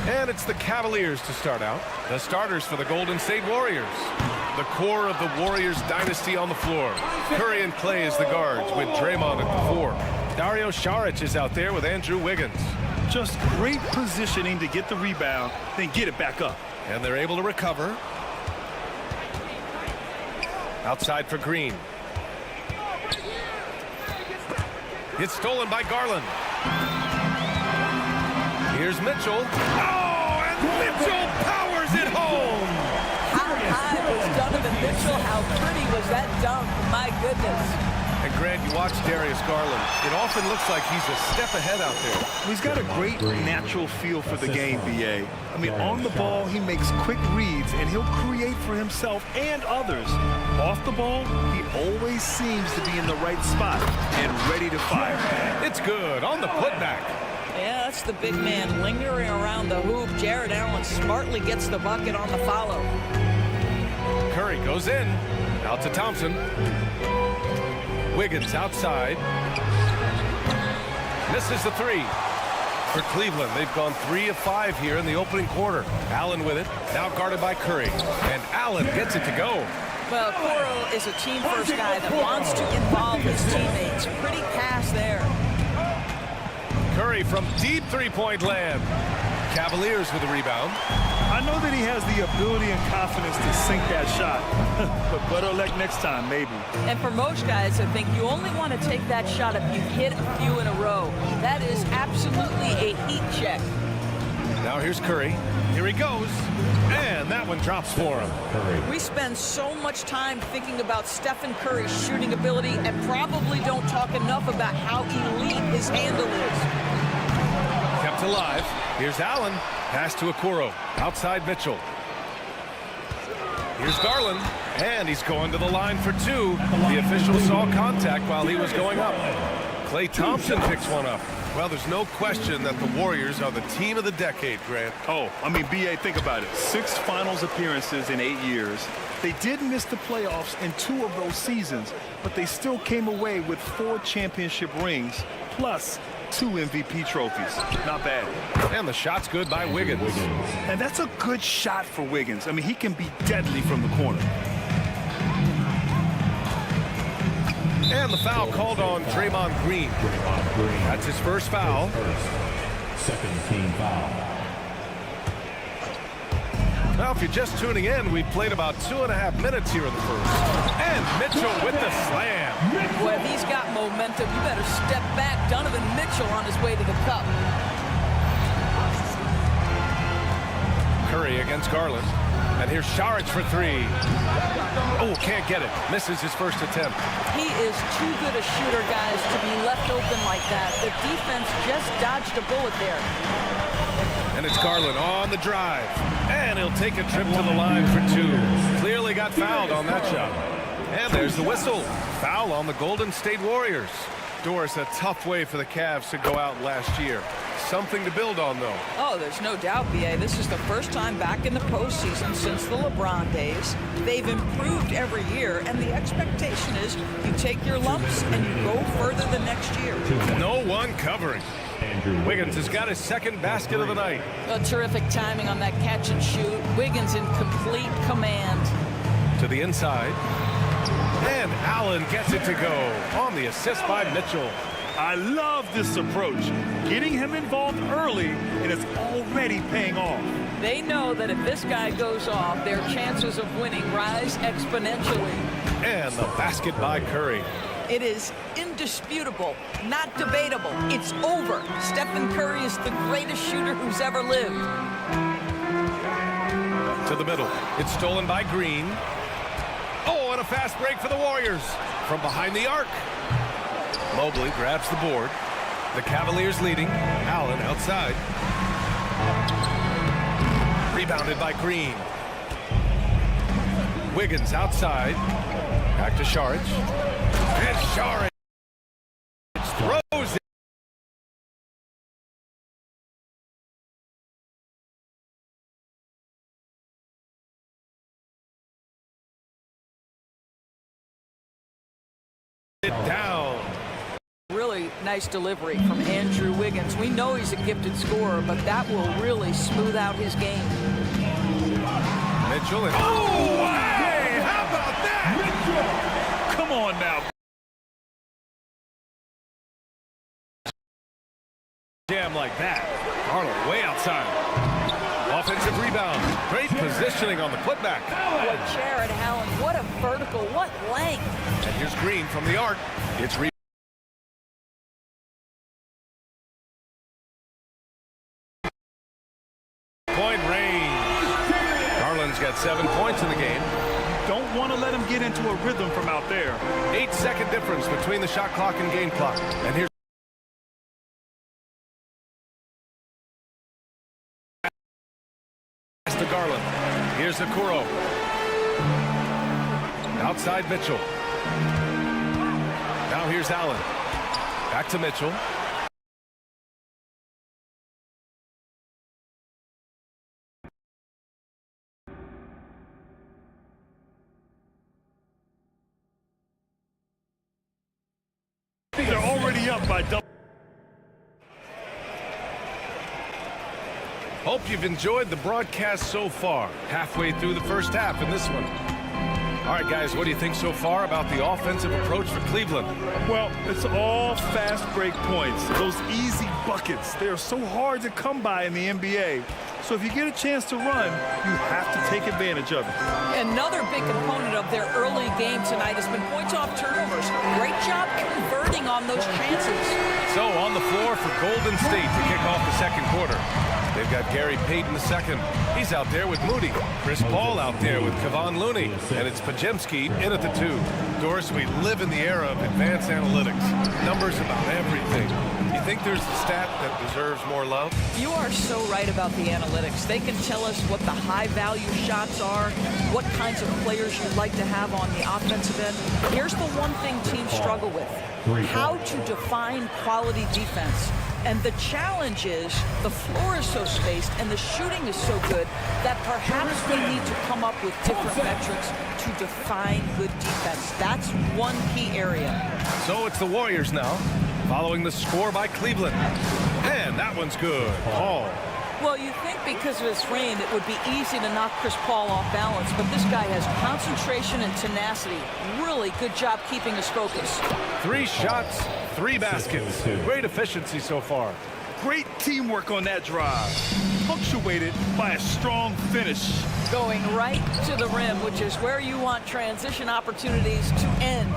And it's the Cavaliers to start out. The starters for the Golden State Warriors. The core of the Warriors dynasty on the floor. Curry and Clay as the guards with Draymond at the 4. Dario Saric is out there with Andrew Wiggins. Just great positioning to get the rebound, then get it back up. And they're able to recover. Outside for Green. It's stolen by Garland. Here's Mitchell. Oh, and Mitchell powers it home. How high was Donovan Mitchell? How pretty was that dunk? My goodness. And Grant, you watch Darius Garland. It often looks like he's a step ahead out there. He's got a great natural feel for the game, B.A. I mean, on the ball, he makes quick reads, and he'll create for himself and others. Off the ball, he always seems to be in the right spot and ready to fire. It's good on the putback. Yeah, that's the big man lingering around the hoop. Jared Allen smartly gets the bucket on the follow. Curry goes in. Out to Thompson. Wiggins outside. Misses the 3. For Cleveland, they've gone 3 of 5 here in the opening quarter. Allen with it. Now guarded by Curry. And Allen gets it to go. Well, Coro is a team-first guy that wants to involve his teammates. Pretty pass there. Curry from deep three-point land. Cavaliers with the rebound. I know that he has the ability and confidence to sink that shot. But better luck next time, maybe. And for most guys, I think you only want to take that shot if you hit a few in a row. That is absolutely a heat check. Now here's Curry. Here he goes. And that one drops for him. We spend so much time thinking about Stephen Curry's shooting ability and probably don't talk enough about how elite his handle is. Kept alive. Here's Allen. Pass to Okoro. Outside Mitchell. Here's Garland. And he's going to the line for 2. The official saw contact while he was going up. Klay Thompson picks one up. Well, there's no question that the Warriors are the team of the decade, Grant. Oh, I mean, B.A., think about it. 6 finals appearances in 8 years. They did miss the playoffs in 2 of those seasons, but they still came away with 4 championship rings, plus 2 MVP trophies. Not bad. And the shot's good by Wiggins. And that's a good shot for Wiggins. I mean, he can be deadly from the corner. And the foul called on Draymond Green. That's his first foul. Second team foul. Well, if you're just tuning in, we've played about 2.5 minutes here in the first. And Mitchell with the slam. Boy, if he's got momentum, you better step back. Donovan Mitchell on his way to the cup. Curry against Garland. And here's Saric for 3. Oh, can't get it. Misses his first attempt. He is too good a shooter, guys, to be left open like that. The defense just dodged a bullet there. And it's Garland on the drive. And he'll take a trip to the line for 2. Clearly got fouled on that shot. And there's the whistle. Foul on the Golden State Warriors. Doris, a tough way for the Cavs to go out last year. Something to build on, though. Oh, there's no doubt, B.A. This is the first time back in the postseason since the LeBron days. They've improved every year, and the expectation is you take your lumps and you go further the next year. No one covering. Wiggins has got his second basket of the night. A terrific timing on that catch and shoot. Wiggins in complete command. To the inside. And Allen gets it to go on the assist by Mitchell. I love this approach. Getting him involved early, and it's already paying off. They know that if this guy goes off, their chances of winning rise exponentially. And the basket by Curry. It is indisputable, not debatable. It's over. Stephen Curry is the greatest shooter who's ever lived. To the middle. It's stolen by Green. Oh, and a fast break for the Warriors. From behind the arc. Mobley grabs the board. The Cavaliers leading. Allen outside. Rebounded by Green. Wiggins outside. Back to Saric. And Saric throws it down. Really Nice delivery from Andrew Wiggins. We know he's a gifted scorer, but that will really smooth out his game. Mitchell and oh, hey, how about that? Come on now. Jam like that. Garland way outside. Offensive rebound. Great positioning on the putback. Boy, Jared Allen, what a vertical, what length. And here's Green from the arc. It's point range. Garland's got 7 points in the game. Don't want to let him get into a rhythm from out there. 8-second difference between the shot clock and game clock. And here's to Garland. Here's Okoro. Outside Mitchell. Now here's Allen. Back to Mitchell. They're already up by double. Hope you've enjoyed the broadcast so far. Halfway through the first half in this one. All right, guys, what do you think so far about the offensive approach for Cleveland? Well, it's all fast break points. Those easy buckets. They are so hard to come by in the NBA. So if you get a chance to run, you have to take advantage of it. Another big component of their early game tonight has been points off turnovers. Great job converting on those chances. So on the floor for Golden State to kick off the second quarter. They've got Gary Payton II. He's out there with Moody. Chris Paul out there with Kevon Looney. And it's Pajemski in at the 2. Doris, we live in the era of advanced analytics. Numbers about everything. You think there's a stat that deserves more love? You are so right about the analytics. They can tell us what the high-value shots are, what kinds of players you'd like to have on the offensive end. Here's the one thing teams struggle with: how to define quality defense. And the challenge is the floor is so spaced and the shooting is so good that perhaps we need to come up with different metrics to define good defense. That's one key area. So it's the Warriors now, following the score by Cleveland. And that one's good. Paul. Well, you think because of his frame it would be easy to knock Chris Paul off balance, but this guy has concentration and tenacity. Really good job keeping his focus. 3 shots, 3 baskets. Great efficiency so far. Great teamwork on that drive. Punctuated by a strong finish. Going right to the rim, which is where you want transition opportunities to end.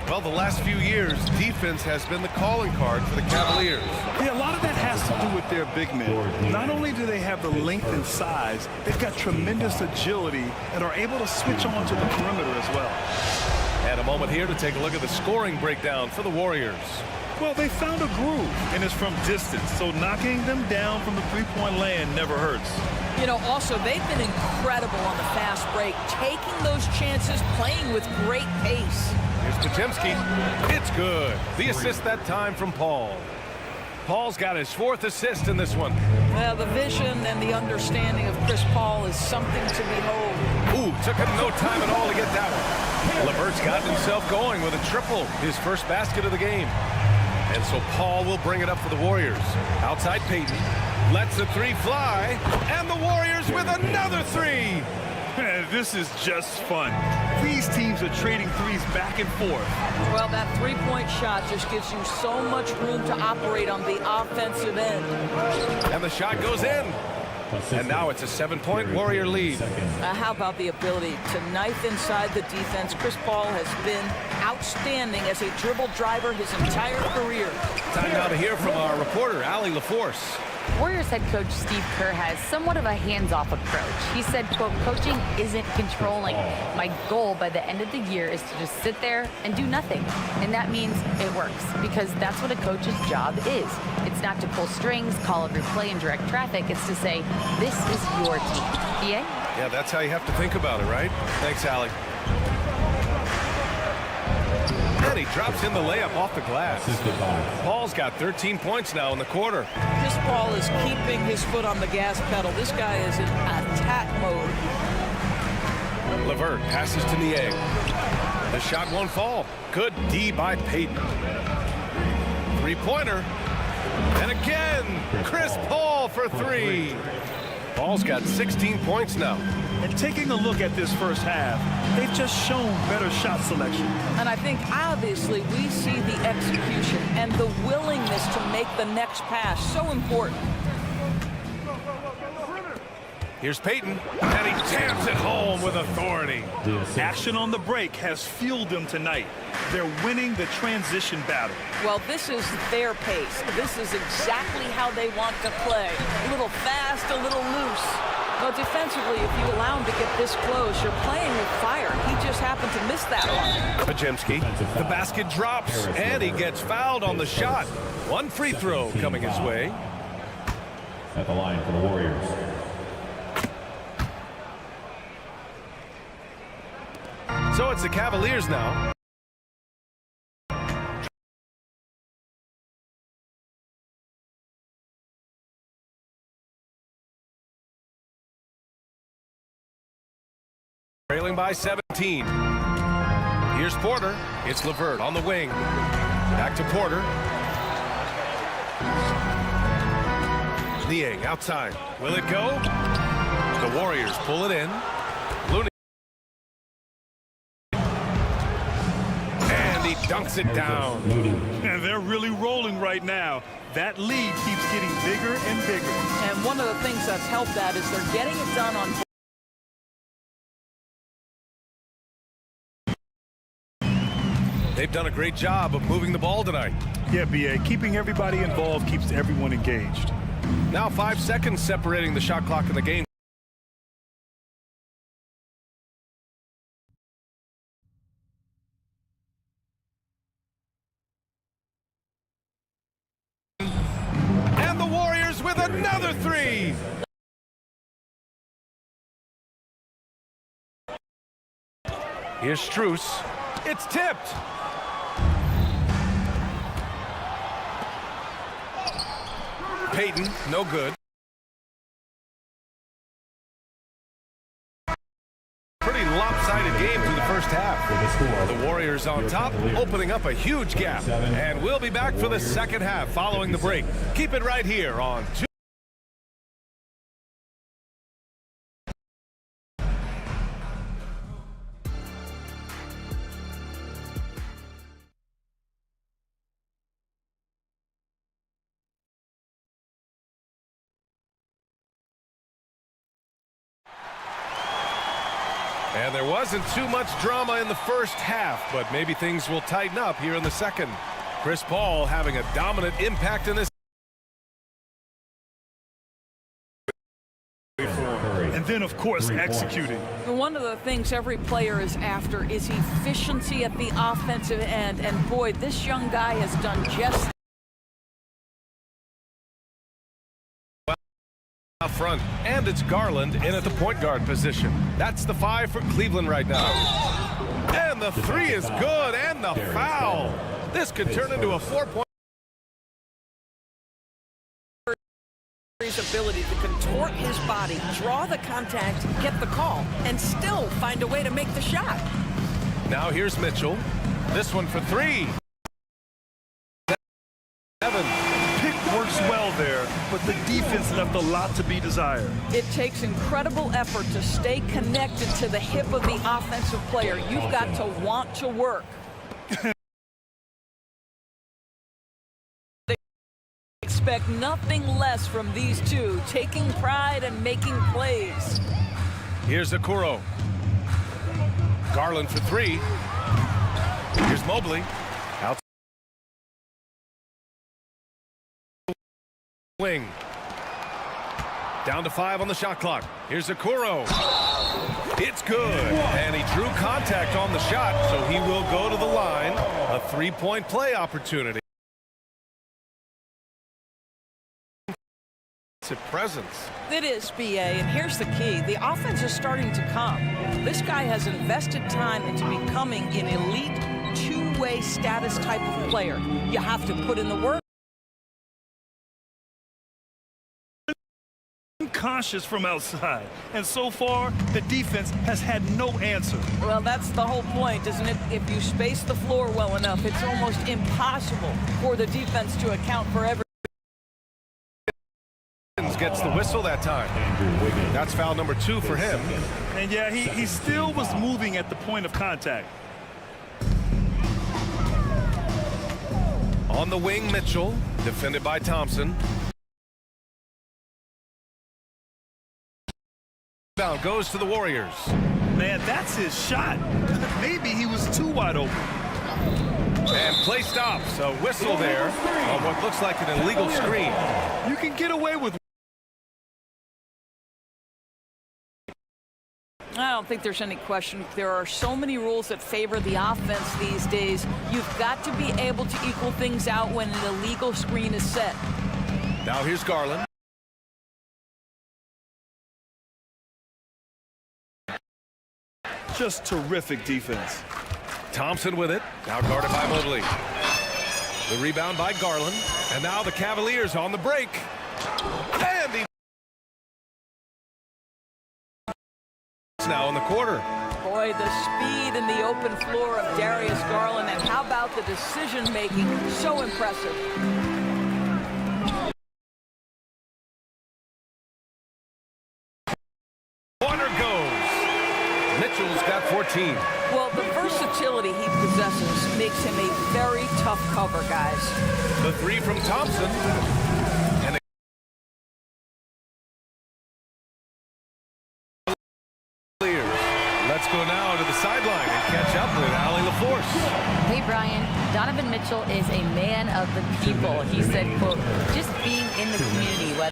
Well, the last few years, defense has been the calling card for the Cavaliers. Yeah, a lot of that has to do with their big men. Not only do they have the length and size, they've got tremendous agility and are able to switch on to the perimeter as well. And a moment here to take a look at the scoring breakdown for the Warriors. Well, they found a groove, and it's from distance, so knocking them down from the three-point land never hurts. You know, also, they've been incredible on the fast break, taking those chances, playing with great pace. Here's Pajemski. It's good. The assist that time from Paul. Paul's got his 4th assist in this one. Well, the vision and the understanding of Chris Paul is something to behold. Ooh, took him no time at all to get that one. LeVert's got himself going with a triple, his first basket of the game. And so Paul will bring it up for the Warriors. Outside Payton. Lets the 3 fly. And the Warriors with another 3. This is just fun. These teams are trading threes back and forth. Well, that three-point shot just gives you so much room to operate on the offensive end. And the shot goes in. And now it's a 7-point Warrior lead. How about the ability to knife inside the defense? Chris Paul has been outstanding as a dribble driver his entire career. Time now to hear from our reporter, Allie LaForce. Warriors head coach Steve Kerr has somewhat of a hands-off approach. He said, quote, coaching isn't controlling. My goal by the end of the year is to just sit there and do nothing. And that means it works because that's what a coach's job is. It's not to pull strings, call every play, and direct traffic. It's to say, this is your team. EA? Yeah, that's how you have to think about it, right? Thanks, Allie. And he drops in the layup off the glass. Paul's got 13 points now in the quarter. Chris Paul is keeping his foot on the gas pedal. This guy is in attack mode. LeVert passes to Niang. The shot won't fall. Good D by Payton. Three-pointer. And again, Chris Paul for three. Paul's got 16 points now. And taking a look at this first half, they've just shown better shot selection. And I think obviously we see the execution and the willingness to make the next pass so important. Here's Peyton, and he jams it home with authority. Action on the break has fueled them tonight. They're winning the transition battle. Well, this is their pace. This is exactly how they want to play. A little fast, a little loose. Well, defensively, if you allow him to get this close, you're playing with fire. He just happened to miss that one. Pajemski, the basket drops, and he gets fouled on the shot. One free throw coming his way. At the line for the Warriors. So it's the Cavaliers now. Trailing by 17. Here's Porter. It's LeVert on the wing. Back to Porter. Niang outside. Will it go? The Warriors pull it in. Looney. And he dunks it down. And they're really rolling right now. That lead keeps getting bigger and bigger. And one of the things that's helped that is they're getting it done on. They've done a great job of moving the ball tonight. Yeah, B.A. Keeping everybody involved keeps everyone engaged. Now 5 seconds separating the shot clock in the game. And the Warriors with another three. Here's Strus. It's tipped. Peyton, no good. Pretty lopsided game through the first half. The Warriors on top, opening up a huge gap. And we'll be back for the second half following the break. Keep it right here on 2. And there wasn't too much drama in the first half, but maybe things will tighten up here in the second. Chris Paul having a dominant impact in this. And then, of course, executing. One of the things every player is after is efficiency at the offensive end. And boy, this young guy has done just Up front, and it's Garland in at the point guard position. That's the 5 for Cleveland right now. And the three is good, and the foul. This could turn into a 4-point. his ability to contort his body, draw the contact, get the call, and still find a way to make the shot. Now here's Mitchell. This one for three. Pick works well there, but the defense left a lot to be desired. It takes incredible effort to stay connected to the hip of the offensive player. You've got to want to work. They expect nothing less from these two, taking pride and making plays. Here's Okoro. Garland for three. Here's Mobley. Out. Wing. Down to 5 on the shot clock. Here's Okoro. It's good. And he drew contact on the shot, so he will go to the line. A three-point play opportunity. It's a presence. It is, BA, and here's the key. The offense is starting to come. This guy has invested time into becoming an elite two-way status type of player. You have to put in the work. cautious from outside. And so far, the defense has had no answer. Well, that's the whole point, isn't it? If you space the floor well enough, it's almost impossible for the defense to account for every. Gets the whistle that time. That's foul number 2 for him. And yeah, he still was moving at the point of contact. On the wing, Mitchell, defended by Thompson. Rebound goes to the Warriors. Man, that's his shot. Maybe he was too wide open. And play stops. A whistle there on what looks like an illegal screen. You can get away with. I don't think there's any question. There are so many rules that favor the offense these days. You've got to be able to equal things out when an illegal screen is set. Now here's Garland. Just terrific defense. Thompson with it. Now guarded by Mobley. The rebound by Garland. And now the Cavaliers on the break. And he now in the quarter. Boy, the speed and the open floor of Darius Garland, and how about the decision making? So impressive. Corner goes. Mitchell's got 14. Well, the versatility he possesses makes him a very tough cover, guys. The 3 from Thompson. And let's go now to the sideline and catch up with Allie LaForce. Hey, Brian, Donovan Mitchell is a man of the people. He said, quote, just being in the community, whether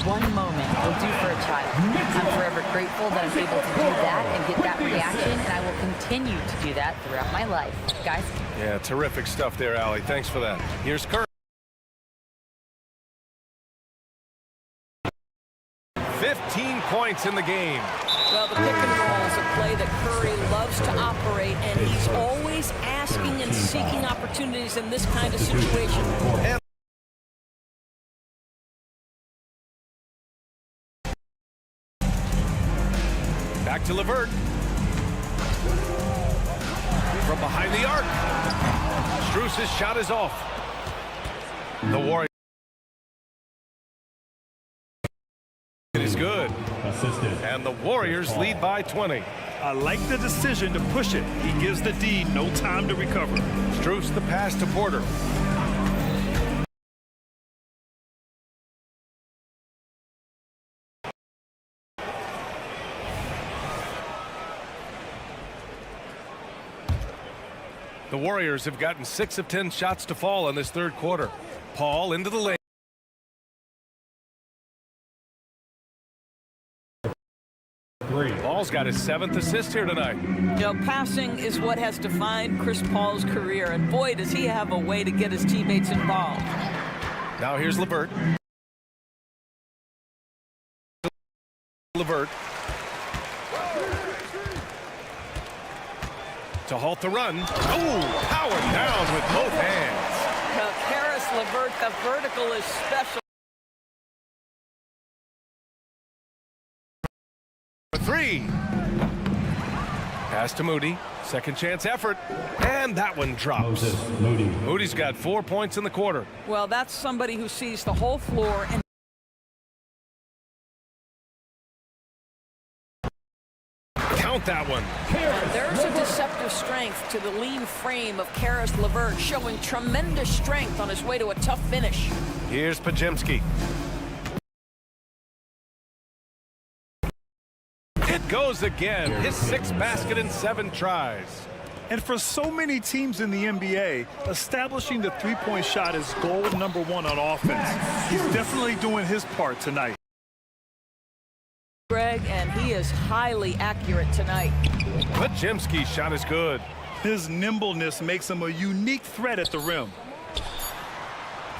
one moment will do for a child. I'm forever grateful that I'm able to do that and get that reaction, and I will continue to do that throughout my life. Guys? Yeah, terrific stuff there, Allie. Thanks for that. Here's Curry. 15 points in the game. Well, the pick and roll is a play that Curry loves to operate, and he's always asking and seeking opportunities in this kind of situation. And back to LeVert. From behind the arc. Strus's shot is off. The Warriors. It is good. And the Warriors lead by 20. I like the decision to push it. He gives the D no time to recover. Strus the pass to Porter. The Warriors have gotten 6 of 10 shots to fall in this third quarter. Paul into the lane. Paul's got his 7th assist here tonight. You know, passing is what has defined Chris Paul's career, and boy, does he have a way to get his teammates involved. Now here's LeVert. LeVert. To halt the run. Oh, powered down with both hands. Now, Karis LeVert, the vertical is special. 3. Pass to Moody. Second chance effort. And that one drops. Moody's got 4 points in the quarter. Well, that's somebody who sees the whole floor and count that one. there's a deceptive strength to the lean frame of Karis LeVert, showing tremendous strength on his way to a tough finish. Here's Pajemski. It goes again. His 6th basket in 7 tries. And for so many teams in the NBA, establishing the three-point shot is goal number 1 on offense. He's definitely doing his part tonight. Greg, and he is highly accurate tonight. Pajemski's shot is good. His nimbleness makes him a unique threat at the rim.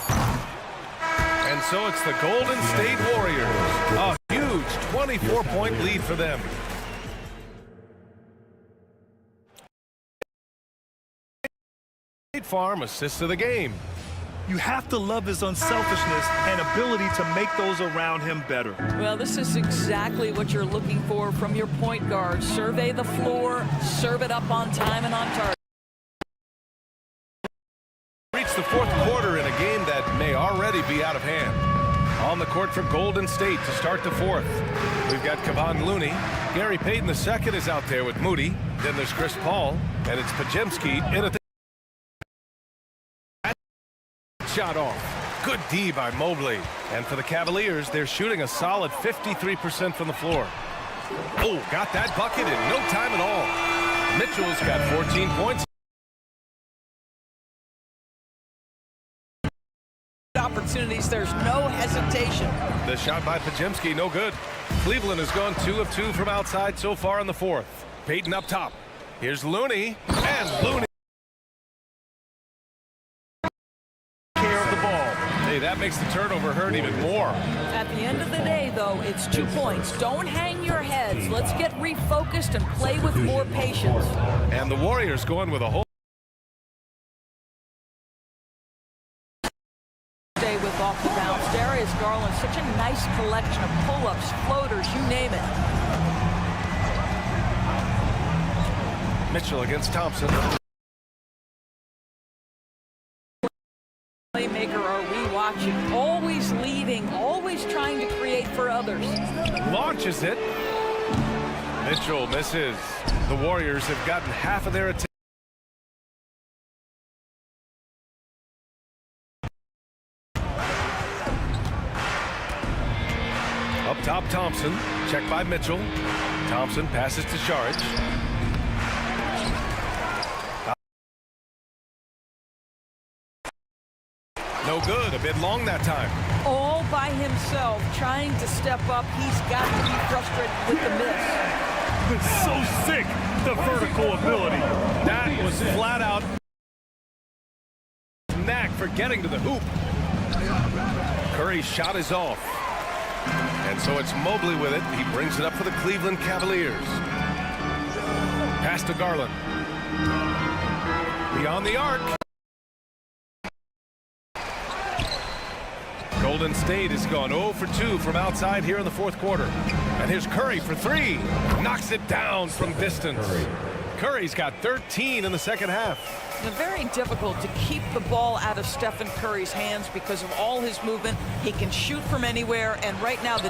And so it's the Golden State Warriors. A huge 24-point lead for them. State Farm assists of the game. You have to love his unselfishness and ability to make those around him better. Well, this is exactly what you're looking for from your point guard. Survey the floor, serve it up on time and on target. Reach the fourth quarter in a game that may already be out of hand. On the court for Golden State to start the fourth. We've got Kevon Looney. Gary Payton II is out there with Moody. Then there's Chris Paul, and it's Pajemski in at the shot off. Good D by Mobley. And for the Cavaliers, they're shooting a solid 53% from the floor. Oh, got that bucket in no time at all. Mitchell's got 14 points. Opportunities, there's no hesitation. The shot by Pajemski, no good. Cleveland has gone 2 of 2 from outside so far in the fourth. Payton up top. Here's Looney, and Looney care of the ball. Hey, that makes the turnover hurt even more. At the end of the day, though, it's 2 points. Don't hang your heads. Let's get refocused and play with more patience. And the Warriors going with a whole With off the bounce. Darius Garland, such a nice collection of pull-ups, floaters, you name it. Mitchell against Thompson. Playmaker are we watching? Always leading, always trying to create for others. Launches it. Mitchell misses. The Warriors have gotten half of their attention. Up top, Thompson. Checked by Mitchell. Thompson passes to Saric. No good. A bit long that time. All by himself, trying to step up. He's got to be frustrated with the miss. It's so sick, the vertical ability. That was flat out knack for getting to the hoop. Curry's shot is off. And so it's Mobley with it. He brings it up for the Cleveland Cavaliers. Pass to Garland. Beyond the arc. Golden State has gone 0 for 2 from outside here in the fourth quarter. And here's Curry for 3. Knocks it down from distance. Curry's got 13 in the second half. Very difficult to keep the ball out of Stephen Curry's hands because of all his movement. He can shoot from anywhere, and right now they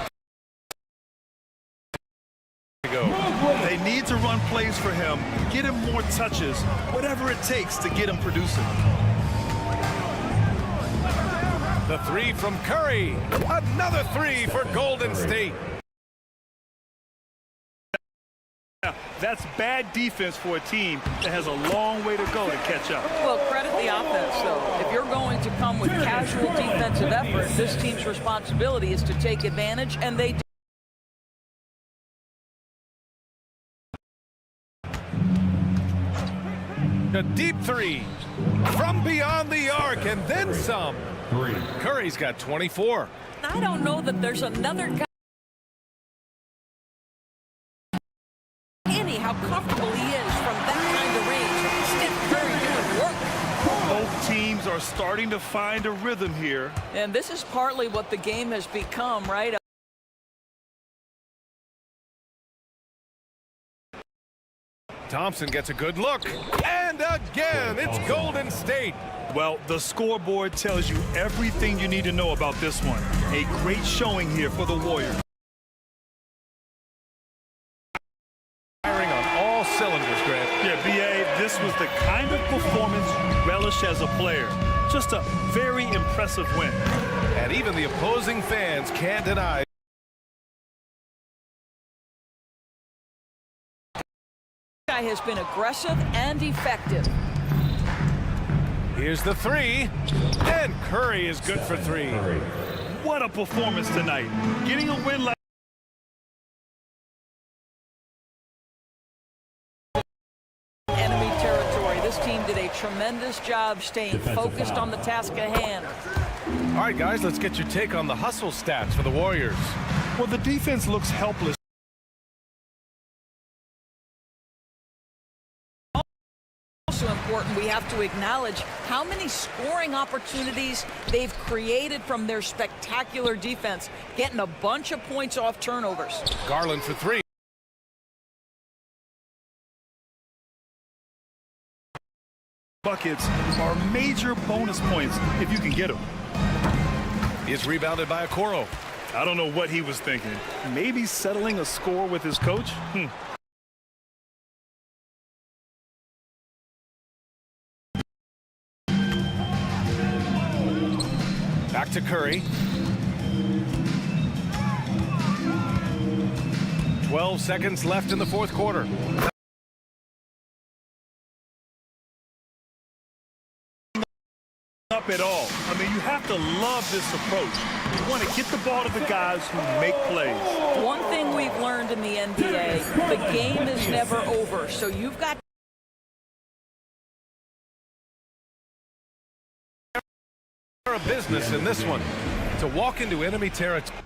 need to run plays for him, get him more touches, whatever it takes to get him producing. The 3 from Curry. Another 3 for Golden State. That's bad defense for a team that has a long way to go to catch up. Well, credit the offense, though. If you're going to come with casual defensive effort, this team's responsibility is to take advantage, and they do. A deep 3 from beyond the arc, and then some. Curry's got 24. I don't know that there's another guy. How comfortable he is from that kind of range. Steph Curry doing work. Both teams are starting to find a rhythm here. And this is partly what the game has become, right? Thompson gets a good look. And again, it's Golden State. Well, the scoreboard tells you everything you need to know about this one. A great showing here for the Warriors. Cylinders, Grant. Yeah, B.A., this was the kind of performance you relish as a player. Just a very impressive win. And even the opposing fans can't deny. Guy has been aggressive and effective. Here's the 3, and Curry is good for 3. What a performance tonight. Getting a win like Team did a tremendous job staying focused on the task at hand. All right, guys, let's get your take on the hustle stats for the Warriors. Well, the defense looks helpless. Also important, we have to acknowledge how many scoring opportunities they've created from their spectacular defense, getting a bunch of points off turnovers. Garland for three. Buckets are major bonus points if you can get them. He is rebounded by Okoro. I don't know what he was thinking. Maybe settling a score with his coach? Back to Curry. 12 seconds left in the fourth quarter. Up at all. I mean, you have to love this approach. You want to get the ball to the guys who make plays. One thing we've learned in the NBA, the game is never over, so you've got A business in this one to walk into enemy territory.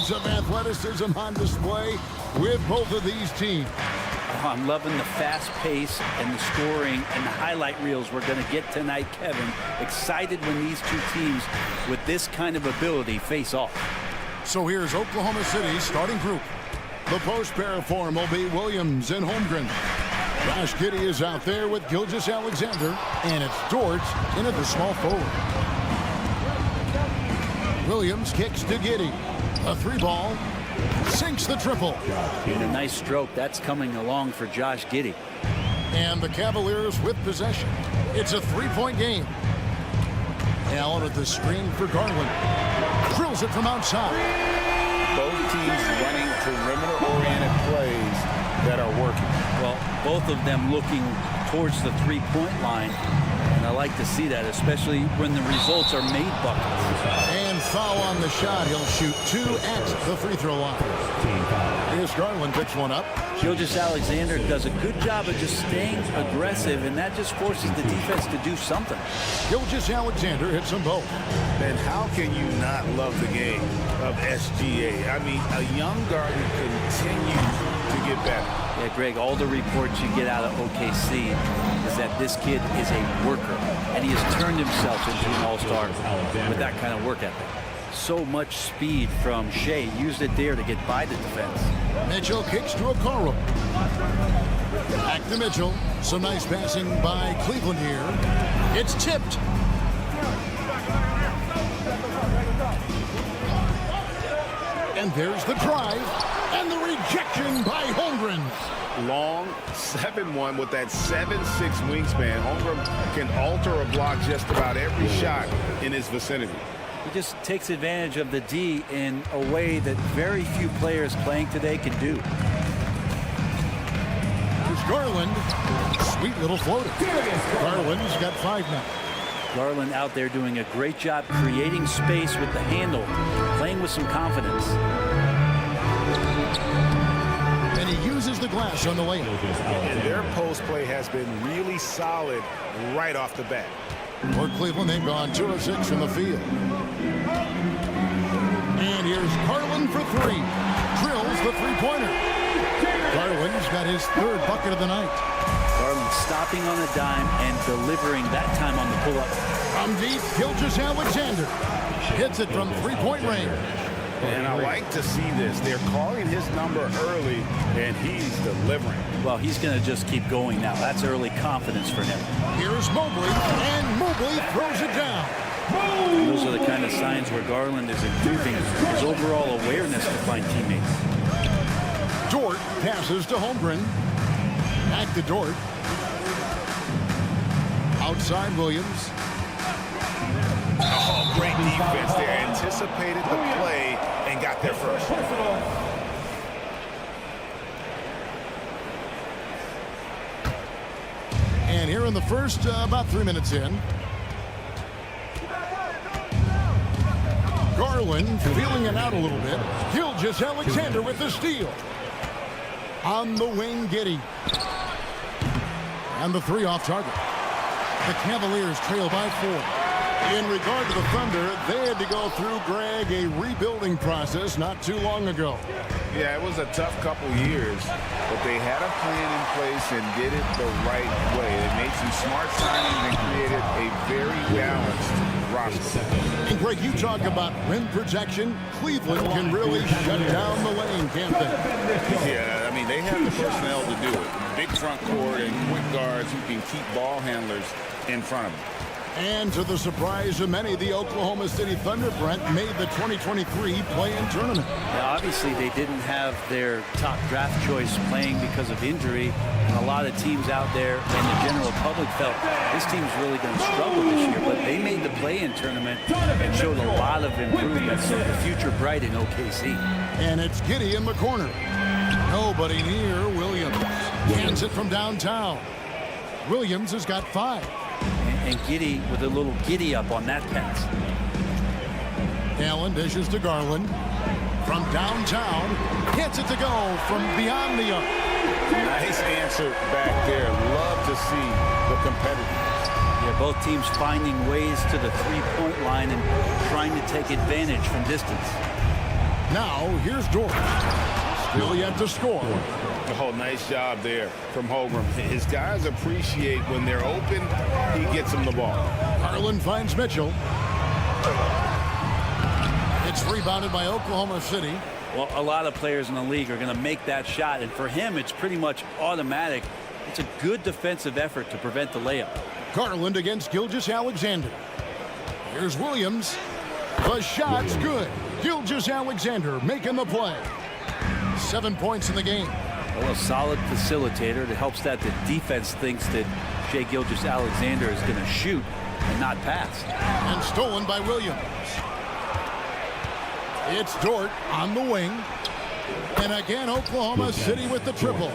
shades of athleticism on display with both of these teams. Oh, I'm loving the fast pace and the scoring and the highlight reels we're going to get tonight, Kevin. Excited when these two teams with this kind of ability face off. So here's Oklahoma City's starting group. The post pair form will be Williams and Holmgren. Josh Giddey is out there with Gilgeous-Alexander, and it's Dort in at the small forward. Williams kicks to Giddey. A 3-ball. Sinks the triple. A nice stroke. That's coming along for Josh Giddey. And the Cavaliers with possession. It's a 3-point game. Allen at the screen for Garland. Drills it from outside. Both teams running perimeter-oriented plays that are working. Well, both of them looking towards the three-point line. And I like to see that, especially when the results are made buckets. And foul on the shot. He'll shoot 2 at the free throw line. Here's Garland, picks one up. Gilgeous-Alexander does a good job of just staying aggressive, and that just forces the defense to do something. Gilgeous-Alexander hits them both. And how can you not love the game of SGA? I mean, a young guard who continues to get better. Yeah, Greg, all the reports you get out of OKC is that this kid is a worker, and he has turned himself into an all-star with that kind of work ethic. So much speed from Shea. Used it there to get by the defense. Mitchell kicks to Okoro. Back to Mitchell. Some nice passing by Cleveland here. It's tipped. And there's the drive. And the rejection by Holmgren. Long 7-1 with that 7'6" wingspan. Holmgren can alter a block just about every shot in his vicinity. He just takes advantage of the D in a way that very few players playing today can do. There's Garland. Sweet little floater. Garland's got 5 now. Garland out there doing a great job creating space with the handle, playing with some confidence. And he uses the glass on the lane. And their post play has been really solid right off the bat. For Cleveland, they've gone 2 of 6 from the field. And here's Garland for 3. Drills the 3-pointer. Garland's got his 3rd bucket of the night. Garland stopping on a dime and delivering that time on the pull-up. From deep, Gilgeous-Alexander hits it from 3-point range. And I like to see this. They're calling his number early, and he's delivering. Well, he's going to just keep going now. That's early confidence for him. Here's Mobley, and Mobley throws it down. And those are the kind of signs where Garland is improving his overall awareness to find teammates. Dort passes to Holmgren. Back to Dort. Outside Williams. Oh, great defense there. Anticipated the play and got there first. And here in the first, about 3 minutes in. Garland feeling it out a little bit. Gilgeous-Alexander with the steal. On the wing, Giddey. And the 3 off target. The Cavaliers trail by 4. In regard to the Thunder, they had to go through, Greg, a rebuilding process not too long ago. Yeah, it was a tough couple years, but they had a plan in place and did it the right way. They made some smart signings and created a very balanced roster. And Greg, you talk about rim protection. Cleveland can really shut down the lane, can't they? Yeah, I mean, they have the personnel to do it. Big front court and quick guards who can keep ball handlers in front of them. And to the surprise of many, the Oklahoma City Thunder, Brent, made the 2023 play-in tournament. Now, obviously, they didn't have their top draft choice playing because of injury. And a lot of teams out there and the general public felt this team's really going to struggle this year. But they made the play-in tournament and showed a lot of improvement. So the future bright in OKC. And it's Giddey in the corner. Nobody near Williams. Hands it from downtown. Williams has got 5. And Giddey with a little giddy up on that pass. Allen dishes to Garland. From downtown, gets it to go from beyond the arc. Nice answer back there. Love to see the competitiveness. Yeah, both teams finding ways to the 3-point line and trying to take advantage from distance. Now, here's Dort. Still yet to score. Oh, nice job there from Holmgren. His guys appreciate when they're open, he gets them the ball. Garland finds Mitchell. It's rebounded by Oklahoma City. Well, a lot of players in the league are going to make that shot, and for him, it's pretty much automatic. It's a good defensive effort to prevent the layup. Garland against Gilgeous-Alexander. Here's Williams. The shot's good. Gilgeous-Alexander making the play. 7 points in the game. Well, a solid facilitator that helps that the defense thinks that Shai Gilgeous-Alexander is going to shoot and not pass. And stolen by Williams. It's Dort on the wing. And again, Oklahoma City with the triple.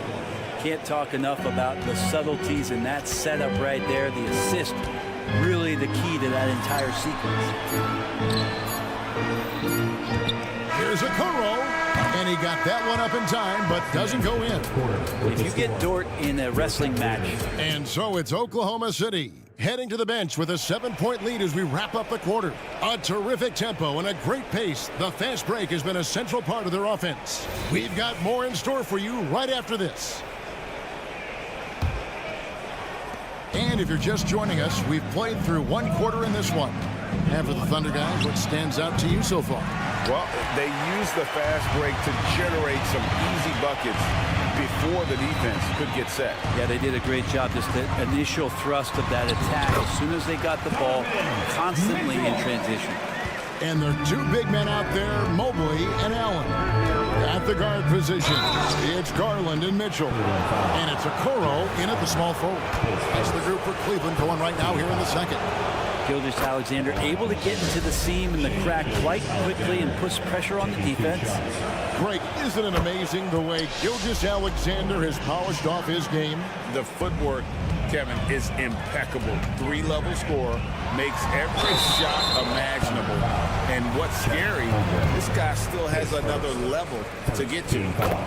Can't talk enough about the subtleties in that setup right there. The assist, really the key to that entire sequence. Here's a Kuro. And he got that one up in time, but doesn't go in. If you get Dort in a wrestling match. And so it's Oklahoma City heading to the bench with a 7-point lead as we wrap up the quarter. A terrific tempo and a great pace. The fast break has been a central part of their offense. We've got more in store for you right after this. And if you're just joining us, we've played through one quarter in this one. And for the Thunder guys, what stands out to you so far? Well, they used the fast break to generate some easy buckets before the defense could get set. Yeah, they did a great job. Just the initial thrust of that attack, as soon as they got the ball, constantly in transition. And there are two big men out there, Mobley and Allen. At the guard position, it's Garland and Mitchell. And it's Okoro in at the small forward. That's the group for Cleveland going right now here in the second. Gilgeous-Alexander able to get into the seam and the crack quite quickly and puts pressure on the defense. Greg, isn't it amazing the way Gilgeous-Alexander has polished off his game? The footwork, Kevin, is impeccable. 3-level scorer, makes every shot imaginable. And what's scary, this guy still has another level to get to.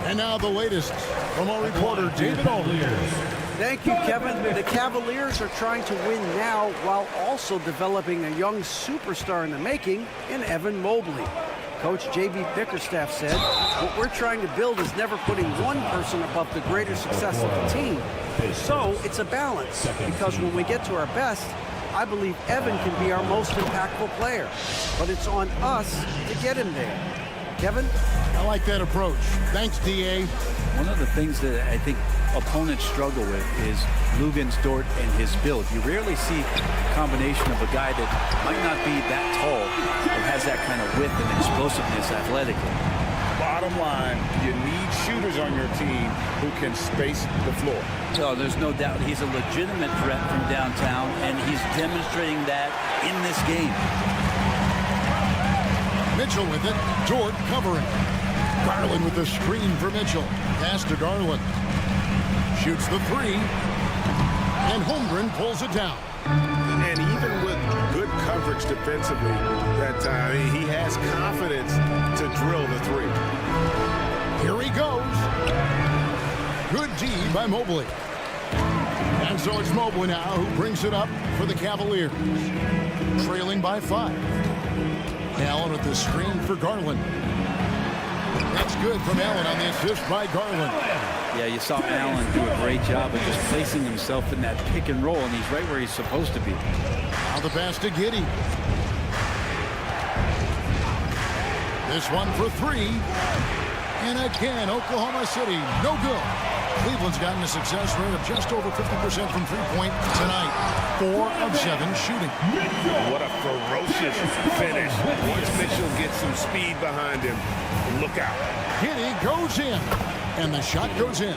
And now the latest from our reporter, David Aldridge. Thank you, Kevin. The Cavaliers are trying to win now while also developing a young superstar in the making in Evan Mobley. Coach J.B. Bickerstaff said, what we're trying to build is never putting one person above the greater success of the team. So it's a balance, because when we get to our best, I believe Evan can be our most impactful player. But it's on us to get him there. Kevin? I like that approach. Thanks, D.A. One of the things that I think opponents struggle with is Lugan's Dort and his build. You rarely see a combination of a guy that might not be that tall or has that kind of width and explosiveness athletically. Bottom line, you need shooters on your team who can space the floor. So there's no doubt he's a legitimate threat from downtown, and he's demonstrating that in this game. Mitchell with it. Dort covering. Garland with the screen for Mitchell. Pass to Garland. Shoots the three. And Holmgren pulls it down. And even with good coverage defensively that time, he has confidence to drill the three. Here he goes. Good D by Mobley. And so it's Mobley now who brings it up for the Cavaliers. Trailing by 5. Allen with the screen for Garland. That's good from Allen on the assist by Garland. Yeah, you saw Allen do a great job of just placing himself in that pick and roll, and he's right where he's supposed to be. Now the pass to Giddey. This one for 3. And again, Oklahoma City, no good. Cleveland's gotten a success rate of just over 50% from three-point tonight. 4 of 7 shooting. What a ferocious finish. Once Mitchell gets some speed behind him, look out. Giddey goes in, and the shot goes in.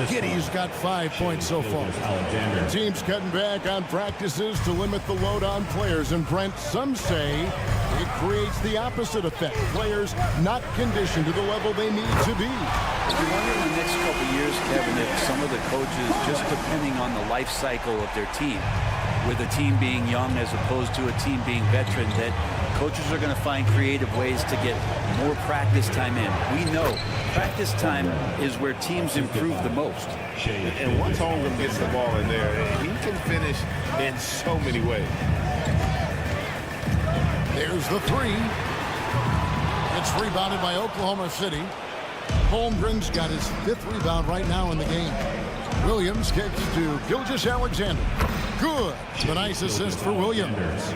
Giddey's got 5 points so far. The team's cutting back on practices to limit the load on players. And Brent, some say it creates the opposite effect. Players not conditioned to the level they need to be. You wonder in the next couple of years, Kevin, if some of the coaches, just depending on the life cycle of their team, with a team being young as opposed to a team being veteran, that coaches are going to find creative ways to get more practice time in. We know practice time is where teams improve the most. And once Holmgren gets the ball in there, he can finish in so many ways. There's the 3. It's rebounded by Oklahoma City. Holmgren's got his 5th rebound right now in the game. Williams kicks to Gilgeous-Alexander. Good. The nice assist for Williams.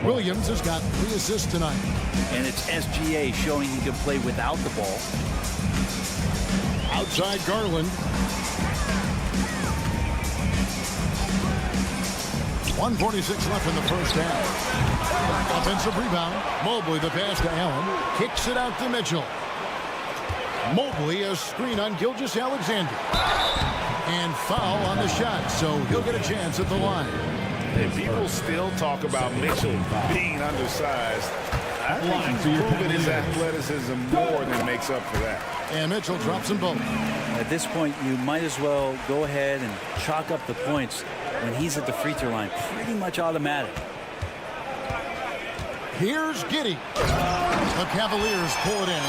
Williams has got 3 assists tonight. And it's SGA showing he can play without the ball. Outside Garland. 1:46 left in the first half. Offensive rebound. Mobley, the pass to Allen. Kicks it out to Mitchell. Mobley, a screen on Gilgeous-Alexander. And foul on the shot, so he'll get a chance at the line. And people still talk about Mitchell being undersized. I think he's proven his athleticism more than makes up for that. And Mitchell drops them both. At this point, you might as well go ahead and chalk up the points when he's at the free throw line. Pretty much automatic. Here's Giddey. The Cavaliers pull it in.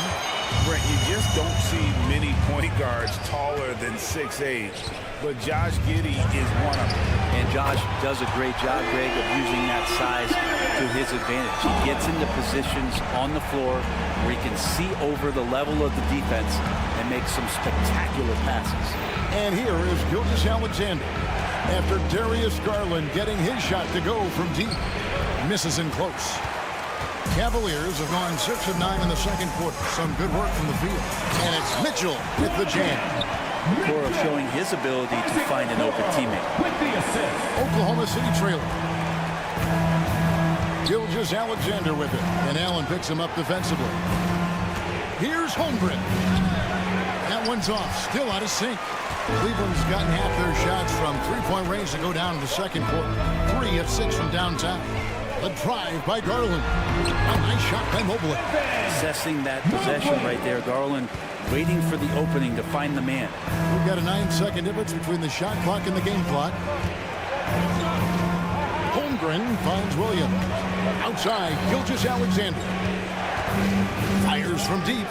Brent, you just don't see many point guards taller than 6'8", but Josh Giddey is one of them. And Josh does a great job, Greg, of using that size to his advantage. He gets into positions on the floor where he can see over the level of the defense and make some spectacular passes. And here is Gilgeous-Alexander. After Darius Garland getting his shot to go from deep. Misses in close. Cavaliers have gone 6 of 9 in the second quarter. Some good work from the field. And it's Mitchell with the jam. Coro showing his ability to find an open teammate. Oklahoma City trailer. Gilgeous-Alexander with it. And Allen picks him up defensively. Here's Holmgren. That one's off. Still out of sync. Cleveland's gotten half their shots from three-point range to go down in the second quarter. 3 of 6 from downtown. A drive by Garland. A nice shot by Mobley. Assessing that possession right there. Garland waiting for the opening to find the man. We've got a 9-second difference between the shot clock and the game clock. Holmgren finds Williams. Outside, Gilgeous-Alexander. Fires from deep.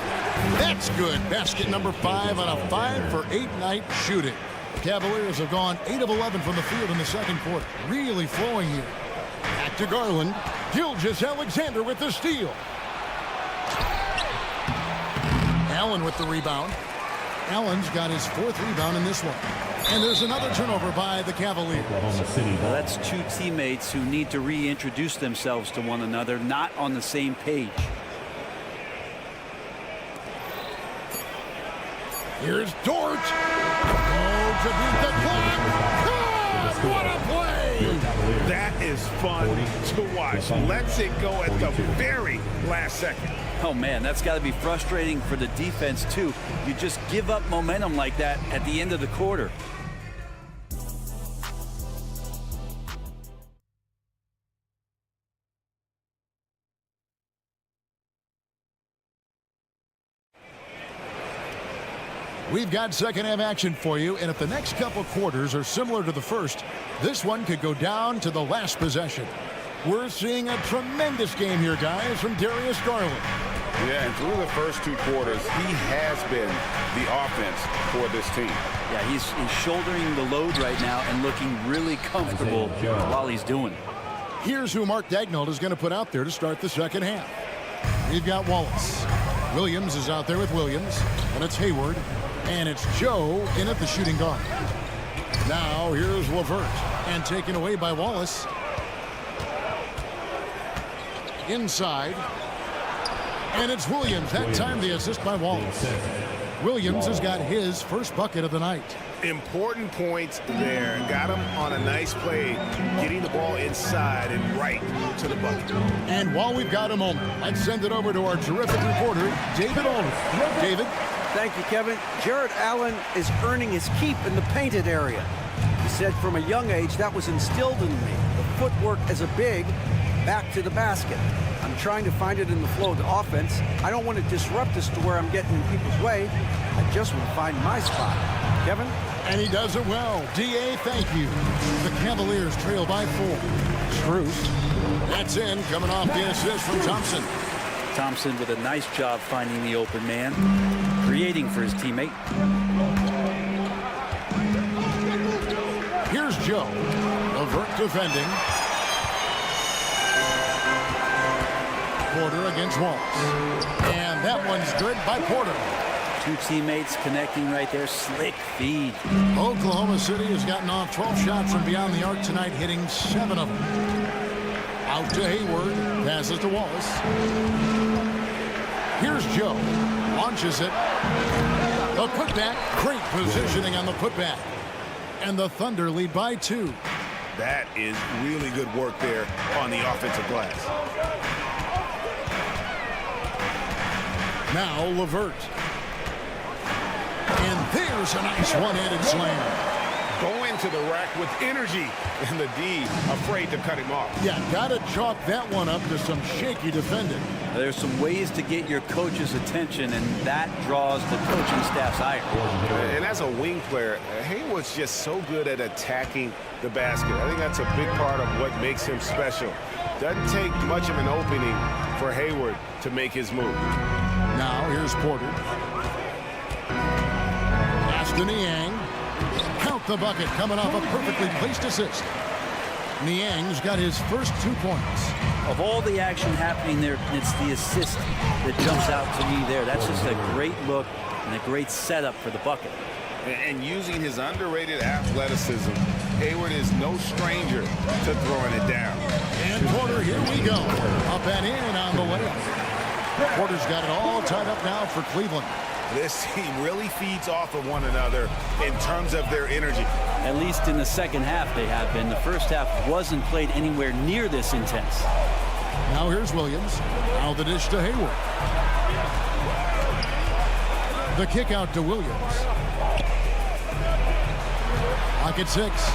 That's good. Basket number 5 on a 5 for 8 night shooting. The Cavaliers have gone 8 of 11 from the field in the second quarter. Really flowing here. Back to Garland. Gilgeous-Alexander with the steal. Allen with the rebound. Allen's got his 4th rebound in this one. And there's another turnover by the Cavaliers. Well, that's 2 teammates who need to reintroduce themselves to one another, not on the same page. Here's Dort. Oh, to beat the clock. Oh, what a play! That is fun to watch. Lets it go at the very last second. Oh, man, that's got to be frustrating for the defense, too. You just give up momentum like that at the end of the quarter. We've got second half action for you, and if the next couple quarters are similar to the first, this one could go down to the last possession. We're seeing a tremendous game here, guys, from Darius Garland. Yeah, and through the first 2 quarters, he has been the offense for this team. Yeah, he's shouldering the load right now and looking really comfortable while he's doing it. Here's who Mark Daigneault is going to put out there to start the second half. We've got Wallace. Williams is out there with Williams, and it's Hayward. And it's Joe in at the shooting guard. Now here's LeVert. And taken away by Wallace. Inside. And it's Williams. That time the assist by Wallace. Williams has got his first bucket of the night. Important points there. Got him on a nice play, getting the ball inside and right to the bucket. And while we've got a moment, let's send it over to our terrific reporter, David Olin. David. Thank you, Kevin. Jared Allen is earning his keep in the painted area. He said from a young age that was instilled in me. The footwork as a big, back to the basket. I'm trying to find it in the flow of the offense. I don't want to disrupt this to where I'm getting in people's way. I just want to find my spot. Kevin? And he does it well. D.A., thank you. The Cavaliers trail by 4. Strus. That's in, coming off the assist from Thompson. Thompson with a nice job finding the open man, creating for his teammate. Here's Joe. LeVert defending. Porter against Walls. And that one's good by Porter. Two teammates connecting right there. Slick feed. Oklahoma City has gotten off 12 shots from beyond the arc tonight, hitting 7 of them. Out to Hayward. Passes to Wallace. Here's Joe. Launches it. The putback. Great positioning on the putback. And the Thunder lead by 2. That is really good work there on the offensive glass. Now LeVert. And there's a nice one-handed slam. Going to the rack with energy, and the D afraid to cut him off. Yeah, got to chalk that one up to some shaky defending. There's some ways to get your coach's attention, and that draws the coaching staff's ire. And as a wing player, Hayward's just so good at attacking the basket. I think that's a big part of what makes him special. Doesn't take much of an opening for Hayward to make his move. Now here's Porter. Pass to Niang. Count the bucket, coming off a perfectly placed assist. Niang's got his first 2 points. Of all the action happening there, it's the assist that jumps out to me there. That's just a great look and a great setup for the bucket. And using his underrated athleticism, Hayward is no stranger to throwing it down. And Porter, here we go. Up and in on the layup. Porter's got it all tied up now for Cleveland. This team really feeds off of one another in terms of their energy. At least in the second half they have been. The first half wasn't played anywhere near this intense. Now here's Williams. Now the dish to Hayward. The kick out to Williams. Pocket 6.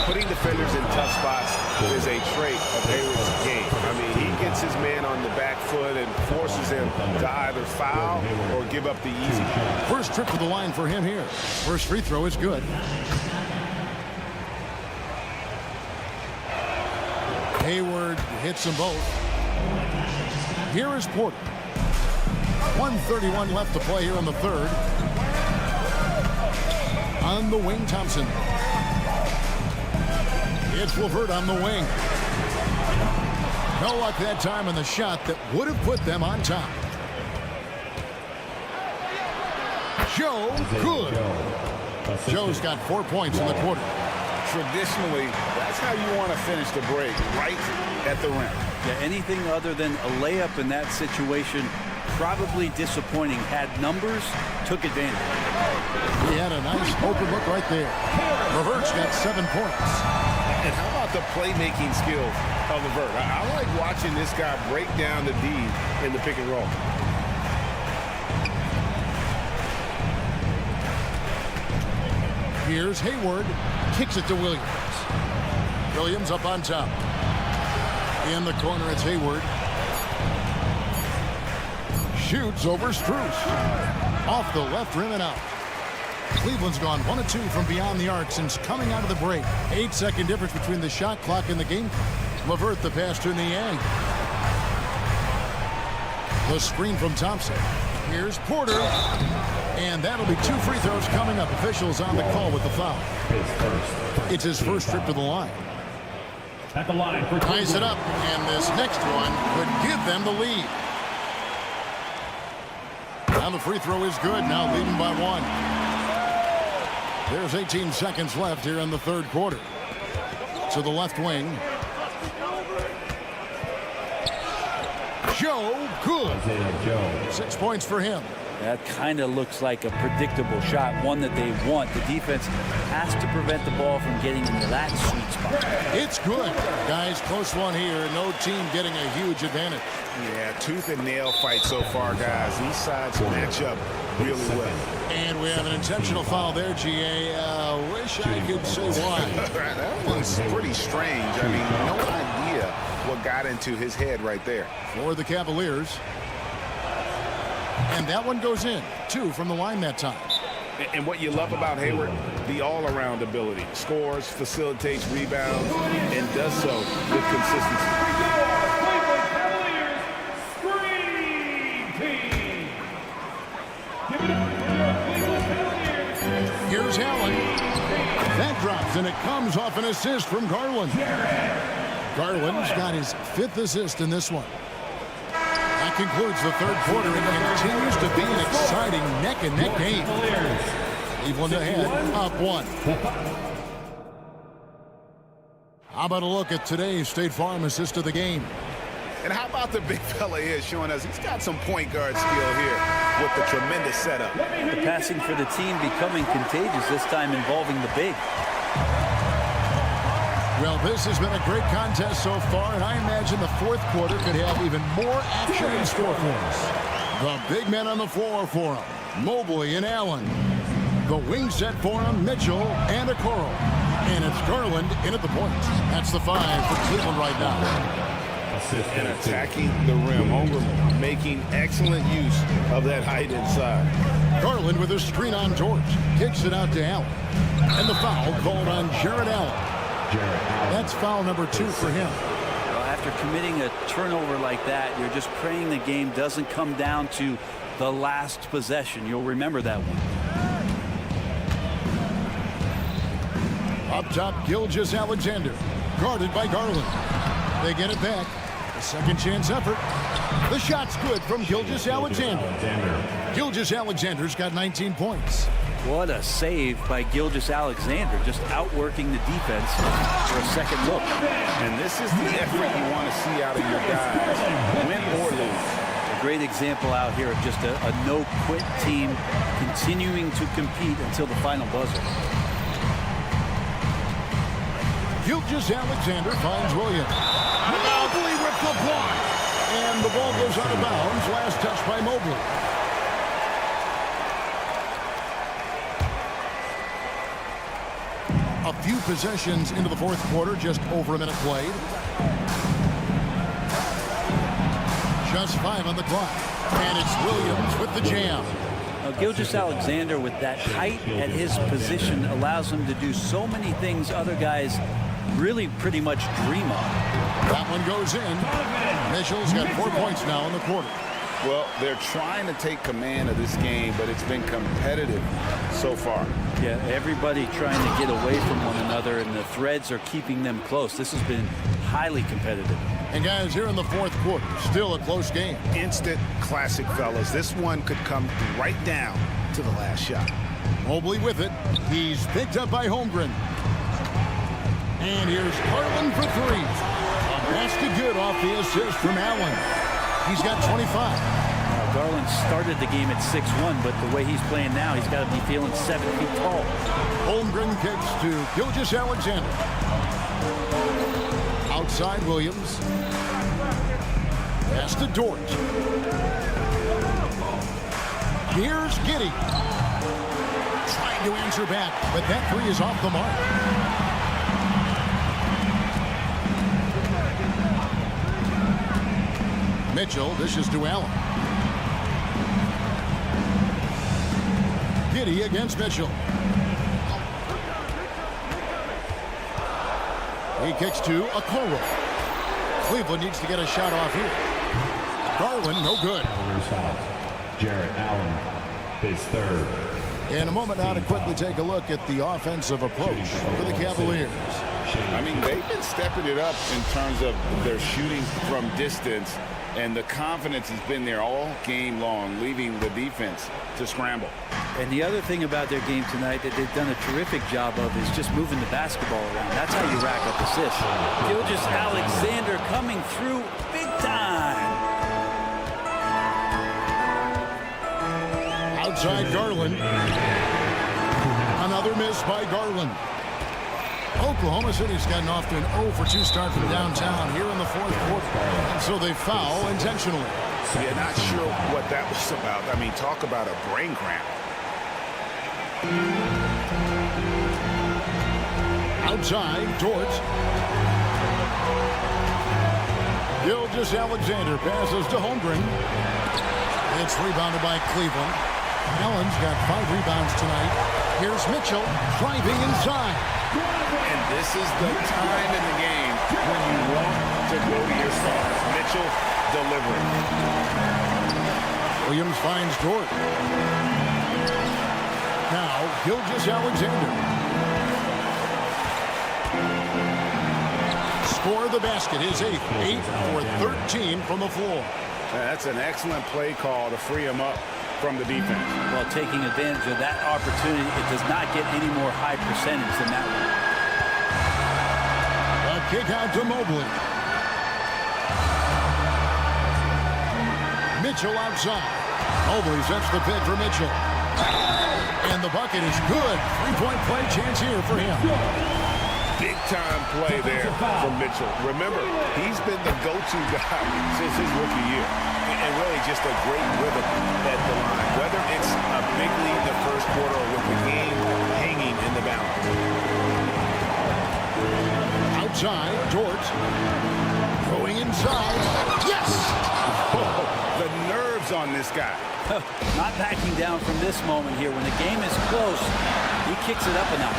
Putting defenders in tough spots is a trait of Hayward's game. I mean, he gets his man on the back foot and forces him to either foul or give up the easy. First trip to the line for him here. First free throw is good. Hayward hits them both. Here is Porter. 1:31 left to play here in the third. On the wing, Thompson. It's LeVert on the wing. No luck that time on the shot that would have put them on top. Joe, good. Joe's got 4 points in the quarter. Traditionally, that's how you want to finish the break, right at the rim. Yeah, anything other than a layup in that situation, probably disappointing. Had numbers, took advantage. He had a nice open look right there. LeVert's got 7 points. And how about the playmaking skills of LeVert? I like watching this guy break down the D in the pick and roll. Here's Hayward. Kicks it to Williams. Williams up on top. In the corner, it's Hayward. Shoots over Strus. Off the left rim and out. Cleveland's gone 1 of 2 from beyond the arc since coming out of the break. 8-second difference between the shot clock and the game. LeVert the pass to Niang. The screen from Thompson. Here's Porter. And that'll be 2 free throws coming up. Officials on the call with the foul. It's his first trip to the line. At the line for Ties it up, and this next one could give them the lead. Now the free throw is good. Now leading by 1. There's 18 seconds left here in the third quarter. To the left wing. Joe, good. 6 points for him. That kind of looks like a predictable shot, one that they want. The defense has to prevent the ball from getting into that sweet spot. It's good. Guys, close one here. No team getting a huge advantage. Yeah, tooth and nail fight so far, guys. These sides match up really well. And we have an intentional foul there, GA. Wish I could say why. That one's pretty strange. I mean, no idea what got into his head right there. For the Cavaliers. And that one goes in. 2 from the line that time. And what you love about Hayward, the all-around ability. Scores, facilitates, rebounds, and does so with consistency. Here's Allen. That drops, and it comes off an assist from Garland. Garland's got his 5th assist in this one. That concludes the 3rd quarter and continues to be an exciting neck-and-neck game. Cleveland ahead, up 1. How about a look at today's State Farm assist of the game? And how about the big fella here showing us he's got some point guard skill here with the tremendous setup. The passing for the team becoming contagious, this time involving the big. Well, this has been a great contest so far, and I imagine the 4th quarter could have even more action in store for us. The big men on the floor for them, Mobley and Allen. The wing set for them, Mitchell and Okoro. And it's Garland in at the point. That's the 5 for Cleveland right now. And attacking the rim. Holmgren making excellent use of that height inside. Garland with a screen on George. Kicks it out to Allen. And the foul called on Jared Allen. That's foul number 2 for him. Well, after committing a turnover like that, you're just praying the game doesn't come down to the last possession. You'll remember that one. Up top, Gilgeous-Alexander. Guarded by Garland. They get it back. A second chance effort. The shot's good from Gilgeous-Alexander. Gilgeous-Alexander's got 19 points. What a save by Gilgeous-Alexander, just outworking the defense for a second look. And this is the effort you want to see out of your guys, win or lose. A great example out here of just a no-quit team continuing to compete until the final buzzer. Gilgeous-Alexander finds Williams. Mobley with the block. And the ball goes out of bounds. Last touch by Mobley. A few possessions into the 4th quarter, just over a minute played. Just 5 on the clock. And it's Williams with the jam. Gilgeous-Alexander with that height at his position allows him to do so many things other guys really pretty much dream of. That one goes in. Mitchell's got 4 points now in the quarter. Well, they're trying to take command of this game, but it's been competitive so far. Yeah, everybody trying to get away from one another, and the threads are keeping them close. This has been highly competitive. And guys, here in the 4th quarter, still a close game. Instant classic, fellas. This one could come right down to the last shot. Mobley with it. He's picked up by Holmgren. And here's Garland for 3. A basket good off the assist from Allen. He's got 25. Garland started the game at 6'1", but the way he's playing now, he's got to be feeling 7 feet tall. Holmgren kicks to Gilgeous-Alexander. Outside Williams. Pass to Dort. Here's Giddey. Trying to answer back, but that 3 is off the mark. Mitchell, this is to Allen. Giddey against Mitchell. He kicks to Okoro. Cleveland needs to get a shot off here. Garland, no good. Jared Allen, his 3rd. In a moment now to quickly take a look at the offensive approach for the Cavaliers. I mean, they've been stepping it up in terms of their shooting from distance, and the confidence has been there all game long, leaving the defense to scramble. And the other thing about their game tonight that they've done a terrific job of is just moving the basketball around. That's how you rack up assists. Gilgeous-Alexander coming through big time. Outside Garland. Another miss by Garland. Oklahoma City's gotten off to an 0-for-2 start from downtown here in the 4th quarter. And so they foul intentionally. Yeah, not sure what that was about. I mean, talk about a brain cramp. Outside, Dort. Gilgeous-Alexander passes to Holmgren. It's rebounded by Cleveland. Allen's got 5 rebounds tonight. Here's Mitchell driving inside. And this is the time in the game when you want to go to your stars. Mitchell delivering. Williams finds Dort. Now, Gilgeous-Alexander. score the basket. His 8th, 8 for 13 from the floor. That's an excellent play call to free him up from the defense. Well, taking advantage of that opportunity, it does not get any more high percentage than that one. A kick out to Mobley. Mitchell outside. Mobley sets the pin for Mitchell. And the bucket is good. 3-point play chance here for him. Big-time play there from Mitchell. Remember, he's been the go-to guy since his rookie year. And really just a great rhythm at the line. Whether it's a big lead in the first quarter or with the game hanging in the balance. Outside, Dort. Going inside. Yes! Oh, the nerves on this guy. Not backing down from this moment here. When the game is close, he kicks it up a notch.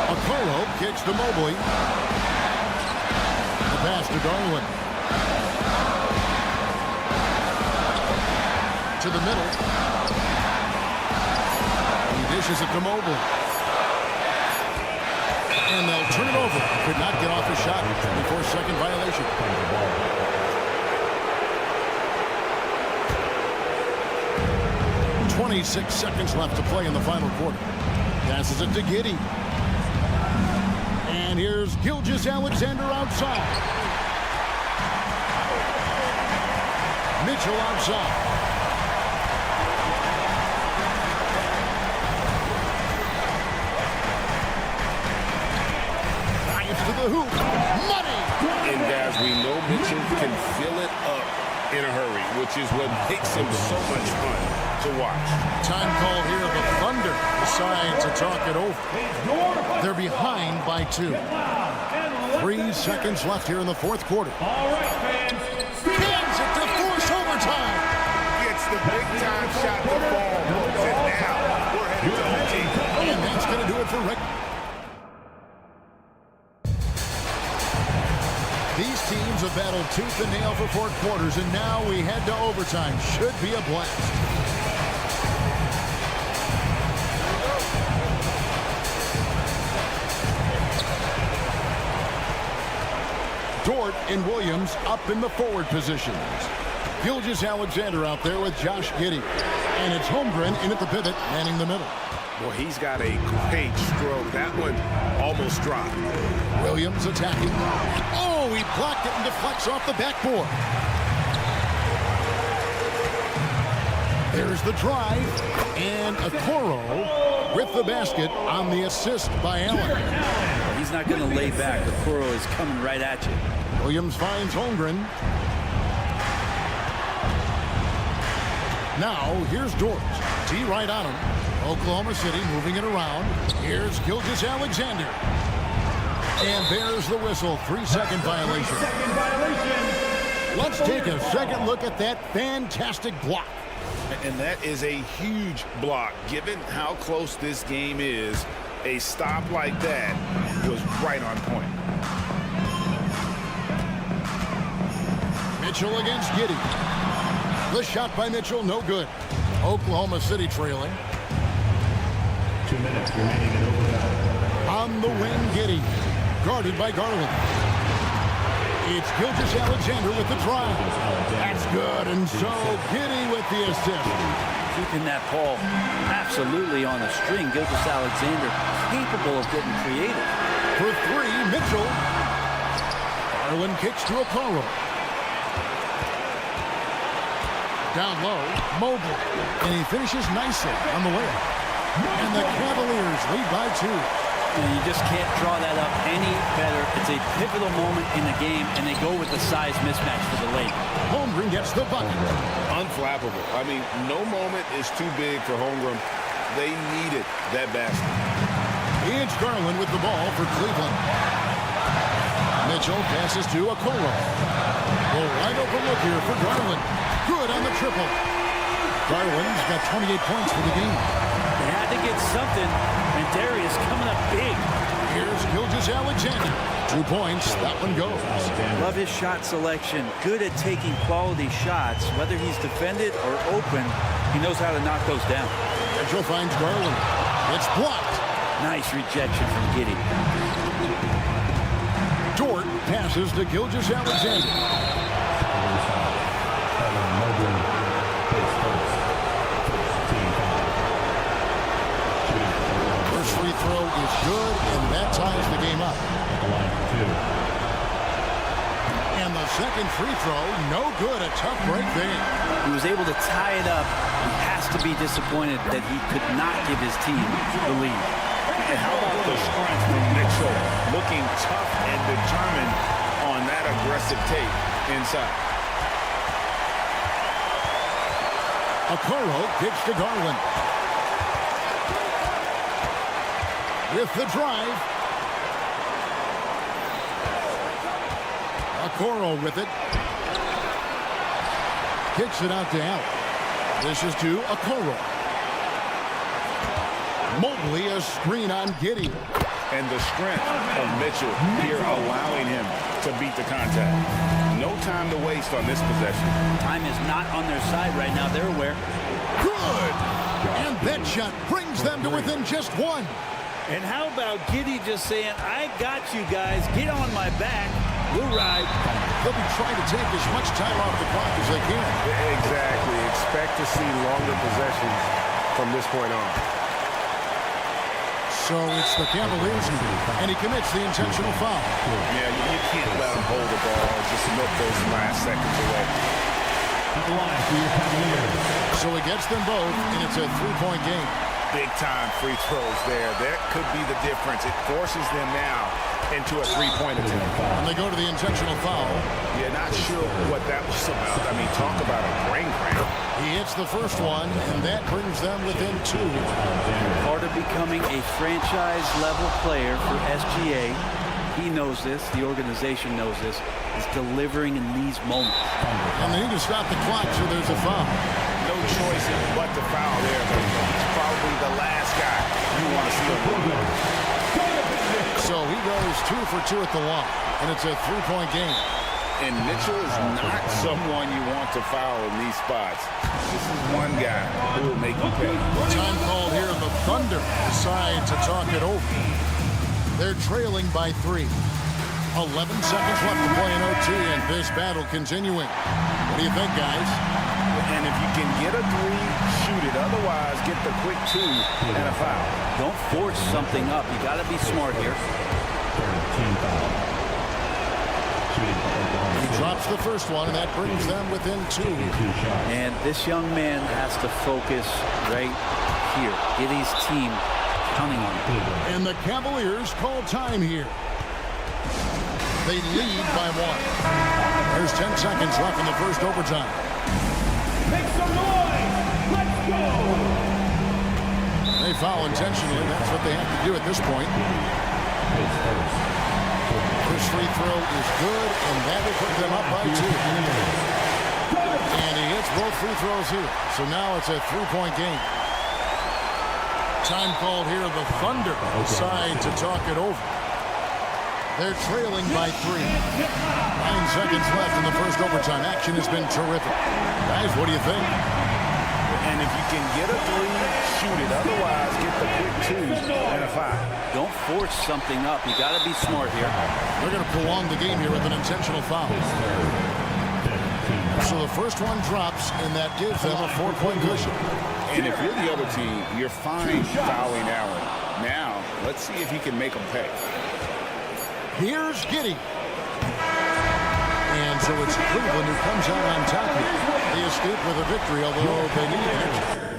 Okoro kicks to Mobley. The pass to Garland. To the middle. He dishes it to Mobley. And they'll turn it over. Could not get off a shot before second violation. 26 seconds left to play in the final quarter. Passes it to Giddey. And here's Gilgeous-Alexander outside. Mitchell outside. Drives to the hoop. Money! And guys, we know Mitchell can fill it up in a hurry, which is what makes him so much fun to watch. Time call here. The Thunder decide to talk it over. They're behind by 2. 3 seconds left here in the fourth quarter. All right, fans. Cans it to force overtime. Gets the big-time shot to fall, folks. And now we're headed to OT. And that's going to do it for Rick. These teams have battled tooth and nail for 4 quarters, and now we head to overtime. Should be a blast. Dort and Williams up in the forward positions. Gilgeous-Alexander out there with Josh Giddey. And it's Holmgren in at the pivot, manning the middle. Well, he's got a great stroke. That one almost dropped. Williams attacking. Oh, he blocked it and deflects off the backboard. There's the drive. And Okoro with the basket on the assist by Allen. He's not going to lay back. Okoro is coming right at you. Williams finds Holmgren. Now, here's Dort. T right on him. Oklahoma City moving it around. Here's Gilgeous-Alexander. And there's the whistle. 3-second violation. Let's take a second look at that fantastic block. And that is a huge block. Given how close this game is, a stop like that was right on point. Mitchell against Giddey. The shot by Mitchell, no good. Oklahoma City trailing. 2 minutes remaining in overtime. On the wing, Giddey. Guarded by Garland. It's Gilgeous-Alexander with the drive. That's good, and so Giddey with the assist. Keeping that ball absolutely on a string. Gilgeous-Alexander capable of getting creative. For 3, Mitchell. Garland kicks to Okoro. Down low, Mobley. And he finishes nicely on the layup. And the Cavaliers lead by 2. And you just can't draw that up any better. It's a pivotal moment in the game, and they go with the size mismatch for the late. Holmgren gets the bucket. Unflappable. I mean, no moment is too big for Holmgren. They needed that basket. It's Garland with the ball for Cleveland. Mitchell passes to Okoro. The wide open look here for Garland. Good on the triple. Garland's got 28 points for the game. They had to get something, and Darius coming up big. Here's Gilgeous-Alexander. 2 points. That one goes. Love his shot selection. Good at taking quality shots. Whether he's defended or open, he knows how to knock those down. Mitchell finds Garland. It's blocked. Nice rejection from Giddey. Dort passes to Gilgeous-Alexander. First free throw is good, and that ties the game up. And the second free throw, no good. A tough break there. He was able to tie it up. He has to be disappointed that he could not give his team the lead. And how about the strength from Mitchell? Looking tough and determined on that aggressive take inside. Okoro kicks to Garland. With the drive. Okoro with it. Kicks it out to Allen. This is to Okoro. Mobley, a screen on Giddey. And the strength of Mitchell here allowing him to beat the contact. No time to waste on this possession. Time is not on their side right now. They're aware. Good! And that shot brings them to within just one. And how about Giddey just saying, I got you guys. Get on my back. We'll ride. They'll be trying to take as much time off the clock as they can. Exactly. Expect to see longer possessions from this point on. So it's the Cavaliers, and he commits the intentional foul. Yeah, you can't let him hold the ball and just look those last seconds away. So he gets them both, and it's a three-point game. Big-time free throws there. That could be the difference. It forces them now into a three-point attempt. And they go to the intentional foul. Yeah, not sure what that was about. I mean, talk about a brain cramp. He hits the first one, and that brings them within two. Part of becoming a franchise-level player for SGA, he knows this, the organization knows this, is delivering in these moments. And they need to stop the clock, so there's a foul. No choice but to foul there, but he's probably the last guy you want to see him run. So he goes 2 for 2 at the line, and it's a three-point game. And Mitchell is not someone you want to foul in these spots. This is one guy who will make you pay. Time called here. The Thunder decide to talk it over. They're trailing by 3. 11 seconds left to play in OT, and this battle continuing. What do you think, guys? And if you can get a three, shoot it. Otherwise, get the quick 2 and a foul. Don't force something up. You got to be smart here. He drops the first one, and that brings them within 2. And this young man has to focus right here. Get his team counting on him. And the Cavaliers call time here. They lead by 1. There's 10 seconds left in the first overtime. Make some noise! Let's go! They foul intentionally. That's what they have to do at this point. First free throw is good, and that will put them up by 2. And he hits both free throws here. So now it's a three-point game. Time called here. The Thunder decide to talk it over. They're trailing by 3. 9 seconds left in the first overtime. Action has been terrific. Guys, what do you think? And if you can get a 3, shoot it. Otherwise, get the quick 2 and a 5. Don't force something up. You got to be smart here. They're going to prolong the game here with an intentional foul. So the first one drops, and that gives them a 4-point cushion. And if you're the other team, you're fine fouling Allen. Now, let's see if he can make them pay. Here's Giddey. And so it's Cleveland who comes out on top here. They escape with a victory, although they need an extra.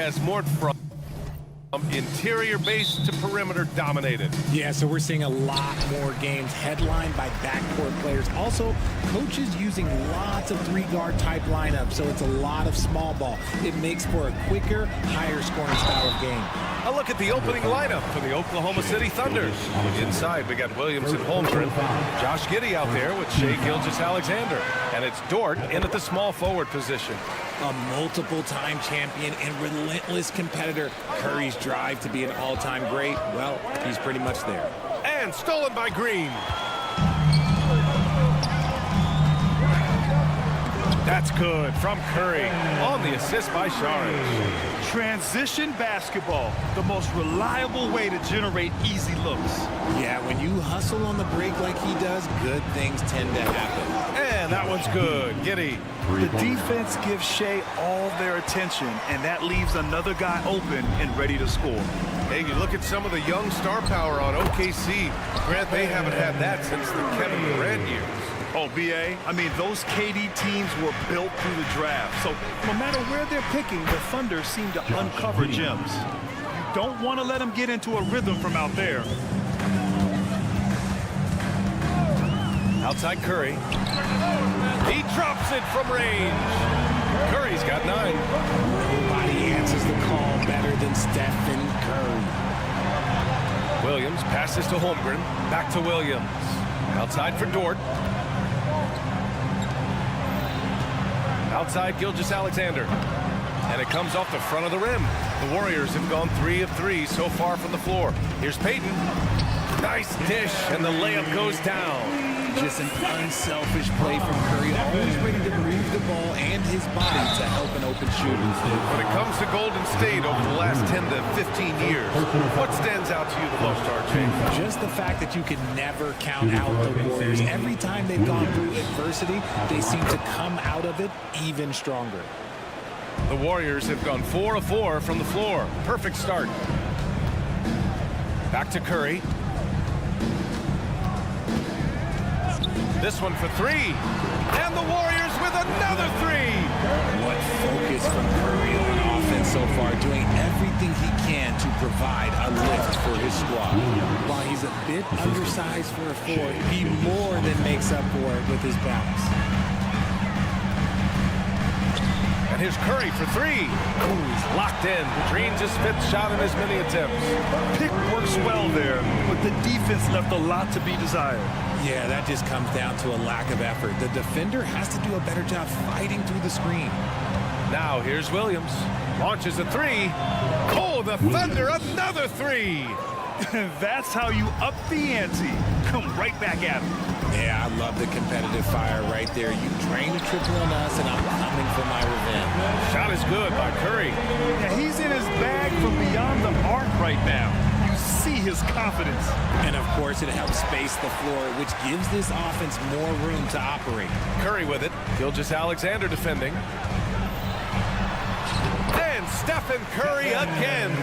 has more from interior base to perimeter dominated. Yeah, so we're seeing a lot more games headlined by backcourt players. Also, coaches using lots of three-guard type lineups, so it's a lot of small ball. It makes for a quicker, higher scoring style of game. A look at the opening lineup for the Oklahoma City Thunders. Inside, we got Williams and Holmgren. Josh Giddey out there with Shai Gilgeous-Alexander. And it's Dort in at the small forward position. A multiple-time champion and relentless competitor. Curry's drive to be an all-time great, well, he's pretty much there. And stolen by Green. That's good from Curry on the assist by Saric. Transition basketball, the most reliable way to generate easy looks. Yeah, when you hustle on the break like he does, good things tend to happen. And that one's good. Giddey. The defense gives Shai all their attention, and that leaves another guy open and ready to score. Hey, you look at some of the young star power on OKC. Grant, they haven't had that since the Kevin Durant years. Oh, BA, I mean, those KD teams were built through the draft. So no matter where they're picking, the Thunder seem to uncover gems. You don't want to let them get into a rhythm from out there. Outside Curry. He drops it from range. Curry's got 9. Nobody answers the call better than Stephen Curry. Williams passes to Holmgren. Back to Williams. Outside for Dort. Outside Gilgeous-Alexander. And it comes off the front of the rim. The Warriors have gone 3 of 3 so far from the floor. Here's Payton. Nice dish, and the layup goes down. Just an unselfish play from Curry, always ready to move the ball and his body to help an open shooter. When it comes to Golden State over the last 10 to 15 years, what stands out to you the most, RJ? Just the fact that you can never count out the Warriors. Every time they've gone through adversity, they seem to come out of it even stronger. The Warriors have gone 4 of 4 from the floor. Perfect start. Back to Curry. This one for 3. And the Warriors with another 3. What focus from Curry on offense so far, doing everything he can to provide a lift for his squad. While he's a bit undersized for a 4, he more than makes up for it with his bounce. And here's Curry for 3. Ooh, he's locked in. Drains his 5th shot in as many attempts. Pick works well there, but the defense left a lot to be desired. Yeah, that just comes down to a lack of effort. The defender has to do a better job fighting through the screen. Now here's Williams. Launches a 3. Oh, the Thunder, another 3. That's how you up the ante. Come right back at him. Yeah, I love the competitive fire right there. You drain a triple on us, and I'm coming for my revenge. Shot is good by Curry. Yeah, he's in his bag from beyond the arc right now. You see his confidence. And, of course, it helps space the floor, which gives this offense more room to operate. Curry with it. Gilgeous-Alexander defending. And Stephen Curry again.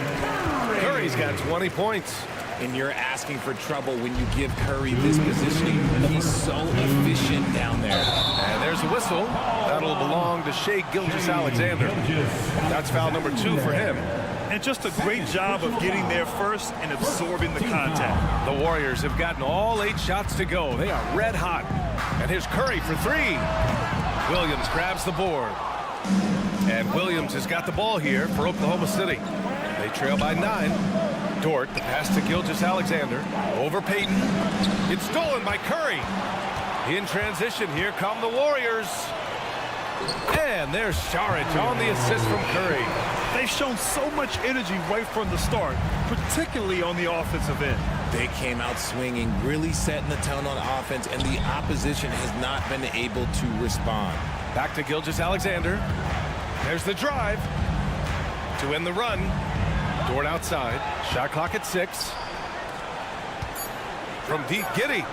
Curry's got 20 points. And you're asking for trouble when you give Curry this positioning. He's so efficient down there. And there's a whistle. That'll belong to Shai Gilgeous-Alexander. That's foul number 2 for him. And just a great job of getting there first and absorbing the contact. The Warriors have gotten all 8 shots to go. They are red hot. And here's Curry for 3. Williams grabs the board. And Williams has got the ball here for Oklahoma City. They trail by 9. Dort, the pass to Gilgeous-Alexander. Over Payton. It's stolen by Curry. In transition, here come the Warriors. And there's Saric on the assist from Curry. They've shown so much energy right from the start, particularly on the offensive end. They came out swinging, really setting the tone on offense, and the opposition has not been able to respond. Back to Gilgeous-Alexander. There's the drive to end the run. Dort outside. Shot clock at 6. From deep, Giddey.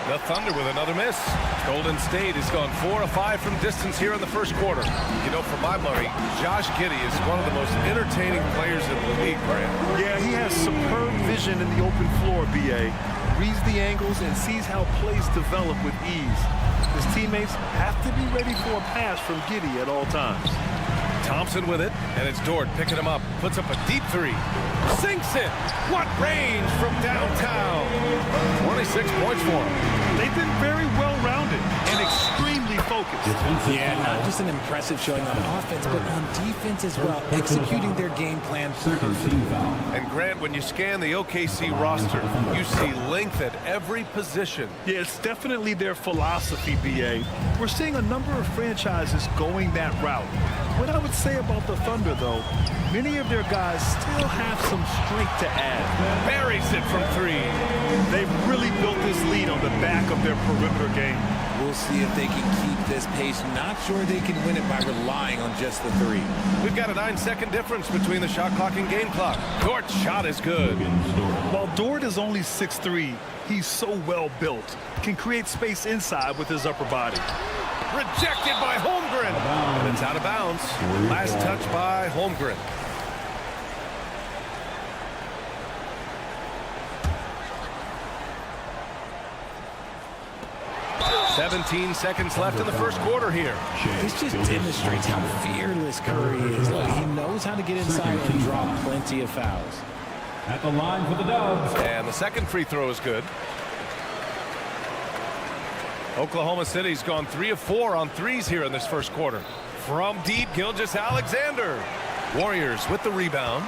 The Thunder with another miss. Golden State has gone 4 of 5 from distance here in the first quarter. You know, for my money, Josh Giddey is one of the most entertaining players in the league, Grant. Yeah, he has superb vision in the open floor, BA. Reads the angles and sees how plays develop with ease. His teammates have to be ready for a pass from Giddey at all times. Thompson with it, and it's Dort picking him up. Puts up a deep three. Sinks it. What range from downtown. 26 points for him. They've been very well-rounded and extremely focused. Yeah, not just an impressive showing on offense, but on defense as well, executing their game plan perfectly. And Grant, when you scan the OKC roster, you see length at every position. Yeah, it's definitely their philosophy, BA. We're seeing a number of franchises going that route. What I would say about the Thunder, though, many of their guys still have some strength to add. Buries it from three. They've really built this lead on the back of their perimeter game. We'll see if they can keep this pace. Not sure they can win it by relying on just the three. We've got a 9-second difference between the shot clock and game clock. Dort's shot is good. While Dort is only 6'3", he's so well built. Can create space inside with his upper body. Rejected by Holmgren. And it's out of bounds. Last touch by Holmgren. "17 seconds left in the first quarter here. This just demonstrates how fearless Curry is. Look, he knows how to get inside and draw plenty of fouls. At the line for the Dubs. And the second free throw is good. Oklahoma City's gone 3 of 4 on threes here in this first quarter. From deep, Gilgeous-Alexander. Warriors with the rebound.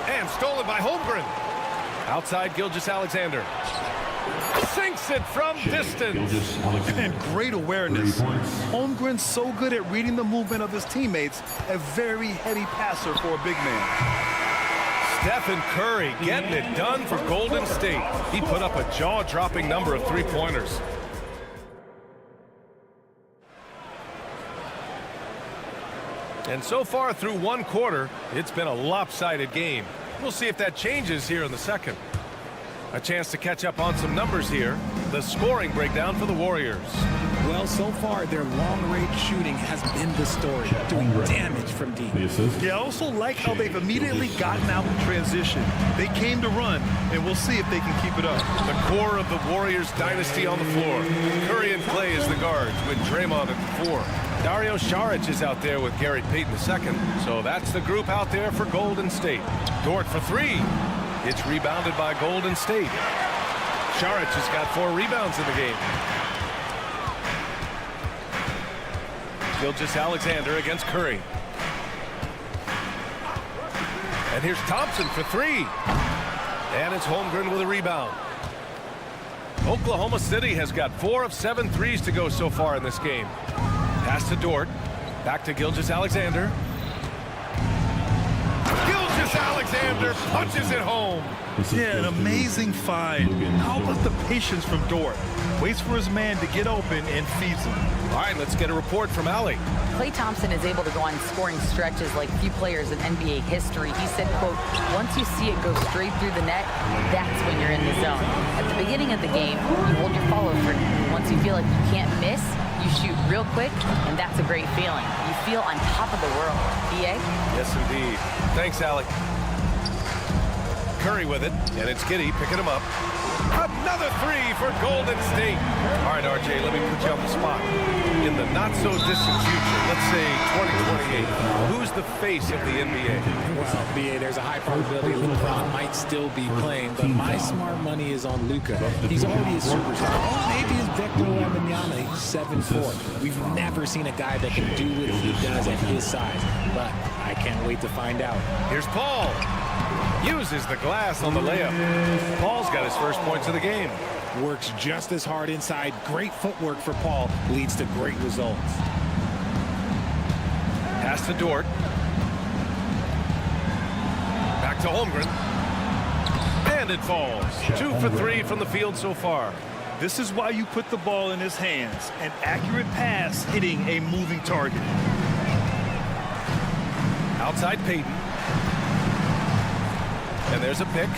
And stolen by Holmgren. Outside, Gilgeous-Alexander. Sinks it from distance. And great awareness. Holmgren's so good at reading the movement of his teammates. A very heady passer for a big man. Stephen Curry getting it done for Golden State. He put up a jaw-dropping number of three-pointers. And so far through one quarter, it's been a lopsided game. We'll see if that changes here in the second. A chance to catch up on some numbers here. The scoring breakdown for the Warriors. Well, so far, their long-range shooting has been the story, doing damage from deep. Yeah, I also like how they've immediately gotten out in transition. They came to run, and we'll see if they can keep it up. The core of the Warriors dynasty on the floor. Curry and Clay as the guards, with Draymond at the 4. Dario Saric is out there with Gary Payton II. So that's the group out there for Golden State. Dort for 3. It's rebounded by Golden State. Saric has got 4 rebounds in the game. Gilgeous-Alexander against Curry. And here's Thompson for 3. And it's Holmgren with a rebound. Oklahoma City has got 4 of 7 threes to go so far in this game. Pass to Dort. Back to Gilgeous-Alexander. Gilgeous-Alexander punches it home. Yeah, an amazing find. How about the patience from Dort? Waits for his man to get open and feeds him. All right, let's get a report from Allie. Klay Thompson is able to go on scoring stretches like few players in NBA history. He said, quote, "Once you see it go straight through the net, that's when you're in the zone. At the beginning of the game, you hold your follow-through. Once you feel like you can't miss, you shoot real quick, and that's a great feeling. You feel on top of the world." BA? Yes, indeed. Thanks, Allie. Curry with it, and it's Giddey picking him up. Another 3 for Golden State. All right, RJ, let me put you on the spot. In the not-so-distant future, let's say 2028, who's the face of the NBA? Well, BA, there's a high probability LeBron might still be playing, but my smart money is on Luka. He's already a superstar. Or maybe it's Victor Wembanyama. He's 7'4". We've never seen a guy that can do what he does at his size, but I can't wait to find out. Here's Paul. Uses the glass on the layup. Paul's got his first points of the game. Works just as hard inside. Great footwork for Paul. Leads to great results. Pass to Dort. Back to Holmgren. And it falls. 2 for 3 from the field so far. This is why you put the ball in his hands. An accurate pass hitting a moving target. Outside Payton. And there's a pick.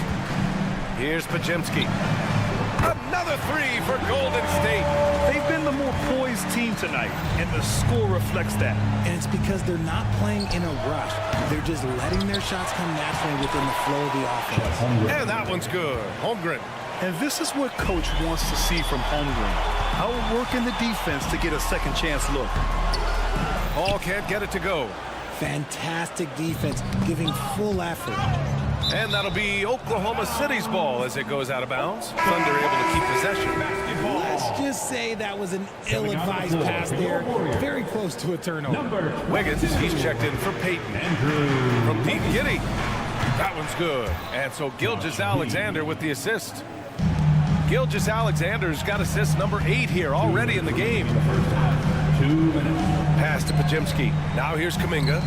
Here's Podziemski. Another 3 for Golden State. They've been the more poised team tonight, and the score reflects that. And it's because they're not playing in a rush. They're just letting their shots come naturally within the flow of the offense. And that one's good. Holmgren. And this is what Coach wants to see from Holmgren. Outworking the defense to get a second chance look. Paul can't get it to go. Fantastic defense, giving full effort. And that'll be Oklahoma City's ball as it goes out of bounds. Thunder able to keep possession. Let's just say that was an ill-advised pass there. Very close to a turnover. Wiggins, he's checked in for Peyton. From deep, Giddy. That one's good. And so Gilgeous-Alexander with the assist. Gilgeous-Alexander's got assist number 8 here already in the game. Pass to Pajemski. Now here's Kuminga.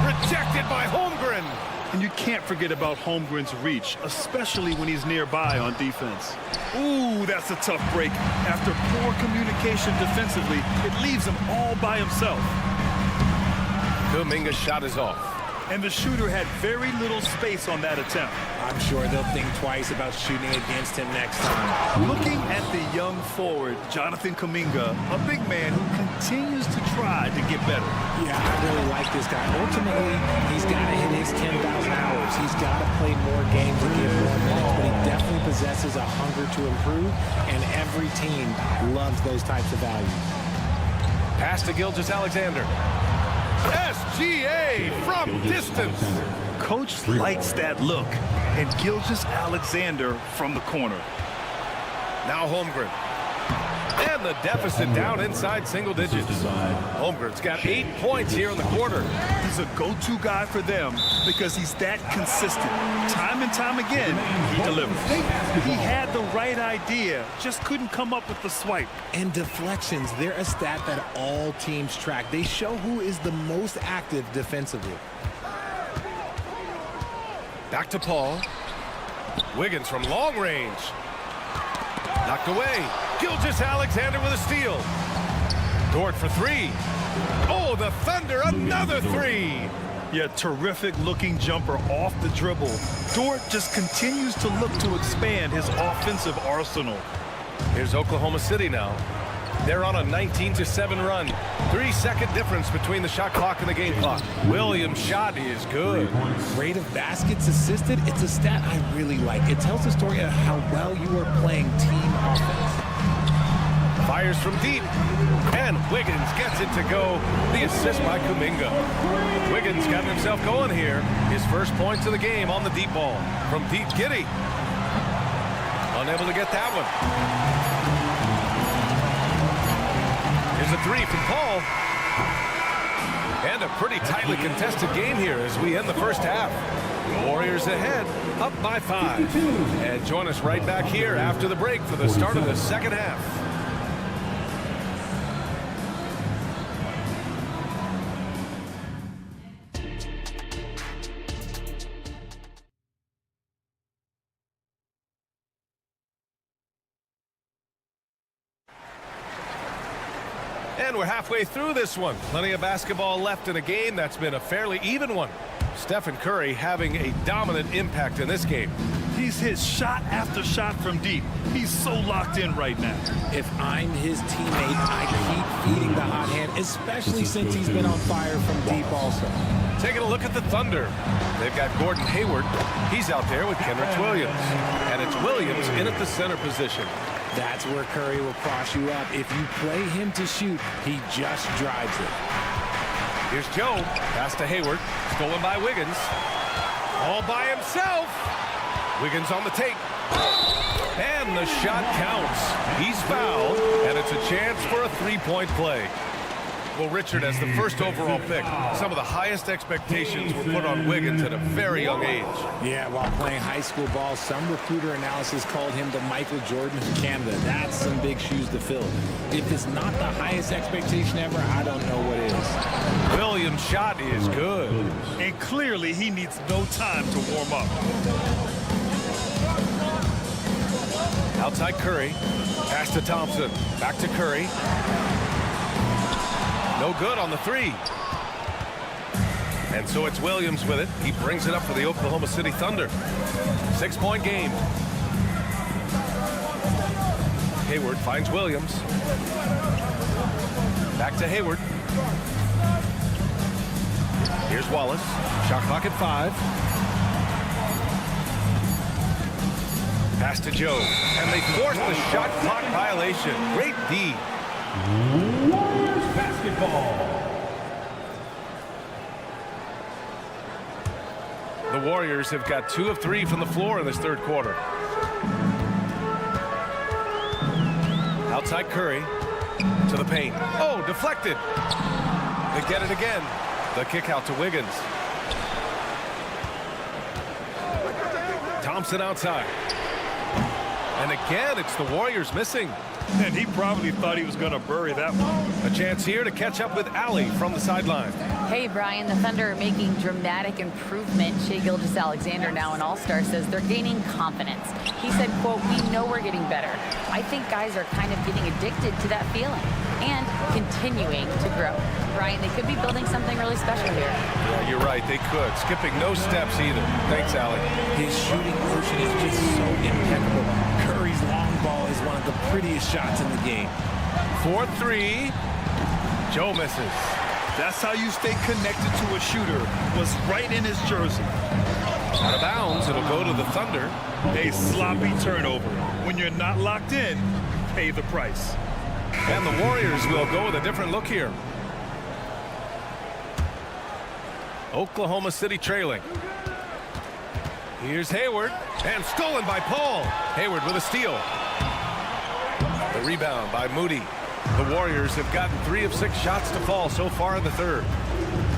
Rejected by Holmgren. And you can't forget about Holmgren's reach, especially when he's nearby on defense. Ooh, that's a tough break. After poor communication defensively, it leaves him all by himself. Kuminga's shot is off. And the shooter had very little space on that attempt. I'm sure they'll think twice about shooting against him next time. Looking at the young forward, Jonathan Kuminga, a big man who continues to try to get better. Yeah, I really like this guy. Ultimately, he's got to hit his 10,000 hours. He's got to play more games and get more minutes, but he definitely possesses a hunger to improve, and every team loves those types of values. Pass to Gilgeous-Alexander. SGA from distance. Coach likes that look. And Gilgeous-Alexander from the corner. Now Holmgren. And the deficit down inside single digits. Holmgren's got 8 points here in the quarter. He's a go-to guy for them because he's that consistent. Time and time again, he delivers. He had the right idea, just couldn't come up with the swipe. And deflections, they're a stat that all teams track. They show who is the most active defensively. Back to Paul. Wiggins from long range. Knocked away. Gilgeous-Alexander with a steal. Dort for 3. Oh, the Thunder, another 3. Yeah, terrific looking jumper off the dribble. Dort just continues to look to expand his offensive arsenal. Here's Oklahoma City now. They're on a 19-7 run. 3-second difference between the shot clock and the game clock. Williams' shot is good. Rate of baskets assisted, it's a stat I really like. It tells the story of how well you are playing team offense. Fires from deep. And Wiggins gets it to go. The assist by Kuminga. Wiggins got himself going here. His first points of the game on the deep ball. From deep, Giddy. Unable to get that one. Here's a 3 from Paul. And a pretty tightly contested game here as we end the first half. The Warriors ahead, up by 5. And join us right back here after the break for the start of the second half. And we're halfway through this one. Plenty of basketball left in a game that's been a fairly even one. Stephen Curry having a dominant impact in this game. He's hit shot after shot from deep. He's so locked in right now. If I'm his teammate, I keep feeding the hot hand, especially since he's been on fire from deep also. Taking a look at the Thunder. They've got Gordon Hayward. He's out there with Kenrich Williams. And it's Williams in at the center position. That's where Curry will cross you up. If you play him to shoot, he just drives it. Here's Joe. Pass to Hayward. Stolen by Wiggins. All by himself. Wiggins on the take. And the shot counts. He's fouled, and it's a chance for a three-point play. Well, Richard, as the first overall pick, some of the highest expectations were put on Wiggins at a very young age. Yeah, while playing high school ball, some recruiter analysis called him the Michael Jordan of Canada. That's some big shoes to fill. If it's not the highest expectation ever, I don't know what is. Williams' shot is good. And clearly he needs no time to warm up. Outside Curry. Pass to Thompson. Back to Curry. No good on the 3. And so it's Williams with it. He brings it up for the Oklahoma City Thunder. 6-point game. Hayward finds Williams. Back to Hayward. Here's Wallace. Shot clock at 5. Pass to Joe. And they force the shot clock violation. Great D. basketball. The Warriors have got 2 of 3 from the floor in this third quarter. Outside Curry to the paint. Oh, deflected. They get it again. The kick out to Wiggins. Thompson outside. And again, it's the Warriors missing. And he probably thought he was going to bury that one. A chance here to catch up with Allie from the sideline. Hey, Brian, the Thunder are making dramatic improvement. Shai Gilgeous-Alexander, now an all-star, says they're gaining confidence. He said, quote, "We know we're getting better. I think guys are kind of getting addicted to that feeling and continuing to grow." Brian, they could be building something really special here. Yeah, you're right. They could. Skipping no steps either. Thanks, Allie. His shooting motion is just so impeccable. Curry's long ball is one of the prettiest shots in the game. 4-3. Joe misses. That's how you stay connected to a shooter. Was right in his jersey. Out of bounds. It'll go to the Thunder. A sloppy turnover. When you're not locked in, pay the price. And the Warriors will go with a different look here. Oklahoma City trailing. Here's Hayward, and stolen by Paul. Hayward with a steal. The rebound by Moody. The Warriors have gotten 3 of 6 shots to fall so far in the third.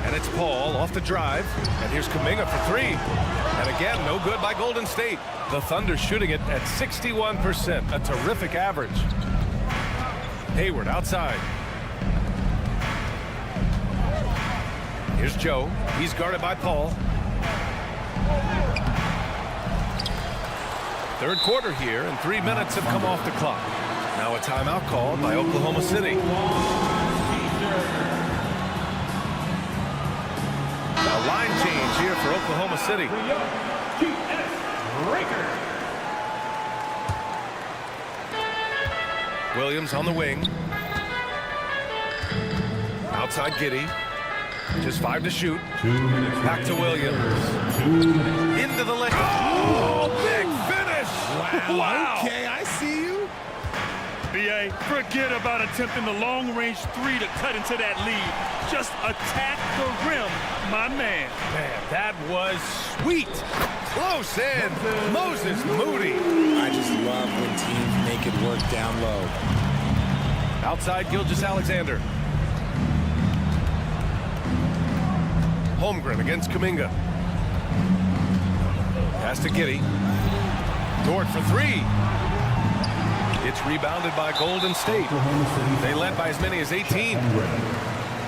And it's Paul off the drive. And here's Kuminga for 3. And again, no good by Golden State. The Thunder shooting it at 61%, a terrific average. Hayward outside. Here's Joe. He's guarded by Paul. Third quarter here, and 3 minutes have come off the clock. Now a timeout called by Oklahoma City. A line change here for Oklahoma City. Williams on the wing. Outside Giddey. Just 5 to shoot. Back to Williams. Into the lane. Oh, big finish! Wow. Okay, I see you. B.A., forget about attempting the long-range 3 to cut into that lead. Just attack the rim, my man. Man, that was sweet. Close in. Moses Moody. I just love when teams make it work down low. Outside Gilgeous-Alexander. Holmgren against Kuminga. Pass to Giddey. Dort for 3. It's rebounded by Golden State. They led by as many as 18.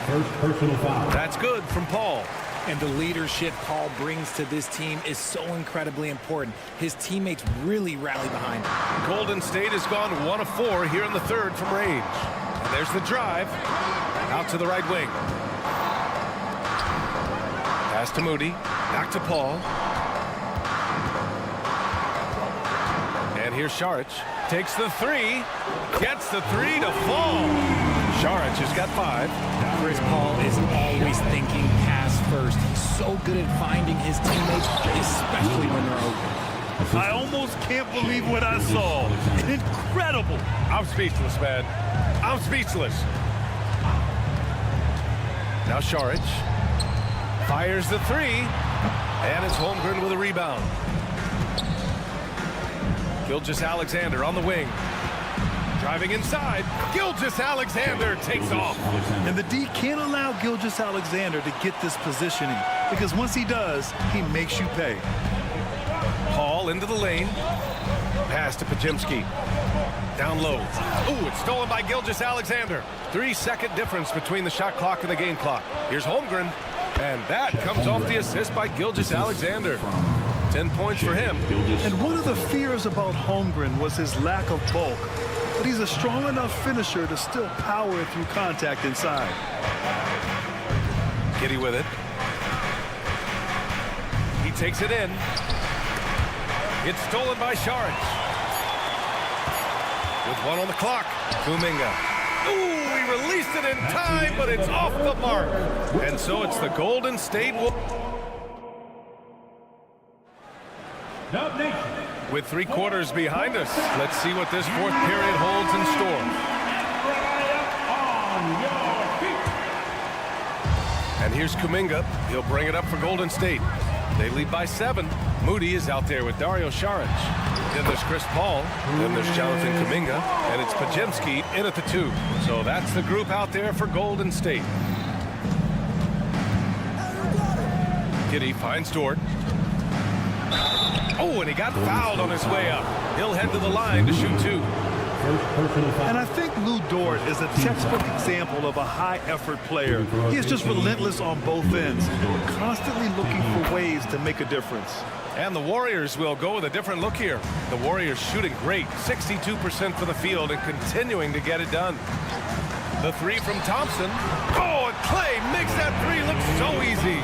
First personal foul. That's good from Paul. And the leadership Paul brings to this team is so incredibly important. His teammates really rally behind him. Golden State has gone 1 of 4 here in the third from range. And there's the drive. Out to the right wing. Pass to Moody. Back to Paul. And here's Saric. Takes the 3. Gets the 3 to fall. Saric has got 5. Chris Paul is always thinking pass first. He's so good at finding his teammates, especially when they're open. I almost can't believe what I saw. Incredible. I'm speechless, man. I'm speechless. Now Saric fires the 3, and it's Holmgren with a rebound. Gilgeous-Alexander on the wing. Driving inside. Gilgeous-Alexander takes off. And the D can't allow Gilgeous-Alexander to get this positioning, because once he does, he makes you pay. Paul into the lane. Pass to Pajemski. Down low. Ooh, it's stolen by Gilgeous-Alexander. 3-second difference between the shot clock and the game clock. Here's Holmgren. And that comes off the assist by Gilgeous-Alexander. 10 points for him. And one of the fears about Holmgren was his lack of bulk. But he's a strong enough finisher to still power through contact inside. Giddey with it. He takes it in. It's stolen by Saric. With 1 on the clock, Kuminga. Ooh, he released it in time, but it's off the mark. And so it's the Golden State. With 3 quarters behind us, let's see what this fourth period holds in store. On your feet. And here's Kuminga. He'll bring it up for Golden State. They lead by 7. Moody is out there with Dario Saric. Then there's Chris Paul. Then there's Jonathan Kuminga. And it's Pajemski in at the 2. So that's the group out there for Golden State. Giddey finds Dort. Oh, and he got fouled on his way up. He'll head to the line to shoot 2. And I think Lou Dort is a textbook example of a high-effort player. He is just relentless on both ends, constantly looking for ways to make a difference. And the Warriors will go with a different look here. The Warriors shooting great, 62% for the field and continuing to get it done. The 3 from Thompson. Oh, and Clay makes that 3 look so easy.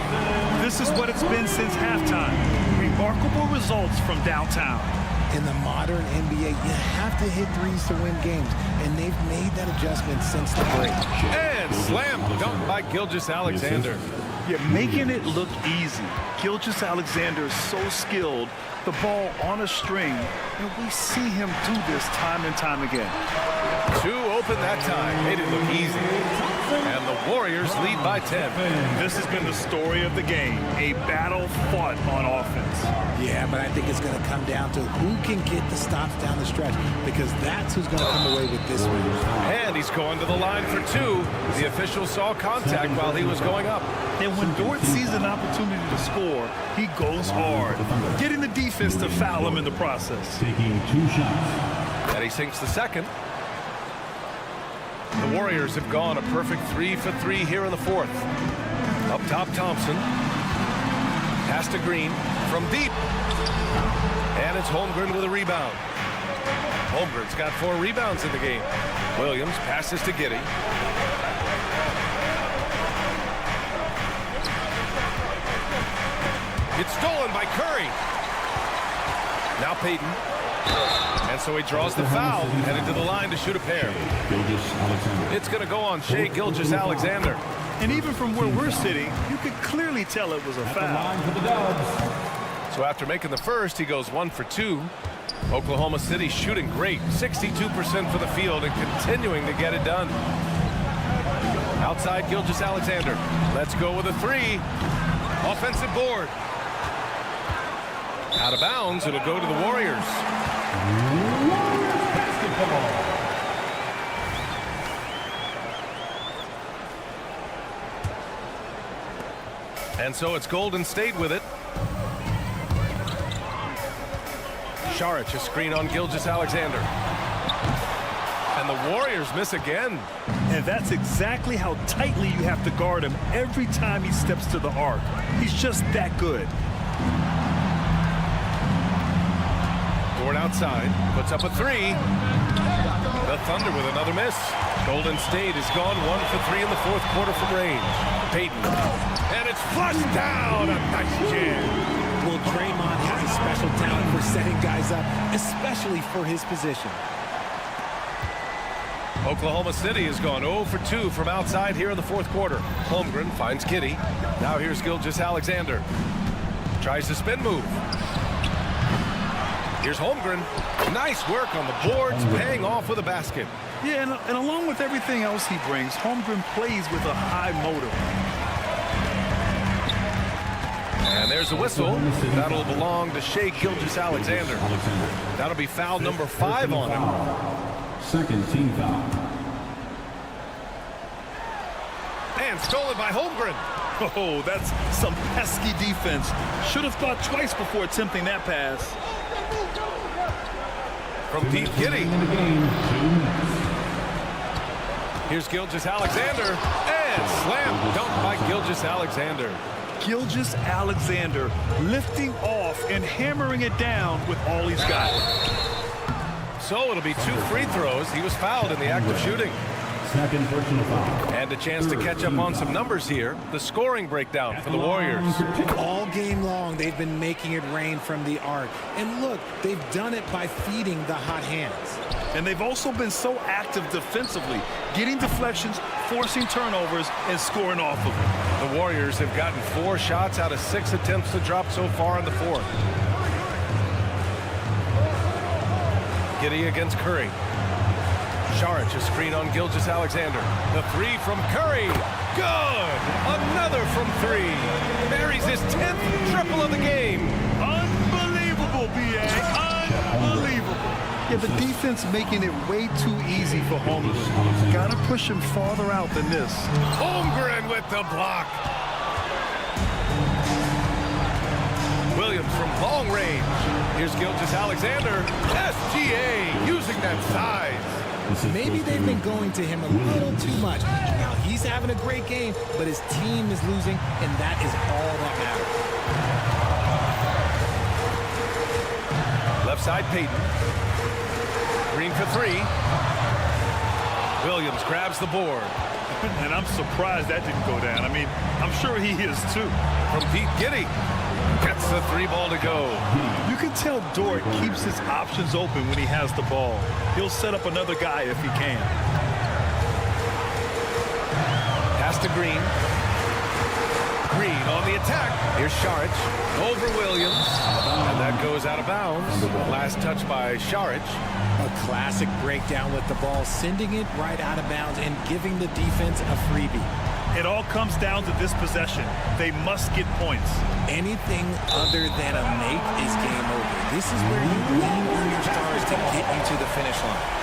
This is what it's been since halftime. Remarkable results from downtown. In the modern NBA, you have to hit threes to win games, and they've made that adjustment since the break. And slam dunk by Gilgeous-Alexander. Yeah, making it look easy. Gilgeous-Alexander is so skilled, the ball on a string, and we see him do this time and time again. 2 open that time, made it look easy. And the Warriors lead by 10. This has been the story of the game, a battle fought on offense. Yeah, but I think it's going to come down to who can get the stops down the stretch, because that's who's going to come away with this one. And he's going to the line for 2. The official saw contact while he was going up. And when Dort sees an opportunity to score, he goes hard, getting the defense to foul him in the process. Taking 2 shots. And he sinks the second. The Warriors have gone a perfect 3 for 3 here in the 4th. Up top, Thompson. Pass to Green from deep. And it's Holmgren with a rebound. Holmgren's got 4 rebounds in the game. Williams passes to Giddey. It's stolen by Curry. Now Payton. And so he draws the foul, headed to the line to shoot a pair. It's going to go on Shai Gilgeous-Alexander. And even from where we're sitting, you could clearly tell it was a foul. So after making the first, he goes 1 for 2. Oklahoma City shooting great, 62% for the field and continuing to get it done. Outside Gilgeous-Alexander. Let's go with a 3. Offensive board. Out of bounds, it'll go to the Warriors. And so it's Golden State with it. Saric, a screen on Gilgeous-Alexander. And the Warriors miss again. And that's exactly how tightly you have to guard him every time he steps to the arc. He's just that good. Dort outside, puts up a 3. The Thunder with another miss. Golden State has gone 1 for 3 in the 4th quarter from range. Payton. And it's flushed down. A nice jam. Well, Draymond has a special talent for setting guys up, especially for his position. Oklahoma City has gone 0 for 2 from outside here in the 4th quarter. Holmgren finds Giddey. Now here's Gilgeous-Alexander. Tries the spin move. Here's Holmgren. Nice work on the boards, paying off with a basket. Yeah, and along with everything else he brings, Holmgren plays with a high motor. And there's a whistle. That'll belong to Shai Gilgeous-Alexander. That'll be foul number 5 on him. Second team foul. And stolen by Holmgren. Oh, that's some pesky defense. Should have thought twice before attempting that pass. From deep, Giddey. Here's Gilgeous-Alexander. And slam dunk by Gilgeous-Alexander. Gilgeous-Alexander lifting off and hammering it down with all he's got. So it'll be 2 free throws. He was fouled in the act of shooting. Second personal foul. And a chance to catch up on some numbers here. The scoring breakdown for the Warriors. All game long, they've been making it rain from the arc. And look, they've done it by feeding the hot hands. And they've also been so active defensively, getting deflections, forcing turnovers, and scoring off of them. The Warriors have gotten 4 shots out of 6 attempts to drop so far in the 4th. Giddey against Curry. Saric, a screen on Gilgeous-Alexander. The three from Curry. Good! Another from three. Buries his 10th triple of the game. Unbelievable, B.A. Unbelievable. Yeah, the defense making it way too easy for Holmgren. Got to push him farther out than this. Holmgren with the block. Williams from long range. Here's Gilgeous-Alexander. SGA using that size. Maybe they've been going to him a little too much. Now, he's having a great game, but his team is losing, and that is all that matters. Left side, Payton. Green for three. Williams grabs the board. And I'm surprised that didn't go down. I mean, I'm sure he is too. From Pete Giddy. Gets the three ball to go. You can tell Dort keeps his options open when he has the ball. He'll set up another guy if he can. Pass to Green. Green on the attack. Here's Saric over Williams. And that goes out of bounds. Last touch by Saric. A classic breakdown with the ball, sending it right out of bounds and giving the defense a freebie. It all comes down to this possession. They must get points. Anything other than a make is game over. This is where you lean on your stars to get you to the finish line.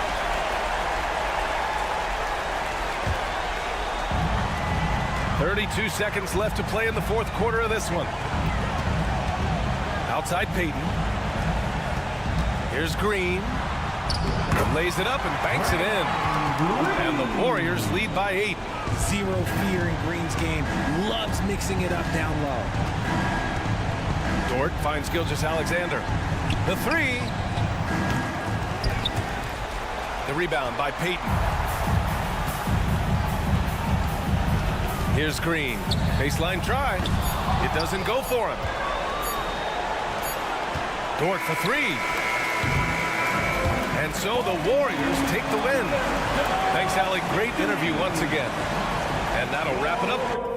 .32 seconds left to play in the fourth quarter of this one. Outside Payton. Here's Green. Lays it up and banks it in. And the Warriors lead by 8. Zero fear in Green's game. Loves mixing it up down low. Dort finds Gilgeous-Alexander. The three. The rebound by Payton. Here's Green. Baseline try. It doesn't go for him. Dort for three. And so the Warriors take the win. Thanks, Allie. Great interview once again. And that'll wrap it up.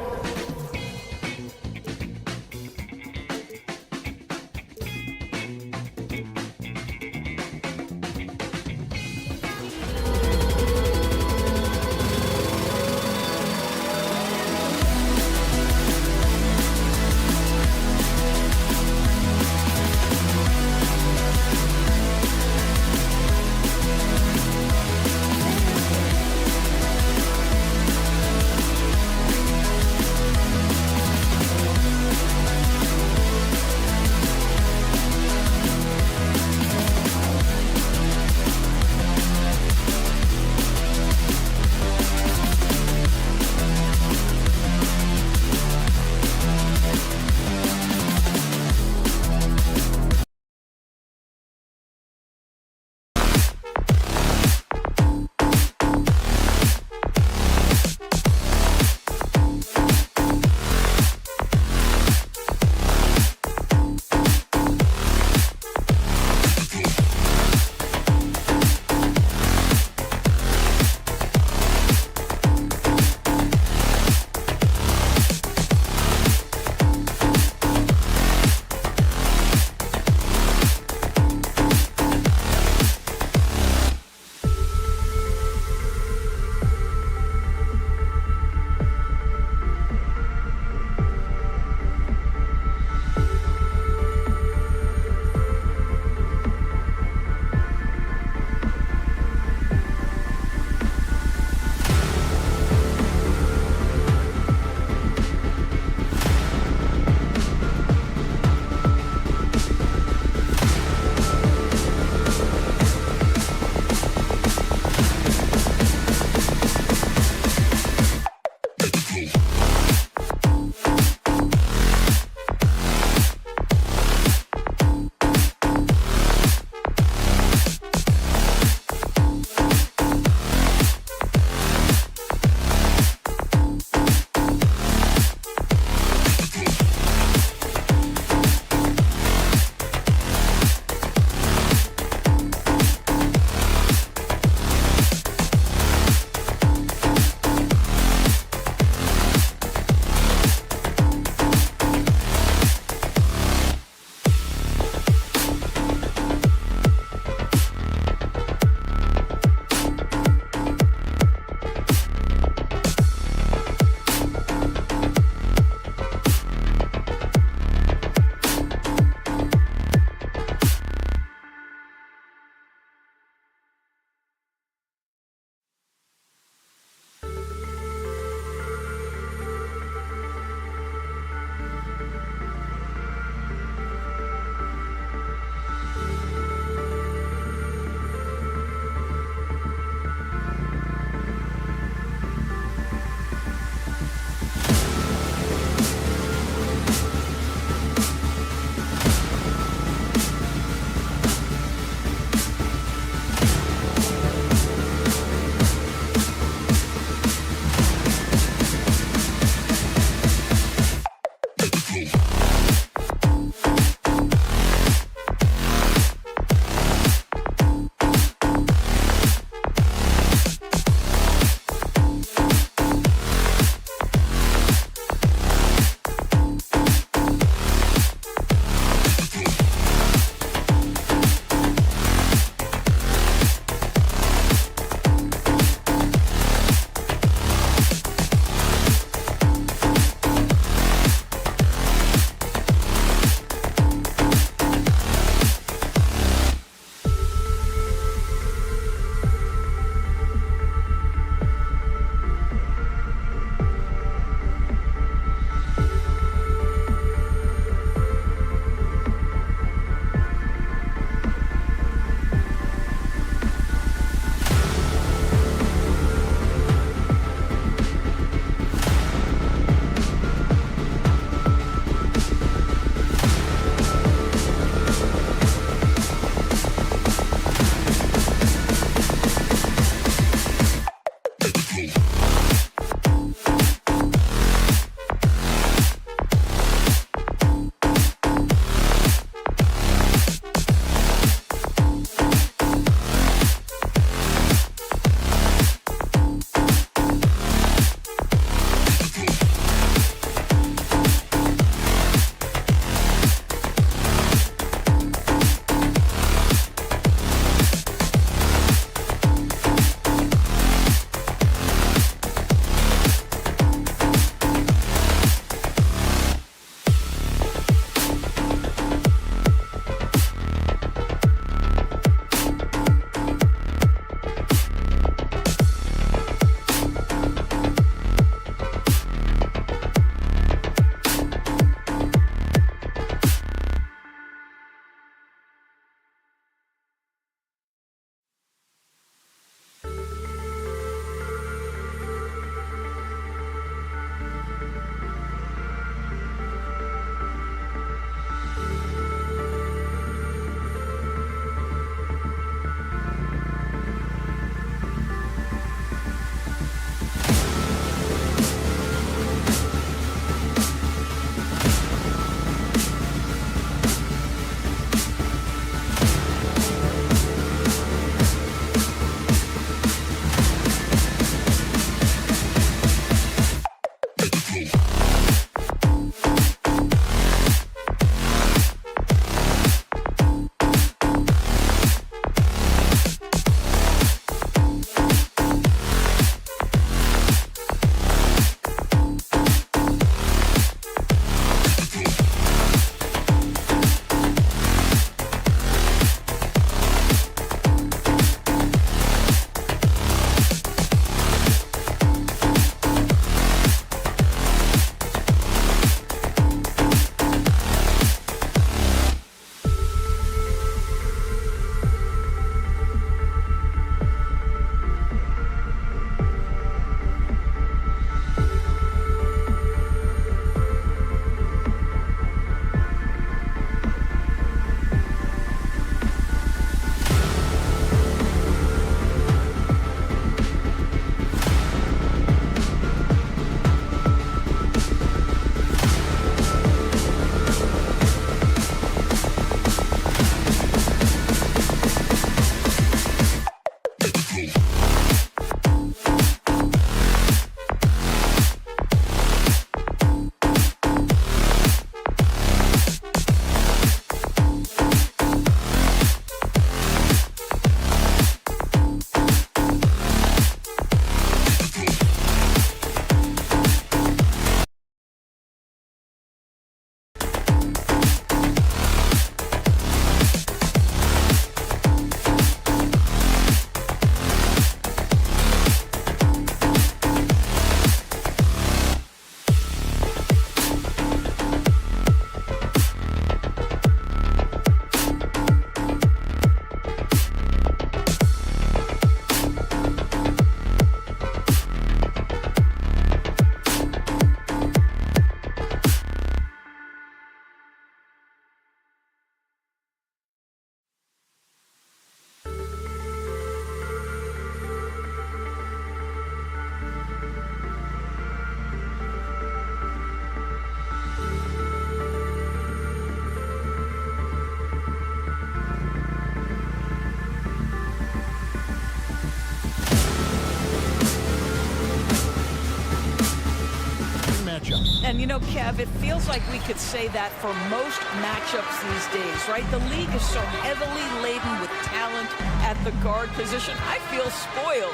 And you know, Kev, it feels like we could say that for most matchups these days, right? The league is so heavily laden with talent at the guard position. I feel spoiled.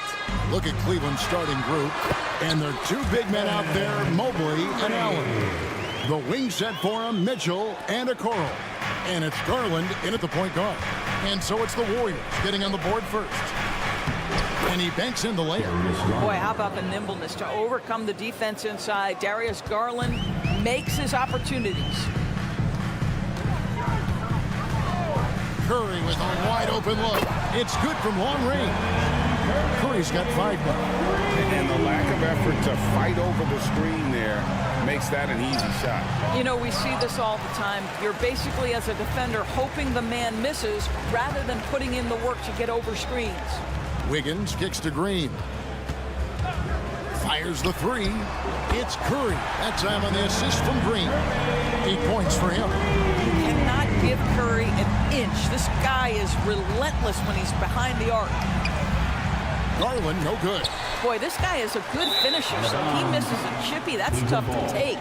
Look at Cleveland's starting group, and their two big men out there, Mobley and Allen. The wing set for him, Mitchell and Okoro. And it's Garland in at the point guard. And so it's the Warriors getting on the board first. And he banks in the layup. Boy, how about the nimbleness to overcome the defense inside. Darius Garland makes his opportunities. Curry with a wide open look. It's good from long range. Curry's got 5 now. And the lack of effort to fight over the screen there makes that an easy shot. You know, we see this all the time. You're basically, as a defender, hoping the man misses rather than putting in the work to get over screens. Wiggins kicks to Green. Fires the 3. It's Curry. That time on the assist from Green. 8 points for him. You cannot give Curry an inch. This guy is relentless when he's behind the arc. Garland, no good. Boy, this guy is a good finisher, so he misses a chippy. That's tough to take.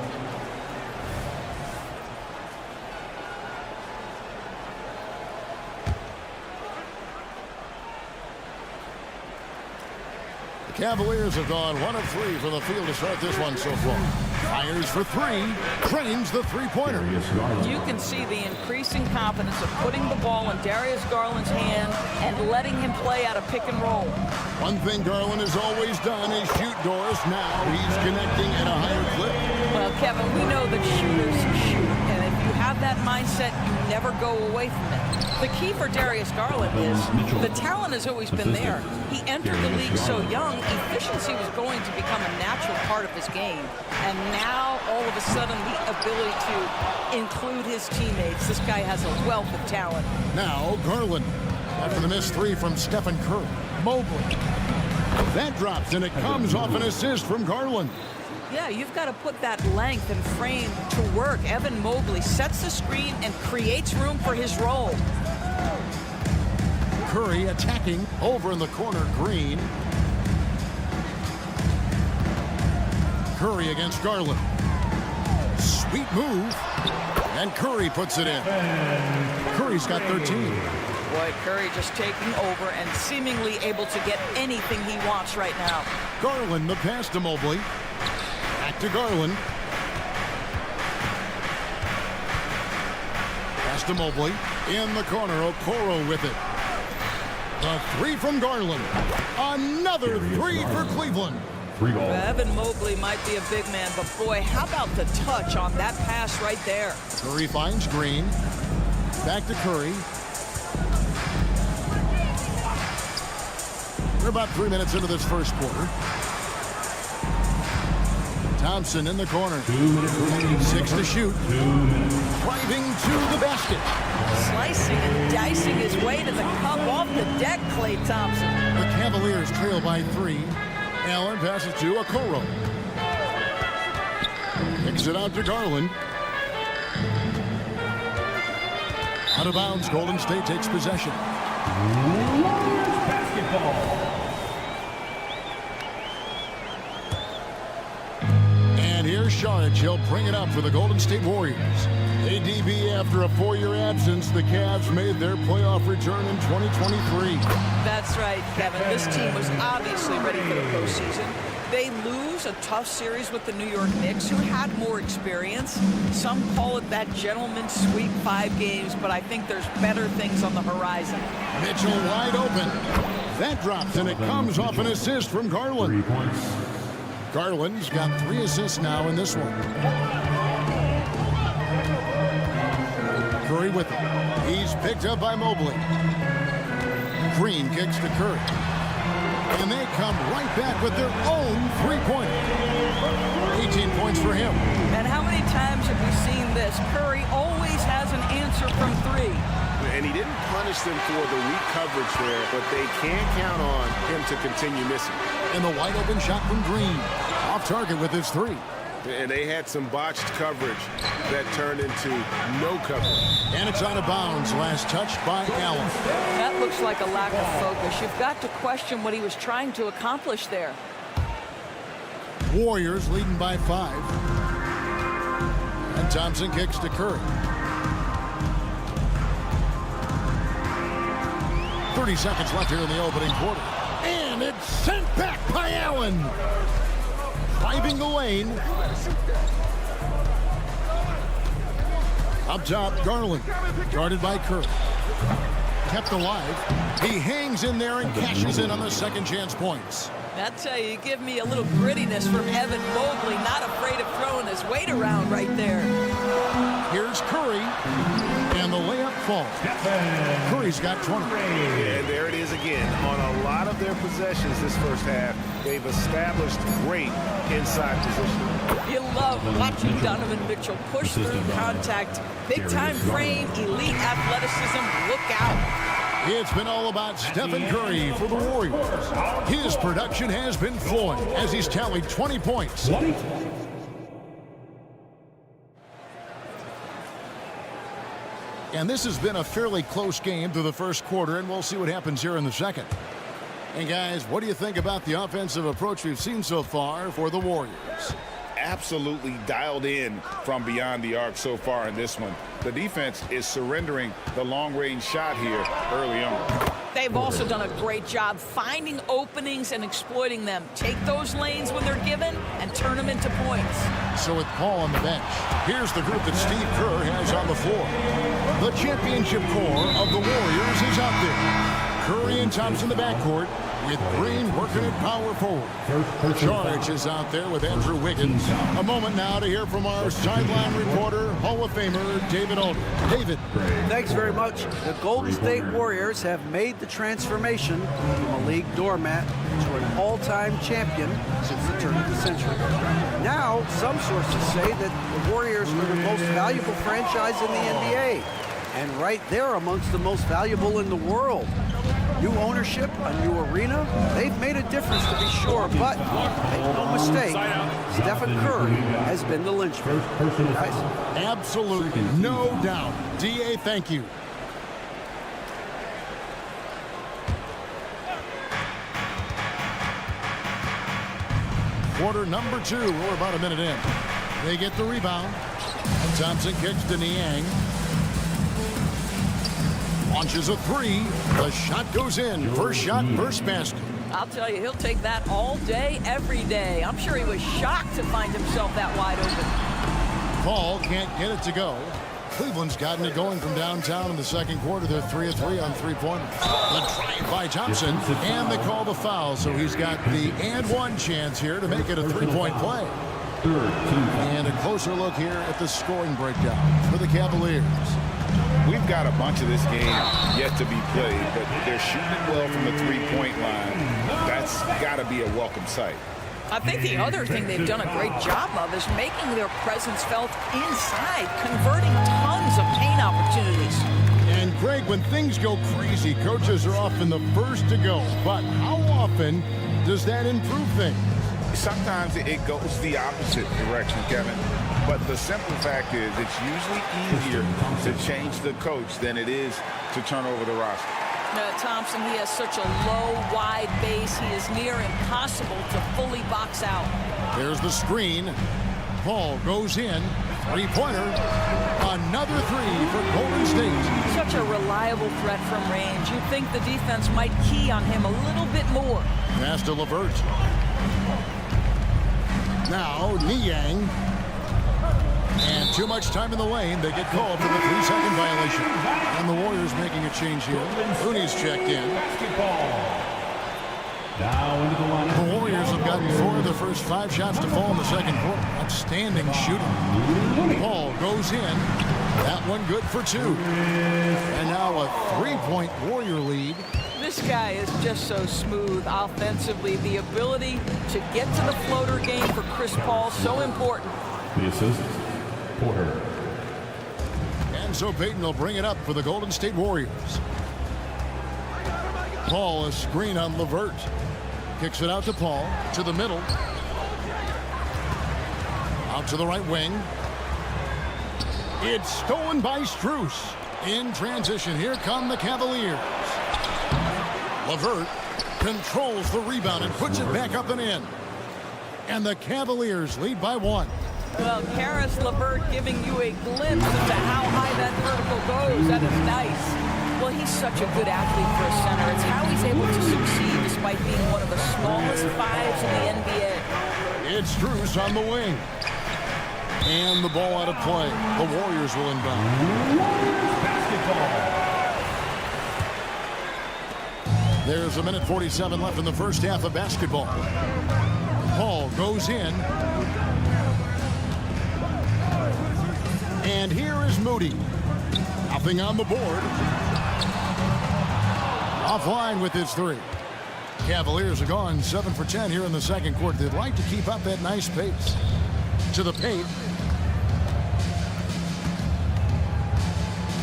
The Cavaliers have gone 1 of 3 from the field to start this one so far. Fires for 3, cranes the three-pointer. You can see the increasing confidence of putting the ball in Darius Garland's hand and letting him play out of pick and roll. One thing Garland has always done is shoot doors. Now he's connecting at a higher clip. Well, Kevin, we know that shooters shoot, and if you have that mindset, you never go away from it. The key for Darius Garland is the talent has always been there. He entered the league so young, efficiency was going to become a natural part of his game. And now, all of a sudden, the ability to include his teammates. This guy has a wealth of talent. Now, Garland. After the missed 3 from Stephen Curry. Mobley. That drops, and it comes off an assist from Garland. Yeah, you've got to put that length and frame to work. Evan Mobley sets the screen and creates room for his role. Curry attacking over in the corner, Green. Curry against Garland. Sweet move. And Curry puts it in. Curry's got 13. Boy, Curry just taking over and seemingly able to get anything he wants right now. Garland, the pass to Mobley. Back to Garland. Pass to Mobley. In the corner, Okoro with it. The 3 from Garland. Another 3 for Cleveland. Evan Mobley might be a big man, but boy, how about the touch on that pass right there? Curry finds Green. Back to Curry. We're about 3 minutes into this first quarter. Thompson in the corner. 6 to shoot. Driving to the basket. Slicing and dicing his way to the cup off the deck, Klay Thompson. The Cavaliers trail by 3. Allen passes to Okoro. Kicks it out to Garland. Out of bounds, Golden State takes possession. Basketball. And here's Saric. He'll bring it up for the Golden State Warriors. ADB, after a 4-year absence, the Cavs made their playoff return in 2023. That's right, Kevin. This team was obviously ready for the postseason. They lose a tough series with the New York Knicks, who had more experience. Some call it that gentleman's sweep 5 games, but I think there's better things on the horizon. Mitchell wide open. That drops, and it comes off an assist from Garland. Garland's got 3 assists now in this one. Curry with it. He's picked up by Mobley. Green kicks to Curry. And they come right back with their own 3-pointer. 18 points for him. And how many times have we seen this? Curry always has an answer from 3. And he didn't punish them for the weak coverage there, but they can't count on him to continue missing. And the wide open shot from Green. Off target with his 3. And they had some botched coverage that turned into no coverage. And it's out of bounds. Last touched by Allen. That looks like a lack of focus. You've got to question what he was trying to accomplish there. Warriors leading by 5. And Thompson kicks to Curry. 30 seconds left here in the opening quarter. And it's sent back by Allen. Driving the lane. Up top, Garland. Guarded by Curry. Kept alive. He hangs in there and cashes in on the second chance points. I tell you, you give me a little grittiness from Evan Mobley, not afraid of throwing his weight around right there. Here's Curry, and the layup falls. Curry's got 20. And there it is again. On a lot of their possessions this first half, they've established great inside position. You love watching Donovan Mitchell push through contact. Big-time frame, elite athleticism. Look out. It's been all about Stephen Curry for the Warriors. His production has been flowing as he's tallied 20 points. And this has been a fairly close game through the first quarter, and we'll see what happens here in the second. And guys, what do you think about the offensive approach we've seen so far for the Warriors? Absolutely dialed in from beyond the arc so far in this one. The defense is surrendering the long-range shot here early on. They've also done a great job finding openings and exploiting them. Take those lanes when they're given and turn them into points. So with Paul on the bench, here's the group that Steve Kerr has on the floor. The championship core of the Warriors is out there. Curry and Thompson in the backcourt, with Green working at power forward. George is out there with Andrew Wiggins. A moment now to hear from our sideline reporter, Hall of Famer David Aldridge. David. Thanks very much. The Golden State Warriors have made the transformation from a league doormat to an all-time champion since the turn of the century. Now, some sources say that the Warriors are the most valuable franchise in the NBA. And right there amongst the most valuable in the world. New ownership, a new arena, they've made a difference to be sure, but make no mistake, Stephen Curry has been the linchpin. Guys? Absolutely, no doubt. D.A., thank you. Quarter number 2, we're about a minute in. They get the rebound, and Thompson kicks to Niang. Launches a 3. The shot goes in. First shot, first basket. I'll tell you, he'll take that all day, every day. I'm sure he was shocked to find himself that wide open. Paul can't get it to go. Cleveland's gotten it going from downtown in the second quarter. They're 3 of 3 on three-pointers. The drive by Thompson, and they call the foul. So he's got the and one chance here to make it a three-point play. And a closer look here at the scoring breakdown for the Cavaliers. We've got a bunch of this game yet to be played, but they're shooting well from the three-point line. That's got to be a welcome sight. I think the other thing they've done a great job of is making their presence felt inside, converting tons of paint opportunities. And Greg, when things go crazy, coaches are often the first to go. But how often does that improve things? Sometimes it goes the opposite direction, Kevin. But the simple fact is it's usually easier to change the coach than it is to turn over the roster. Thompson, he has such a low, wide base. He is near impossible to fully box out. There's the screen. Paul goes in. Three-pointer. Another 3 for Golden State. Such a reliable threat from range. You'd think the defense might key on him a little bit more. Pass to LeVert. Now, Niang. And too much time in the lane. They get called for the 3-second violation. And the Warriors making a change here. Rooney's checked in. Now into the line. The Warriors have gotten 4 of the first 5 shots to fall in the second quarter. Outstanding shooting. Paul goes in. That one good for 2. And now a 3-point Warrior lead. This guy is just so smooth offensively. The ability to get to the floater game for Chris Paul, so important. The assist, Porter. And so Payton will bring it up for the Golden State Warriors. Paul, a screen on LeVert. Kicks it out to Paul, to the middle. Out to the right wing. It's stolen by Strus. In transition, here come the Cavaliers. LeVert controls the rebound and puts it back up and in. And the Cavaliers lead by 1. Well, Karis LeVert giving you a glimpse into how high that vertical goes. That is nice. Well, he's such a good athlete for a center. It's how he's able to succeed despite being one of the smallest fives in the NBA. It's Strus on the wing. And the ball out of play. The Warriors will inbound. Basketball. There's 1:47 left in the first half of basketball. Paul goes in. And here is Moody. Nothing on the board. Offline with his three. Cavaliers are gone 7 for 10 here in the second quarter. They'd like to keep up that nice pace. To the paint.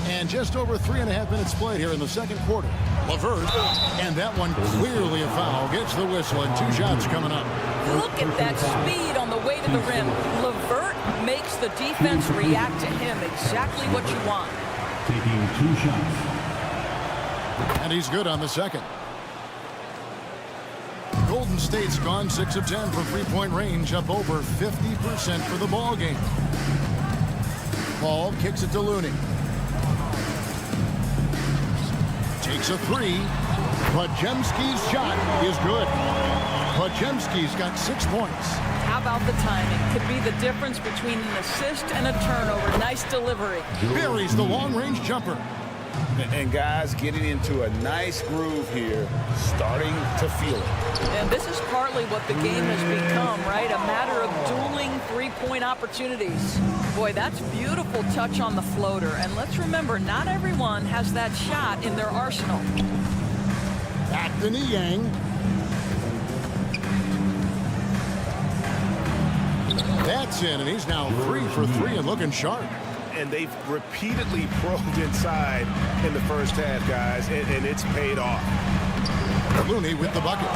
And just over 3.5 minutes played here in the second quarter. LeVert, and that one clearly a foul. Gets the whistle, and 2 shots coming up. Look at that speed on the way to the rim. LeVert makes the defense react to him. Exactly what you want. Taking 2 shots. And he's good on the second. Golden State's gone 6 of 10 from three-point range, up over 50% for the ball game. Paul kicks it to Looney. Takes a three. Podziemski's shot is good. Podziemski's got 6 points. How about the timing? Could be the difference between an assist and a turnover. Nice delivery. Buries the long-range jumper. And guys getting into a nice groove here, starting to feel it. And this is partly what the game has become, right? A matter of dueling three-point opportunities. Boy, that's beautiful touch on the floater. And let's remember, not everyone has that shot in their arsenal. Back to Niang. That's in, and he's now 3 for 3 and looking sharp. And they've repeatedly probed inside in the first half, guys, and it's paid off. Looney with the bucket.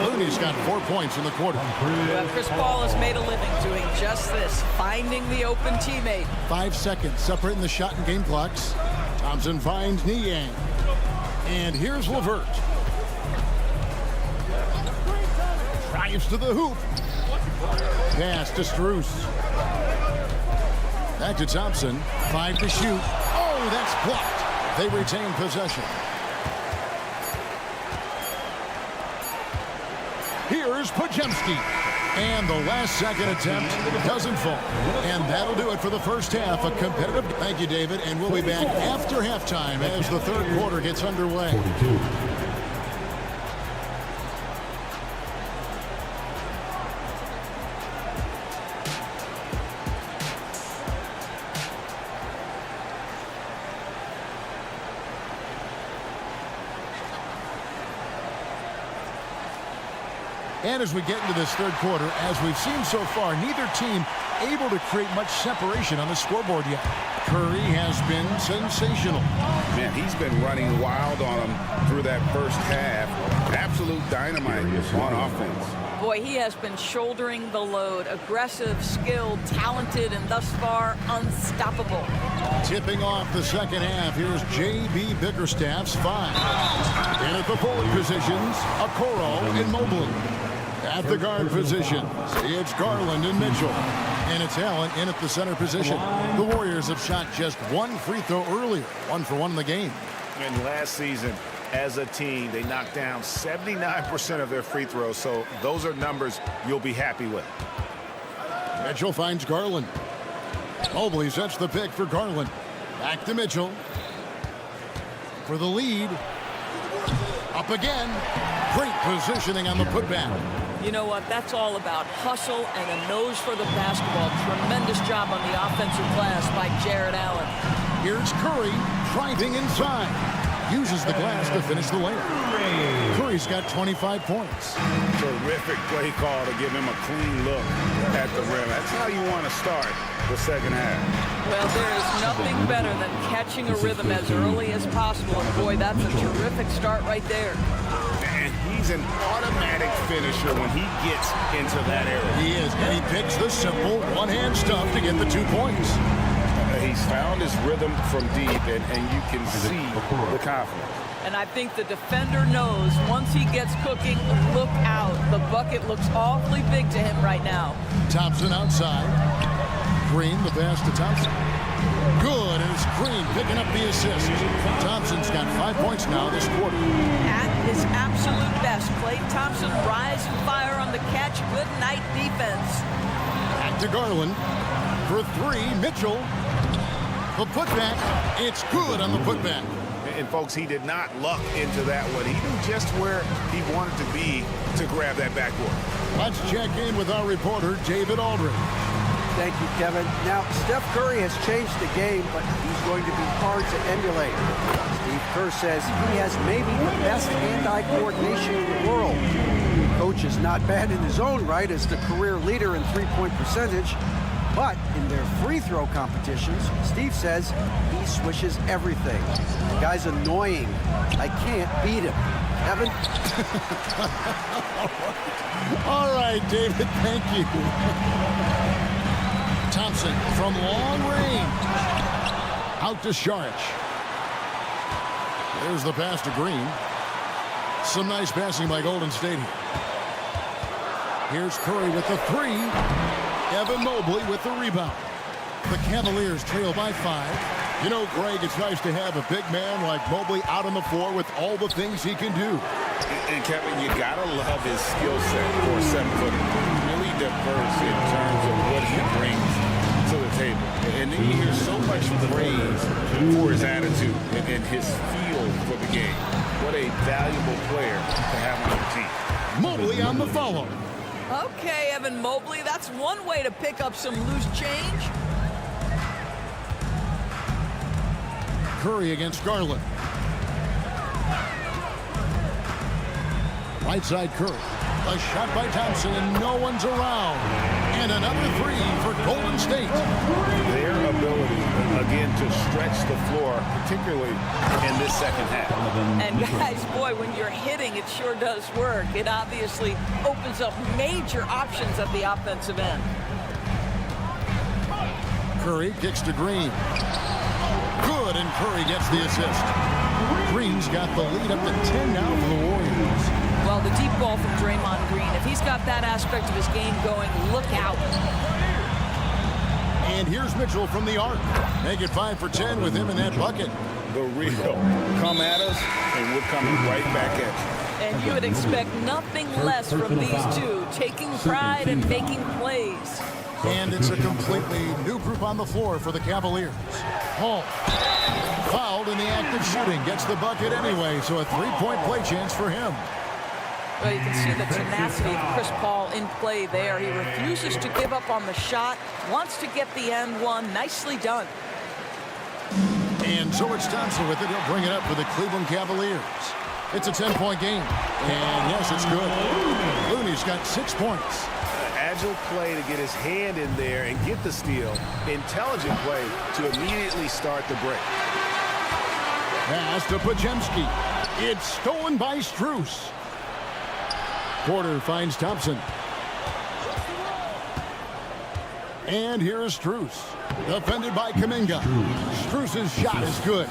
Looney's got 4 points in the quarter. Well, Chris Paul has made a living doing just this, finding the open teammate. 5 seconds separating the shot and game clocks. Thompson finds Niang. And here's LeVert. Drives to the hoop. Pass to Strus. Back to Thompson. 5 to shoot. Oh, that's blocked. They retain possession. Here's Podziemski. And the last second attempt doesn't fall. And that'll do it for the first half. A competitive. Thank you, David. And we'll be back after halftime as the third quarter gets underway. 42. And as we get into this third quarter, as we've seen so far, neither team able to create much separation on the scoreboard yet. Curry has been sensational. Man, he's been running wild on them through that first half. Absolute dynamite on offense. Boy, he has been shouldering the load. Aggressive, skilled, talented, and thus far unstoppable. Tipping off the second half, here's J.B. Bickerstaff's 5. And at the forward positions, Okoro and Mobley. At the guard positions, it's Garland and Mitchell. And it's Allen in at the center position. The Warriors have shot just 1 free throw earlier. 1 for 1 in the game. And last season, as a team, they knocked down 79% of their free throws. So those are numbers you'll be happy with. Mitchell finds Garland. Mobley sets the pick for Garland. Back to Mitchell. For the lead. Up again. Great positioning on the putback. You know what? That's all about hustle and a nose for the basketball. Tremendous job on the offensive glass by Jared Allen. Here's Curry driving inside. Uses the glass to finish the layup. Curry's got 25 points. Terrific play call to give him a clean look at the rim. That's how you want to start the second half. Well, there is nothing better than catching a rhythm as early as possible. And boy, that's a terrific start right there. And he's an automatic finisher when he gets into that area. He is, and he picks the simple one-hand stuff to get the 2 points. He's found his rhythm from deep, and you can see the confidence. And I think the defender knows once he gets cooking, look out. The bucket looks awfully big to him right now. Thompson outside. Green, the pass to Thompson. Good, and it's Green picking up the assist. Thompson's got 5 points now this quarter. At his absolute best, Klay Thompson rise and fire on the catch. Good night defense. Back to Garland. For three, Mitchell. The putback. It's good on the putback. And folks, he did not luck into that one. He knew just where he wanted to be to grab that backboard. Let's check in with our reporter, David Aldridge. Thank you, Kevin. Now, Steph Curry has changed the game, but he's going to be hard to emulate. Steve Kerr says he has maybe the best hand-eye coordination in the world. Coach is not bad in his own right as the career leader in three-point percentage, but in their free throw competitions, Steve says he swishes everything. The guy's annoying. I can't beat him. Evan? All right, David, thank you. Thompson from long range. Out to Saric. There's the pass to Green. Some nice passing by Golden State here. Here's Curry with the three. Evan Mobley with the rebound. The Cavaliers trail by 5. You know, Greg, it's nice to have a big man like Mobley out on the floor with all the things he can do. And Kevin, you gotta love his skill set for a 7-footer. Really diverse in terms of what he brings to the table. And then you hear so much praise for his attitude and his feel for the game. What a valuable player to have on your team. Mobley on the follow. Okay, Evan Mobley, that's one way to pick up some loose change. Curry against Garland. Right side Curry. A shot by Thompson and no one's around. And another three for Golden State. Their ability, again, to stretch the floor, particularly in this second half. And guys, boy, when you're hitting, it sure does work. It obviously opens up major options at the offensive end. Curry kicks to Green. Good, and Curry gets the assist. Green's got the lead up to 10 now for the Warriors. Well, the deep ball from Draymond Green, if he's got that aspect of his game going, look out. And here's Mitchell from the arc. Make it 5 for 10 with him in that bucket. The real come at us, and we're coming right back at you. And you would expect nothing less from these two, taking pride and making plays. And it's a completely new group on the floor for the Cavaliers. Hall, fouled in the act of shooting, gets the bucket anyway, so a three-point play chance for him. Well, you can see the tenacity of Chris Paul in play there. He refuses to give up on the shot, wants to get the and one. Nicely done. And so it's Thompson with it. He'll bring it up for the Cleveland Cavaliers. It's a 10-point game. And yes, it's good. Looney's got 6 points. Agile play to get his hand in there and get the steal. Intelligent play to immediately start the break. Pass to Pajemski. It's stolen by Strus. Porter finds Thompson. And here is Strus. Defended by Kuminga. Strus's shot is good.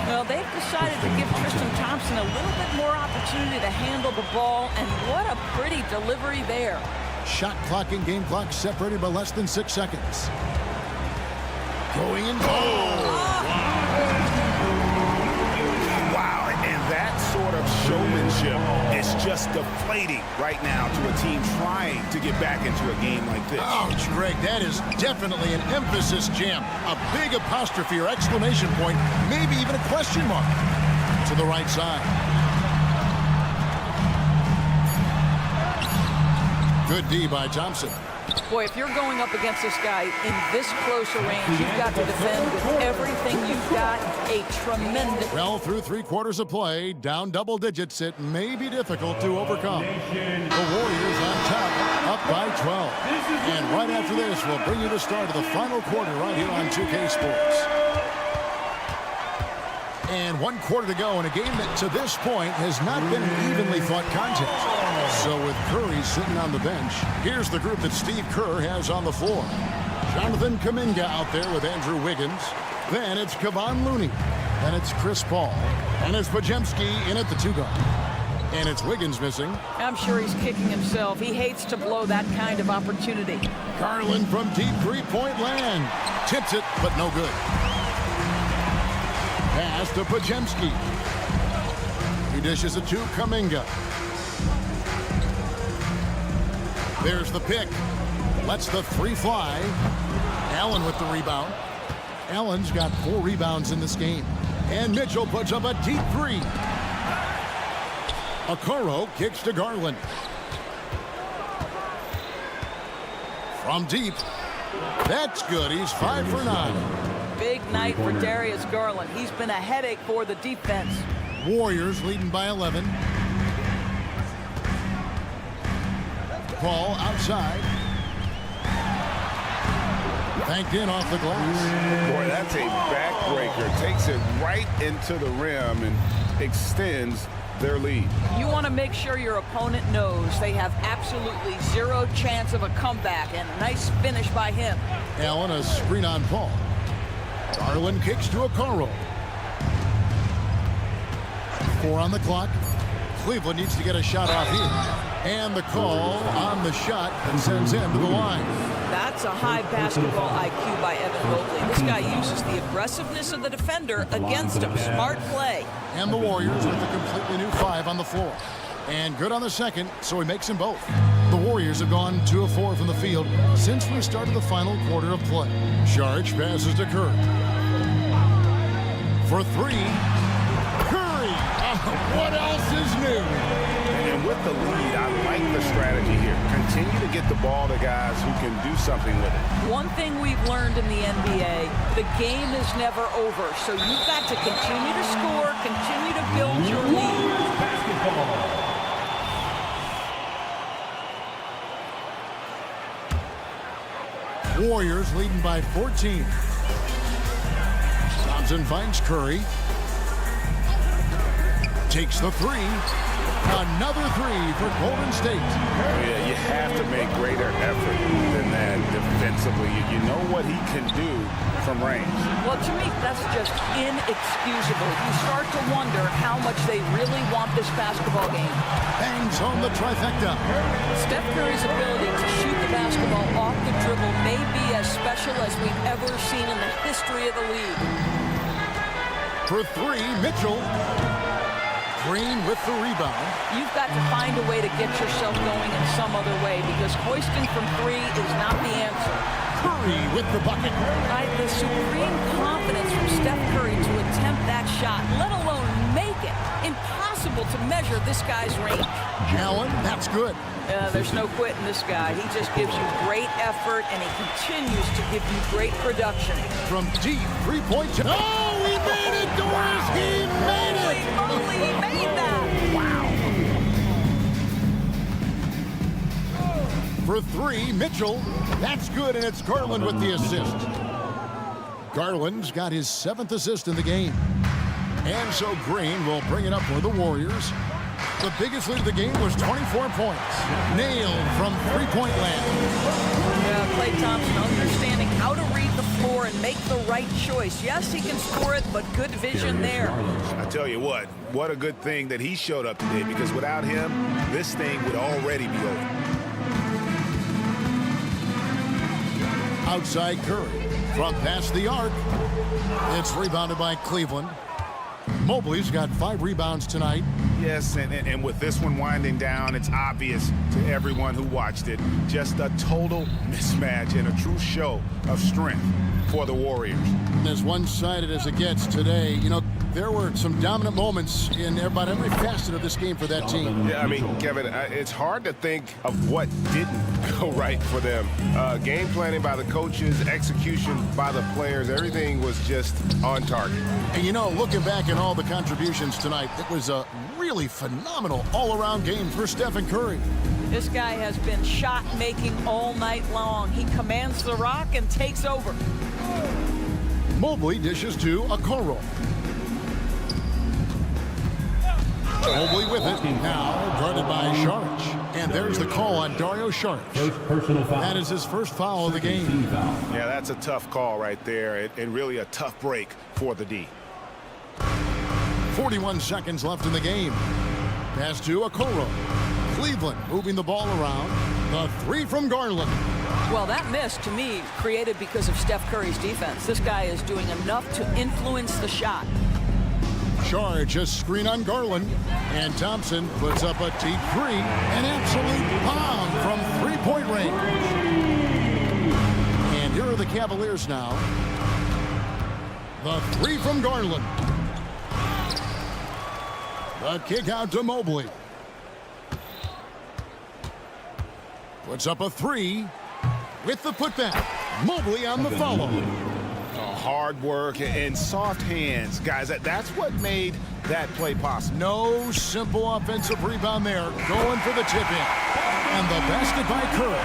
Well, they've decided to give Tristan Thompson a little bit more opportunity to handle the ball, and what a pretty delivery there. Shot clock and game clock separated by less than 6 seconds. Going in. Wow, and that sort of showmanship is just deflating right now to a team trying to get back into a game like this. Ouch, Greg, that is definitely an emphasis jam. A big apostrophe or exclamation point, maybe even a question mark. To the right side. Good D by Thompson. Boy, if you're going up against this guy in this close a range, you've got to defend with everything you've got. A tremendous... Well, through 3 quarters of play, down double digits, it may be difficult to overcome. The Warriors on top, up by 12. And right after this, we'll bring you the start of the final quarter right here on 2K Sports. And 1 quarter to go in a game that to this point has not been an evenly fought contest. So with Curry sitting on the bench, here's the group that Steve Kerr has on the floor. Jonathan Kuminga out there with Andrew Wiggins. Then it's Kevon Looney. Then it's Chris Paul. And it's Pajemski in at the 2 guard. And it's Wiggins missing. I'm sure he's kicking himself. He hates to blow that kind of opportunity. Garland from deep three-point land. Tips it, but no good. Pass to Pajemski. He dishes it to Kuminga. There's the pick. Lets the three fly. Allen with the rebound. Allen's got 4 rebounds in this game. And Mitchell puts up a deep three. Okoro kicks to Garland. From deep. That's good. He's 5 for 9. Big night for Darius Garland. He's been a headache for the defense. Warriors leading by 11. Ball outside. Banked in off the glass. Boy, that's a backbreaker. Takes it right into the rim and extends their lead. You want to make sure your opponent knows they have absolutely 0 chance of a comeback, and a nice finish by him. Allen a screen on Paul. Garland kicks to Okoro. 4 on the clock. Cleveland needs to get a shot off here. And the call on the shot and sends him to the line. That's a high basketball IQ by Evan Mobley. This guy uses the aggressiveness of the defender against him. Smart play. And the Warriors with a completely new 5 on the floor. And good on the second, so he makes them both. The Warriors have gone 2 of 4 from the field since we started the final quarter of play. Saric passes to Curry. For 3. Curry! What else is new? And with the lead, I like the strategy here. Continue to get the ball to guys who can do something with it. One thing we've learned in the NBA, the game is never over. So you've got to continue to score, continue to build your lead. Warriors leading by 14. Thompson finds Curry. Takes the 3. Another 3 for Golden State. Yeah, you have to make greater effort than that defensively. You know what he can do from range. Well, to me, that's just inexcusable. You start to wonder how much they really want this basketball game. Bangs home the trifecta. Steph Curry's ability to shoot the basketball off the dribble may be as special as we've ever seen in the history of the league. For 3, Mitchell. Green with the rebound. You've got to find a way to get yourself going in some other way, because hoisting from 3 is not the answer. Curry with the bucket. Right, the supreme confidence from Steph Curry to attempt that shot, let alone make it. Impossible to measure this guy's range. Allen, that's good. There's no quitting this guy. He just gives you great effort, and he continues to give you great production. From deep three-point. Oh, he made it, Doris! He made it! Holy moly, he made that! Wow! For 3, Mitchell. That's good, and it's Garland with the assist. Garland's got his 7th assist in the game. And so Green will bring it up for the Warriors. The biggest lead of the game was 24 points. Nailed from three-point land. Klay Thompson understanding how to read the floor and make the right choice. Yes, he can score it, but good vision there. I tell you what a good thing that he showed up today, because without him, this thing would already be over. Outside Curry. From past the arc. It's rebounded by Cleveland. Mobley's got 5 rebounds tonight. Yes, and with this one winding down, it's obvious to everyone who watched it. Just a total mismatch and a true show of strength for the Warriors. As one-sided as it gets today, you know, there were some dominant moments in about every facet of this game for that team. Yeah, I mean, Kevin, it's hard to think of what didn't go right for them. Game planning by the coaches, execution by the players, everything was just on target. And, you know, looking back at all the contributions tonight, it was a really phenomenal all-around game for Stephen Curry. This guy has been shot-making all night long. He commands the rock and takes over. Mobley dishes to Okoro. Mobley with it, now guarded by Saric. And there's the call on Dario Saric. That is his first foul of the game. Yeah, that's a tough call right there, and really a tough break for the D. 41 seconds left in the game. Pass to Okoro. Cleveland moving the ball around. The three from Garland. Well, that miss, to me, created because of Steph Curry's defense. This guy is doing enough to influence the shot. Charge a screen on Garland. And Thompson puts up a deep three. An absolute bomb from three-point range. And here are the Cavaliers now. The three from Garland. The kick out to Mobley. Puts up a three with the putback. Mobley on the follow. Hard work and soft hands. Guys, that's what made that play possible. No simple offensive rebound there. Going for the tip in. And the basket by Curry.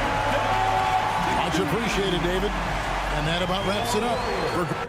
Much appreciated, David. And that about wraps it up for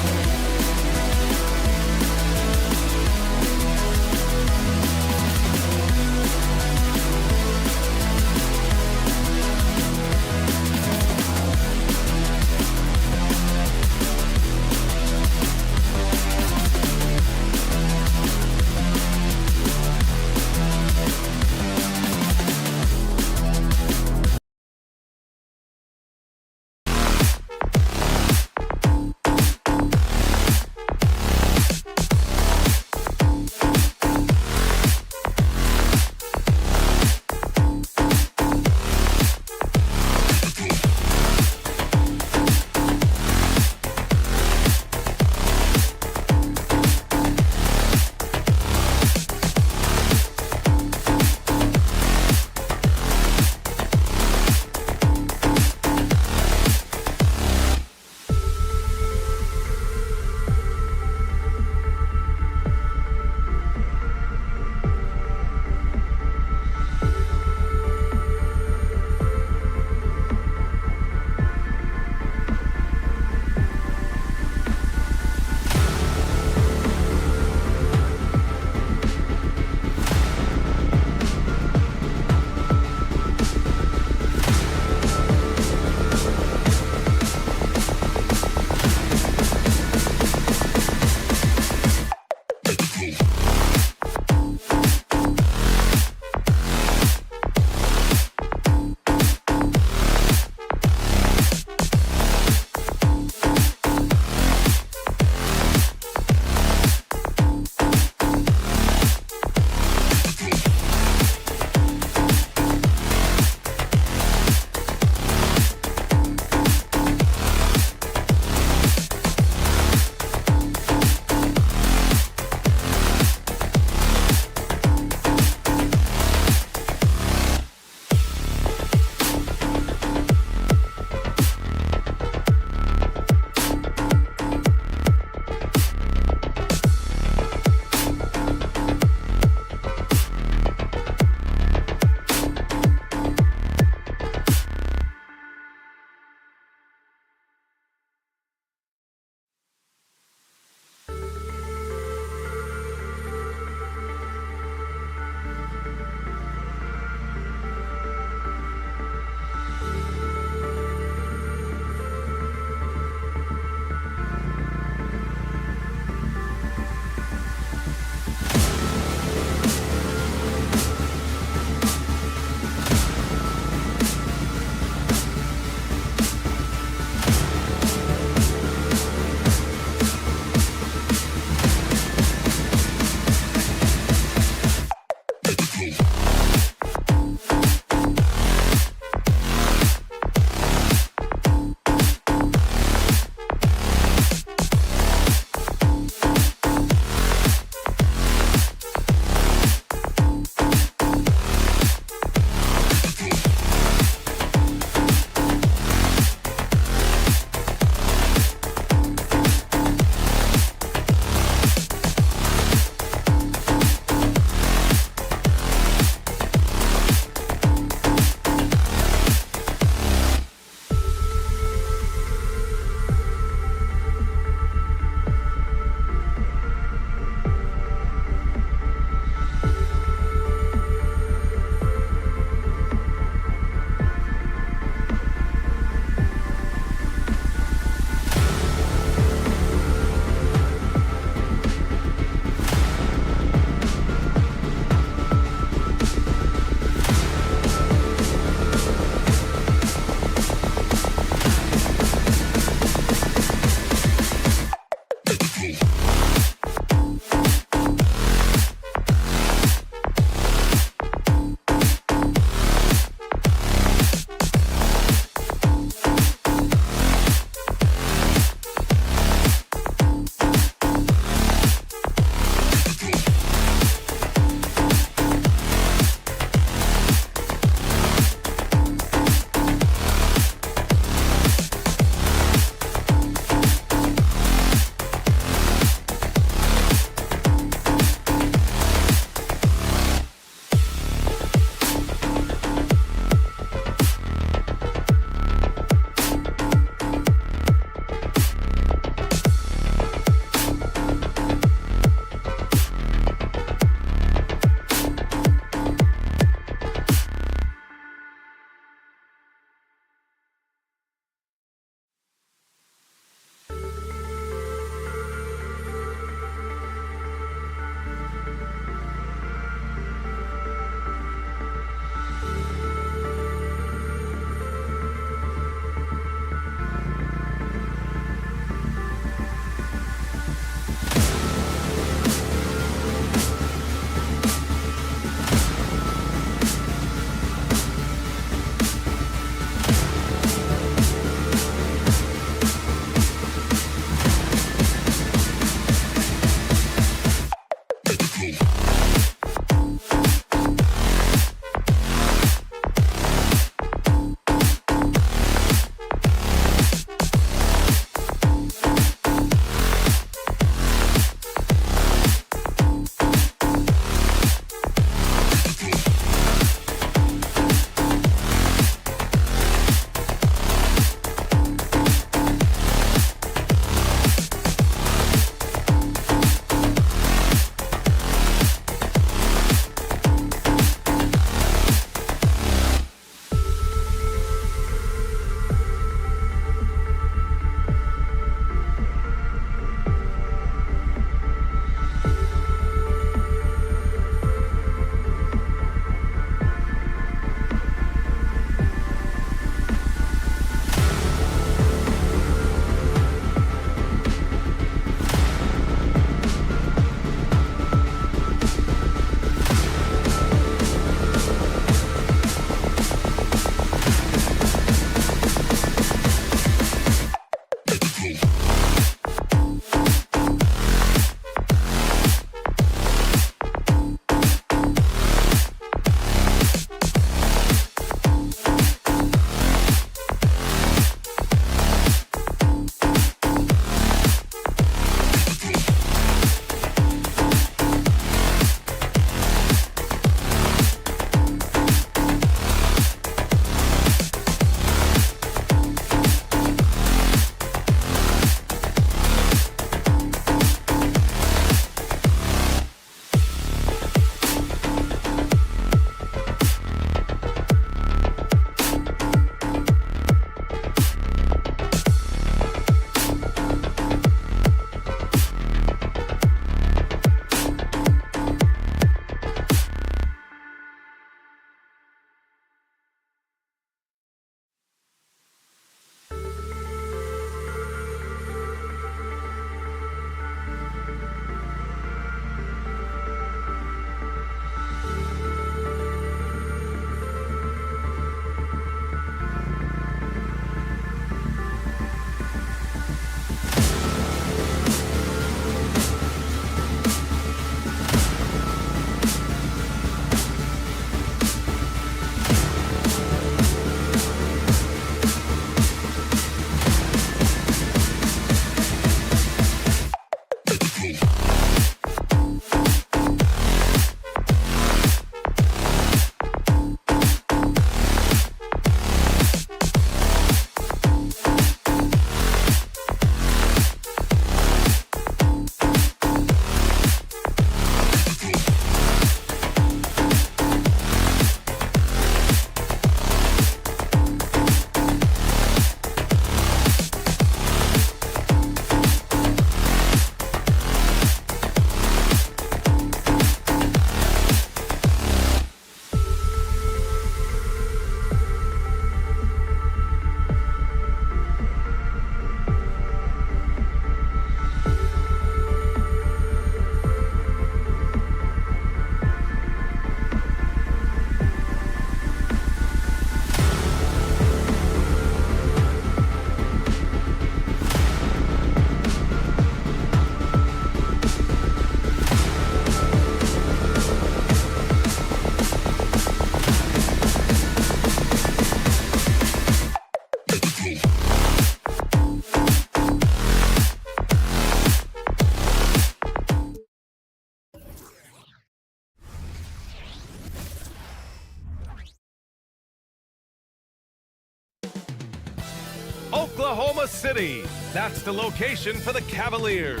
Oklahoma City. That's the location for the Cavaliers.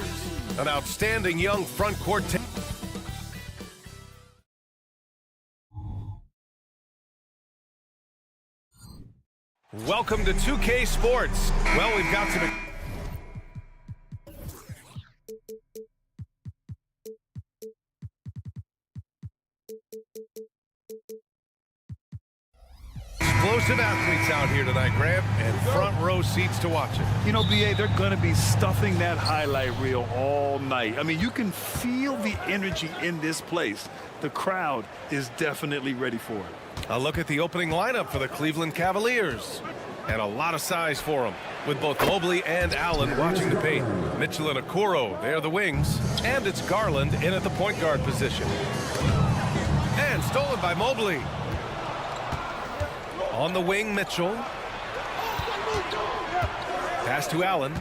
An outstanding young front court team. Welcome to 2K Sports. Well, we've got some explosive athletes out here tonight, Graham, and front row seats to watch it. You know, BA, they're going to be stuffing that highlight reel all night. I mean, you can feel the energy in this place. The crowd is definitely ready for it. A look at the opening lineup for the Cleveland Cavaliers. And a lot of size for them, with both Mobley and Allen watching the paint. Mitchell and Okoro, they're the wings. And it's Garland in at the point guard position. And stolen by Mobley. On the wing, Mitchell. Pass to Allen.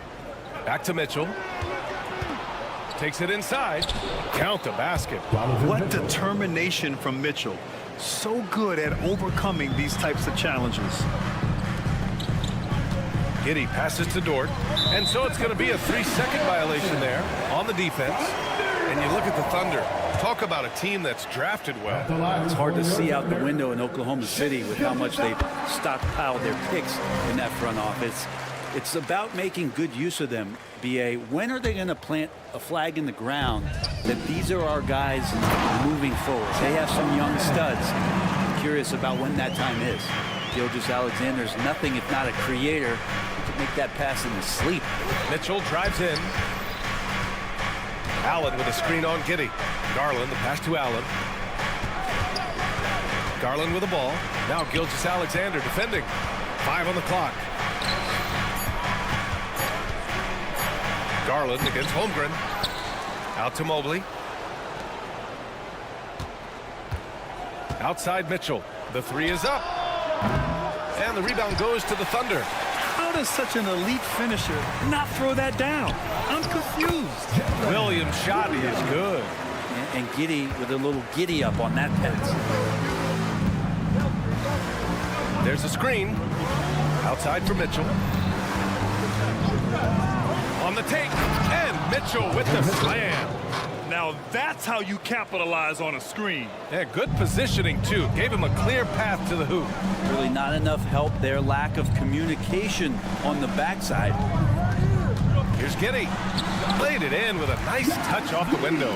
Back to Mitchell. Takes it inside. Count the basket. What determination from Mitchell. So good at overcoming these types of challenges. Giddey passes to Dort. And so it's going to be a 3-second violation there on the defense. And you look at the Thunder. Talk about a team that's drafted well. It's hard to see out the window in Oklahoma City with how much they've stockpiled their picks in that front office. It's about making good use of them, BA. When are they going to plant a flag in the ground that these are our guys moving forward? They have some young studs. I'm curious about when that time is. Gilgeous-Alexander's nothing if not a creator. He can make that pass in his sleep. Mitchell drives in. Allen with a screen on Giddey. Garland, the pass to Allen. Garland with the ball. Now Gilgeous-Alexander defending. 5 on the clock. Garland against Holmgren. Out to Mobley. Outside Mitchell. The 3 is up. And the rebound goes to the Thunder. How does such an elite finisher not throw that down? I'm confused. Williams' shot is good. And Giddey with a little giddy up on that pass. There's a screen. Outside for Mitchell. On the take. And Mitchell with the slam. Now that's how you capitalize on a screen. Yeah, good positioning, too. Gave him a clear path to the hoop. Really not enough help there. Lack of communication on the backside. Here's Giddey. Played it in with a nice touch off the window.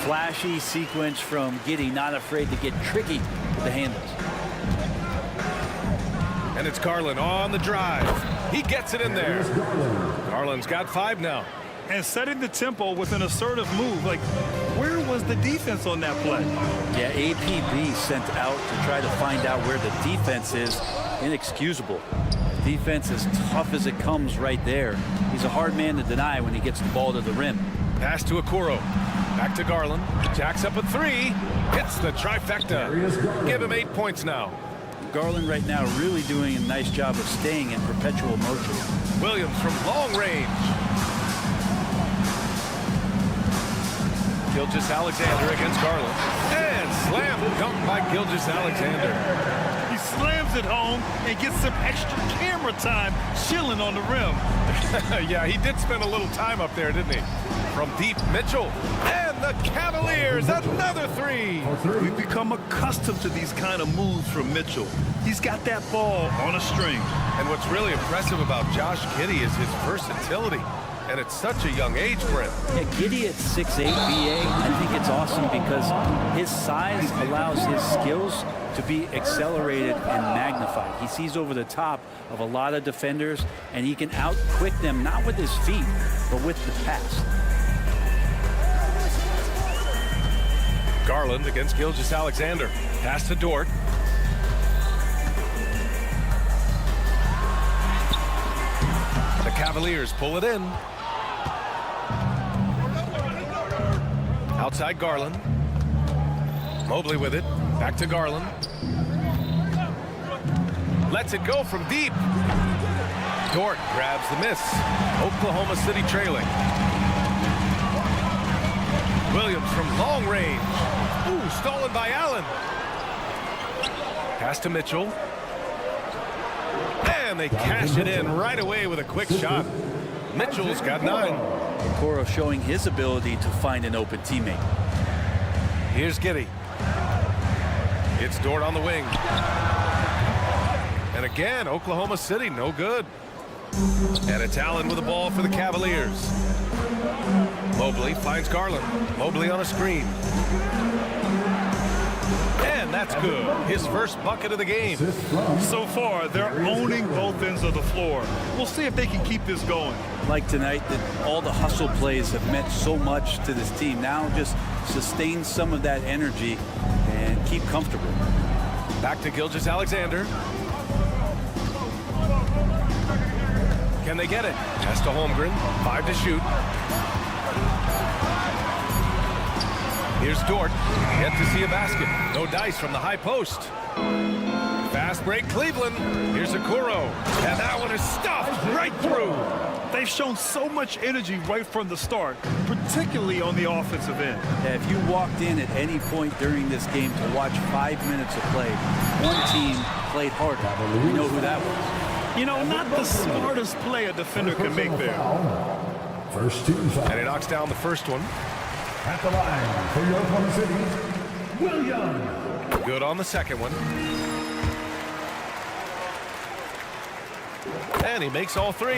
Flashy sequence from Giddey, not afraid to get tricky with the handles. And it's Garland on the drive. He gets it in there. Garland's got 5 now. And setting the tempo with an assertive move. Like, where was the defense on that play? Yeah, APB sent out to try to find out where the defense is. Inexcusable. Defense as tough as it comes right there. He's a hard man to deny when he gets the ball to the rim. Pass to Okoro. Back to Garland. Jacks up a 3. Hits the trifecta. Give him 8 points now. Garland right now really doing a nice job of staying in perpetual motion. Williams from long range. Gilgeous-Alexander against Garland. And slam dunk by Gilgeous-Alexander. He slams it home and gets some extra camera time chilling on the rim. Yeah, he did spend a little time up there, didn't he? From deep, Mitchell. And the Cavaliers, another 3. We've become accustomed to these kind of moves from Mitchell. He's got that ball on a string. And what's really impressive about Josh Giddey is his versatility. And it's such a young age for him. Yeah, Giddey at 6'8", BA, I think it's awesome because his size allows his skills to be accelerated and magnified. He sees over the top of a lot of defenders, and he can out-quick them, not with his feet, but with the pass. Garland against Gilgeous-Alexander. Pass to Dort. The Cavaliers pull it in. Outside Garland. Mobley with it. Back to Garland. Lets it go from deep. Dort grabs the miss. Oklahoma City trailing. Williams from long range. Ooh, stolen by Allen. Pass to Mitchell. And And they cash it in right away with a quick shot. Mitchell's got 9. Okoro showing his ability to find an open teammate. Here's Giddey. It's Dort on the wing. And again, Oklahoma City, no good. And it's Allen with the ball for the Cavaliers. Mobley finds Garland. Mobley on a screen. And that's good. His first bucket of the game. So far, they're owning both ends of the floor. We'll see if they can keep this going. Like tonight, that all the hustle plays have meant so much to this team. Now just sustain some of that energy and keep comfortable. Back to Gilgeous-Alexander. Can they get it? Pass to Holmgren. 5 to shoot. Here's Dort. Yet to see a basket. No dice from the high post. Fast break, Cleveland. Here's Okoro. And that one is stuffed right through. They've shown so much energy right from the start, particularly on the offensive end. Yeah, if you walked in at any point during this game to watch 5 minutes of play, one team played harder. We know who that was. You know, not the smartest play a defender can make there. First team foul. And he knocks down the first one. At the line for your Oklahoma City, Williams. Good on the second one. And he makes all 3.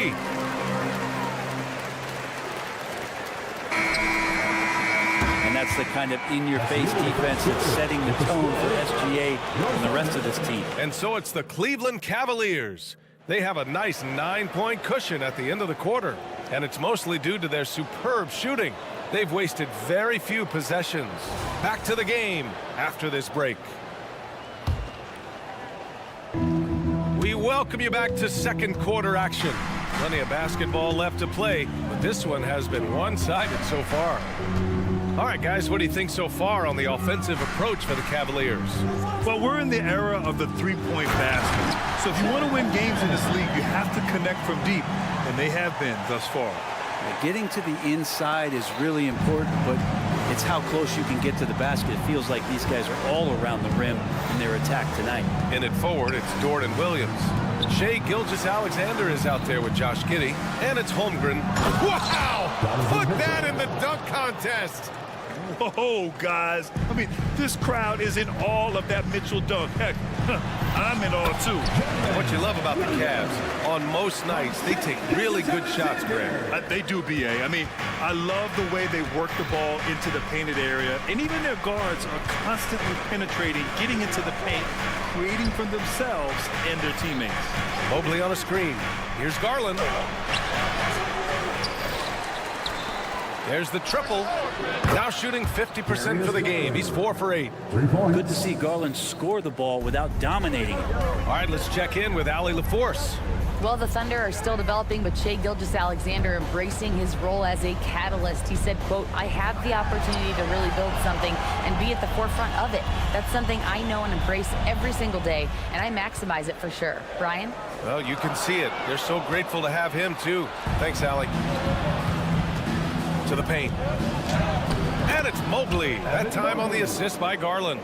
And that's the kind of in-your-face defense that's setting the tone for SGA and the rest of this team. And so it's the Cleveland Cavaliers. They have a nice 9-point cushion at the end of the quarter. And it's mostly due to their superb shooting. They've wasted very few possessions. Back to the game after this break. We welcome you back to second quarter action. Plenty of basketball left to play, but this one has been one-sided so far. All right, guys, what do you think so far on the offensive approach for the Cavaliers? Well, we're in the era of the three-point basket. So if you want to win games in this league, you have to connect from deep, and they have been thus far. Getting to the inside is really important, but it's how close you can get to the basket. It feels like these guys are all around the rim in their attack tonight. In it forward, it's Dort and Williams. Shai Gilgeous-Alexander is out there with Josh Giddey, and it's Holmgren. Wow! Put that in the dunk contest! Oh, guys. I mean, this crowd is in all of that Mitchell dunk. Heck, I'm in all, too. What you love about the Cavs, on most nights, they take really good shots, Greg. They do, B.A. I mean, I love the way they work the ball into the painted area, and even their guards are constantly penetrating, getting into the paint, creating for themselves and their teammates. Mobley on a screen. Here's Garland. There's the triple. Now shooting 50% for the game. He's 4 for 8. Good to see Garland score the ball without dominating it. All right, let's check in with Allie LaForce. Well, the Thunder are still developing, but Shai Gilgeous-Alexander embracing his role as a catalyst. He said, quote, I have the opportunity to really build something and be at the forefront of it. That's something I know and embrace every single day, and I maximize it for sure. Brian? Well, you can see it. They're so grateful to have him, too. Thanks, Allie. To the paint. And it's Mobley. That time on the assist by Garland.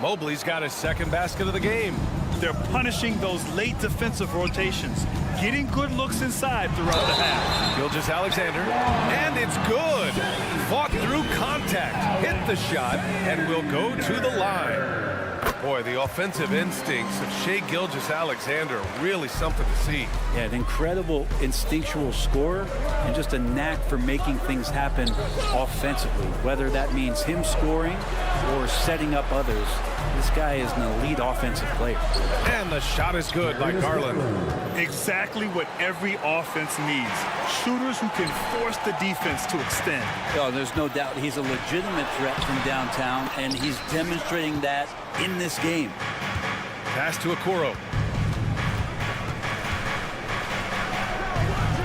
Mobley's got his second basket of the game. They're punishing those late defensive rotations, getting good looks inside throughout the half. Gilgeous-Alexander, and it's good. Fought through contact, hit the shot, and will go to the line. Boy, the offensive instincts of Shai Gilgeous-Alexander are really something to see. Yeah, an incredible instinctual scorer and just a knack for making things happen offensively, whether that means him scoring or setting up others. This guy is an elite offensive player. And the shot is good by Garland. Exactly what every offense needs. Shooters who can force the defense to extend. Oh, there's no doubt he's a legitimate threat from downtown, and he's demonstrating that in this game. Pass to Okoro.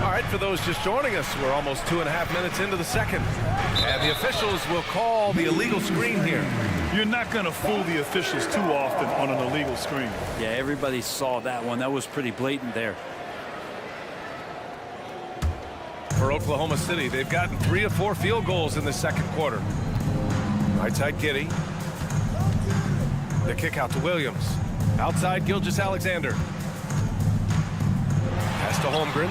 All right, for those just joining us, we're almost 2.5 minutes into the second. And the officials will call the illegal screen here. You're not going to fool the officials too often on an illegal screen. Yeah, everybody saw that one. That was pretty blatant there. For Oklahoma City, they've gotten 3 of 4 field goals in the second quarter. Right side Giddey. The kick out to Williams. Outside Gilgeous-Alexander. Holmgren.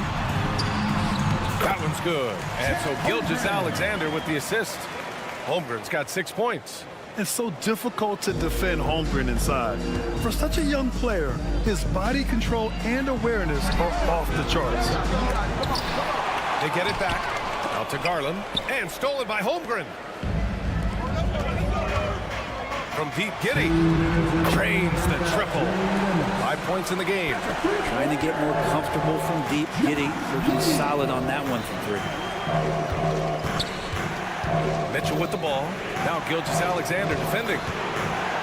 That one's good. And so Gilgeous-Alexander with the assist. Holmgren's got 6 points. It's so difficult to defend Holmgren inside. For such a young player, his body control and awareness are off the charts. They get it back. Out to Garland. And stolen by Holmgren. From deep, Giddy. Drains the triple. 5 points in the game. Trying to get more comfortable from deep. Giddy looking solid on that one from 3. Mitchell with the ball. Now Gilgeous-Alexander defending.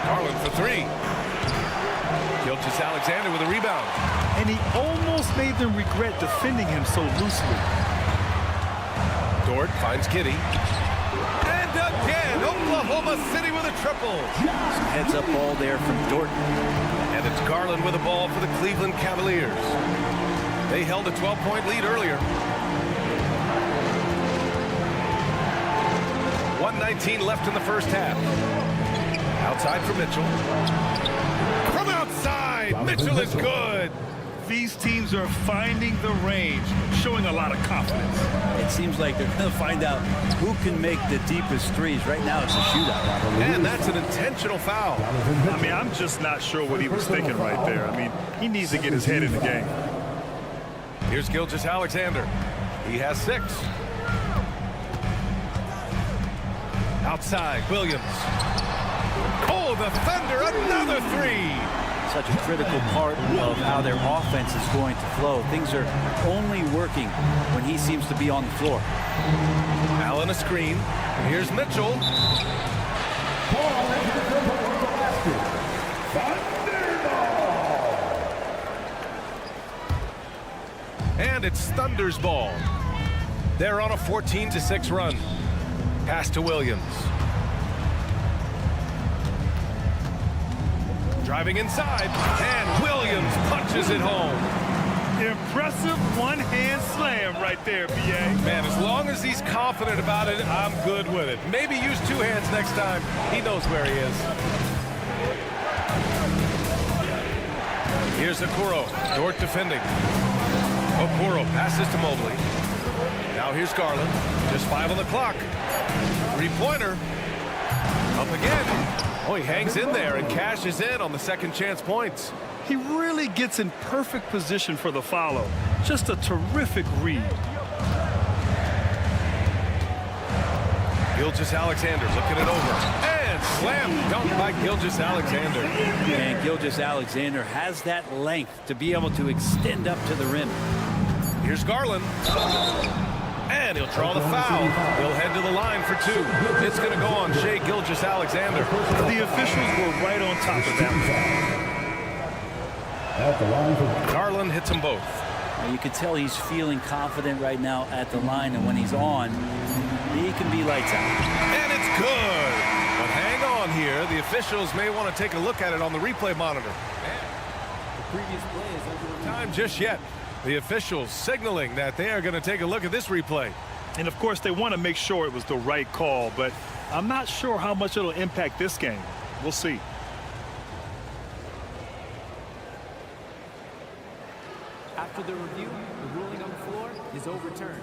Garland for 3. Gilgeous-Alexander with a rebound. And he almost made them regret defending him so loosely. Dort finds Giddy. And again, Oklahoma City with a triple. Some heads-up ball there from Dort. And it's Garland with a ball for the Cleveland Cavaliers. They held a 12-point lead earlier. 1:19 left in the first half. Outside for Mitchell. From outside, Mitchell is good. These teams are finding the range, showing a lot of confidence. It seems like they're going to find out who can make the deepest threes. Right now it's a shootout. And that's an intentional foul. I mean, I'm just not sure what he was thinking right there. I mean, he needs to get his head in the game. Here's Gilgeous-Alexander. He has 6. Outside, Williams. Oh, the Thunder, another 3. Such a critical part of how their offense is going to flow. Things are only working when he seems to be on the floor. Allen a screen. Here's Mitchell. And it's Thunder's ball. They're on a 14-6 run. Pass to Williams. Driving inside, and Williams punches it home. Impressive one-hand slam right there, B.A. Man, as long as he's confident about it, I'm good with it. Maybe use 2 hands next time. He knows where he is. Here's Okoro. Dort defending. Okoro passes to Mobley. Now here's Garland. Just 5 on the clock. 3-pointer. Up again. Oh, he hangs in there and cashes in on the second chance points. He really gets in perfect position for the follow. Just a terrific read. Gilgeous-Alexander looking it over. And slam dunk by Gilgeous-Alexander. And Gilgeous-Alexander has that length to be able to extend up to the rim. Here's Garland. And he'll draw the foul. He'll head to the line for 2. It's going to go on Shai Gilgeous-Alexander. The officials were right on top of that. Garland hits them both. Now you can tell he's feeling confident right now at the line, and when he's on, he can be lights out. And it's good. But hang on here. The officials may want to take a look at it on the replay monitor. The previous play is under time just yet. The officials signaling that they are going to take a look at this replay. And of course, they want to make sure it was the right call, but I'm not sure how much it'll impact this game. We'll see. After the review, the ruling on the floor is overturned.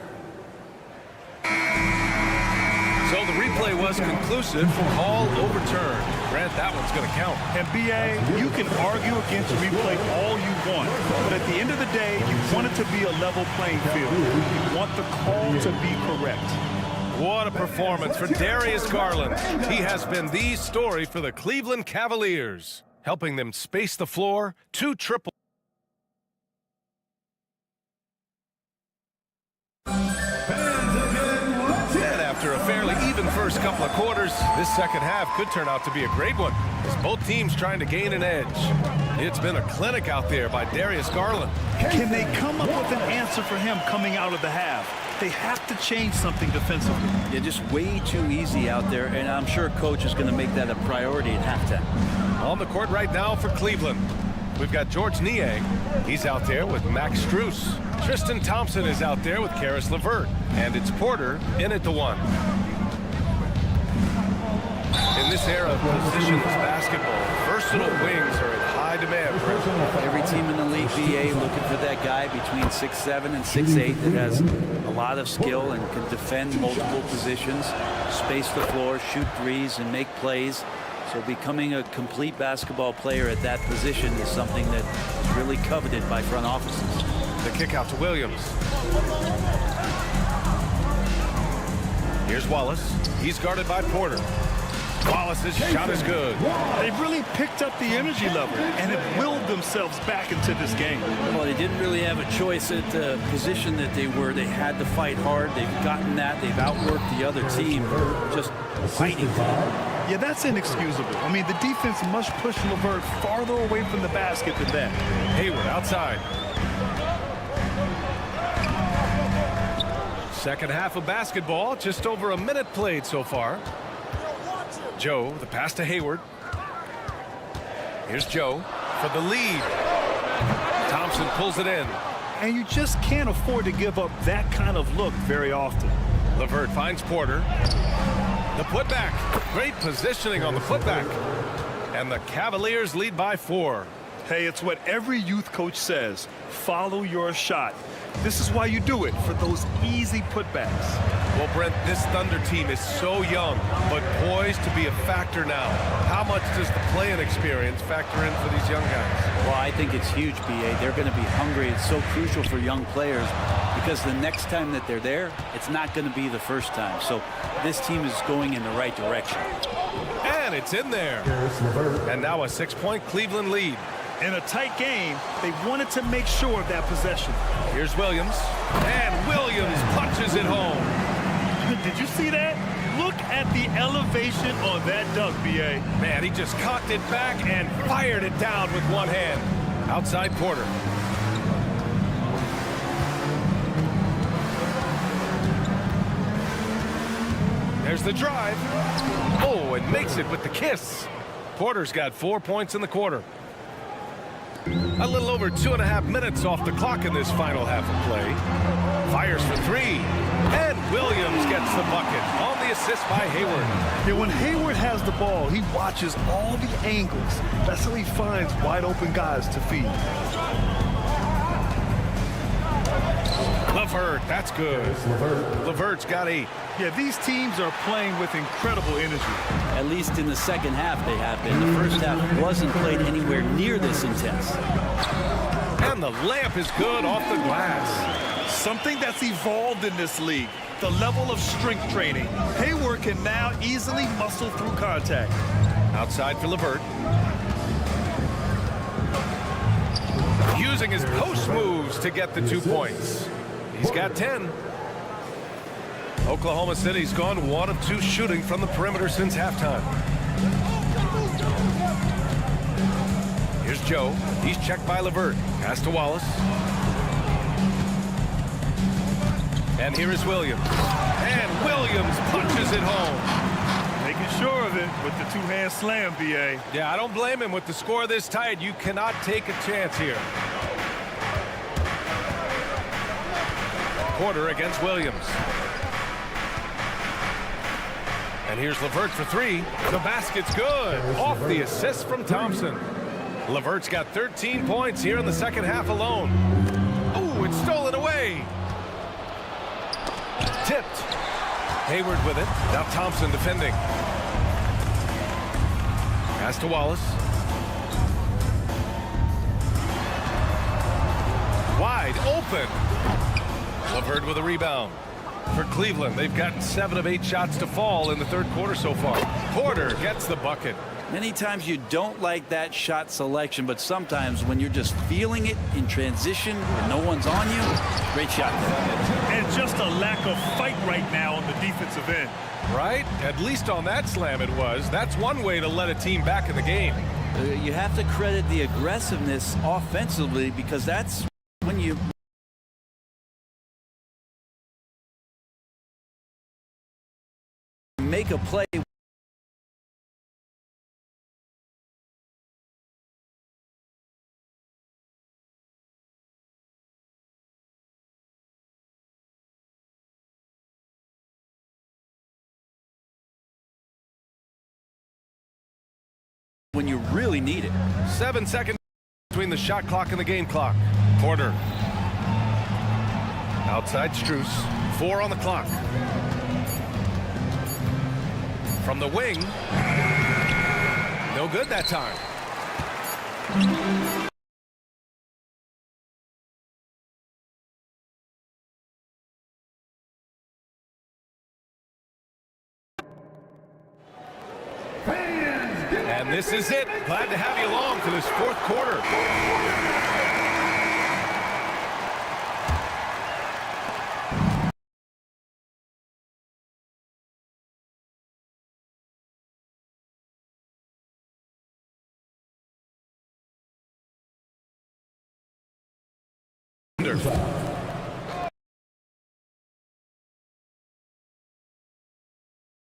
So the replay was conclusive. Call overturned. Grant, that one's going to count. And B.A., you can argue against replay all you want, but at the end of the day, you want it to be a level playing field. You want the call to be correct. What a performance for Darius Garland. He has been the story for the Cleveland Cavaliers, helping them space the floor, 2 triple. After a fairly even first couple of quarters, this second half could turn out to be a great one, as both teams trying to gain an edge. It's been a clinic out there by Darius Garland. Can they come up with an answer for him coming out of the half? They have to change something defensively. Yeah, just way too easy out there, and I'm sure coach is going to make that a priority at halftime. On the court right now for Cleveland, we've got George Niang. He's out there with Max Strus. Tristan Thompson is out there with Karis LeVert. And it's Porter in at the 1. In this era of positions basketball, versatile wings are in high demand, Brent. Every team in the league, BA, looking for that guy between 6'7" and 6'8" that has a lot of skill and can defend multiple positions, space the floor, shoot threes, and make plays. So becoming a complete basketball player at that position is something that is really coveted by front offices. The kick out to Williams. Here's Wallace. He's guarded by Porter. Wallace's shot is good. They really picked up the energy level and have willed themselves back into this game. Well, they didn't really have a choice at the position that they were. They had to fight hard. They've gotten that. They've outworked the other team just fighting. Yeah, that's inexcusable. I mean, the defense must push LeVert farther away from the basket than that. Hayward outside. Second half of basketball, just over a minute played so far. Joe, the pass to Hayward. Here's Joe for the lead. Thompson pulls it in. And you just can't afford to give up that kind of look very often. LeVert finds Porter. The putback. Great positioning on the putback. And the Cavaliers lead by 4. Hey, it's what every youth coach says. Follow your shot. This is why you do it, for those easy putbacks. Well, Brent, this Thunder team is so young, but poised to be a factor now. How much does the play-in experience factor in for these young guys? Well, I think it's huge, BA. They're going to be hungry. It's so crucial for young players because the next time that they're there, it's not going to be the first time. So this team is going in the right direction. And it's in there. And now a 6-point Cleveland lead. In a tight game, they wanted to make sure of that possession. Here's Williams. And Williams punches it home. Did you see that? Look at the elevation on that dunk, B.A. Man, he just cocked it back and fired it down with one hand. Outside Porter. There's the drive. Oh, and makes it with the kiss. Porter's got 4 points in the quarter. A little over 2.5 minutes off the clock in this final half of play. Fires for 3. And Williams gets the bucket on the assist by Hayward. Yeah, when Hayward has the ball, he watches all the angles. That's how he finds wide open guys to feed. LeVert, that's good. LeVert's got 8. Yeah, these teams are playing with incredible energy. At least in the second half they have been. The first half wasn't played anywhere near this intense. And the layup is good off the glass. Something that's evolved in this league, the level of strength training. Hayward can now easily muscle through contact. Outside for LeVert. Using his post moves to get the 2 points. He's got 10. Oklahoma City's gone 1 of 2 shooting from the perimeter since halftime. Here's Joe. He's checked by LeVert. Pass to Wallace. And here is Williams. And Williams punches it home. Making sure of it with the 2-hand slam, B.A. Yeah, I don't blame him. With the score this tight, you cannot take a chance here. Porter against Williams. And here's LeVert for 3. The basket's good. Off the assist from Thompson. LeVert's got 13 points here in the second half alone. Ooh, it's stolen away. Tipped. Hayward with it. Now Thompson defending. Pass to Wallace. Wide open. LeVert with a rebound. For Cleveland, they've gotten 7 of 8 shots to fall in the third quarter so far. Porter gets the bucket. Many times you don't like that shot selection, but sometimes when you're just feeling it in transition where no one's on you, great shot. And just a lack of fight right now on the defensive end. Right? At least on that slam it was. That's one way to let a team back in the game. You have to credit the aggressiveness offensively because that's when you make a play. When you really need it. 7 seconds. between the shot clock and the game clock. Porter. Outside Strus. 4 on the clock. From the wing. No good that time. And this is it. Glad to have you along for this fourth quarter.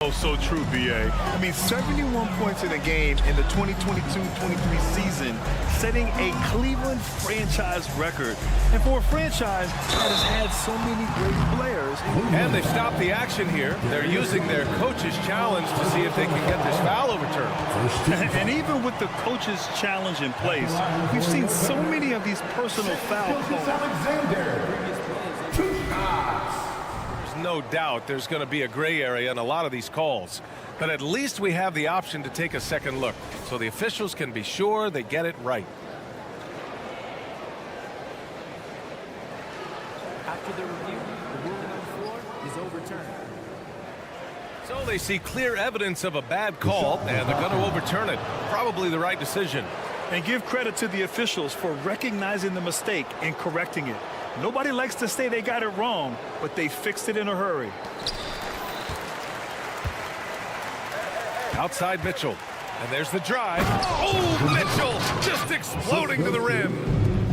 Oh, so true, BA. I mean, 71 points in a game in the 2022-23 season, setting a Cleveland franchise record. And for a franchise that has had so many great players. And they've stopped the action here. They're using their coach's challenge to see if they can get this foul overturned. And even with the coach's challenge in place, we've seen so many of these personal foul calls. No doubt there's going to be a gray area in a lot of these calls, but at least we have the option to take a second look so the officials can be sure they get it right. After the review, the ruling on the floor is overturned. So they see clear evidence of a bad call and they're going to overturn it. Probably the right decision. And give credit to the officials for recognizing the mistake and correcting it. Nobody likes to say they got it wrong, but they fixed it in a hurry. Outside Mitchell. And there's the drive. Oh, Mitchell just exploding to the rim.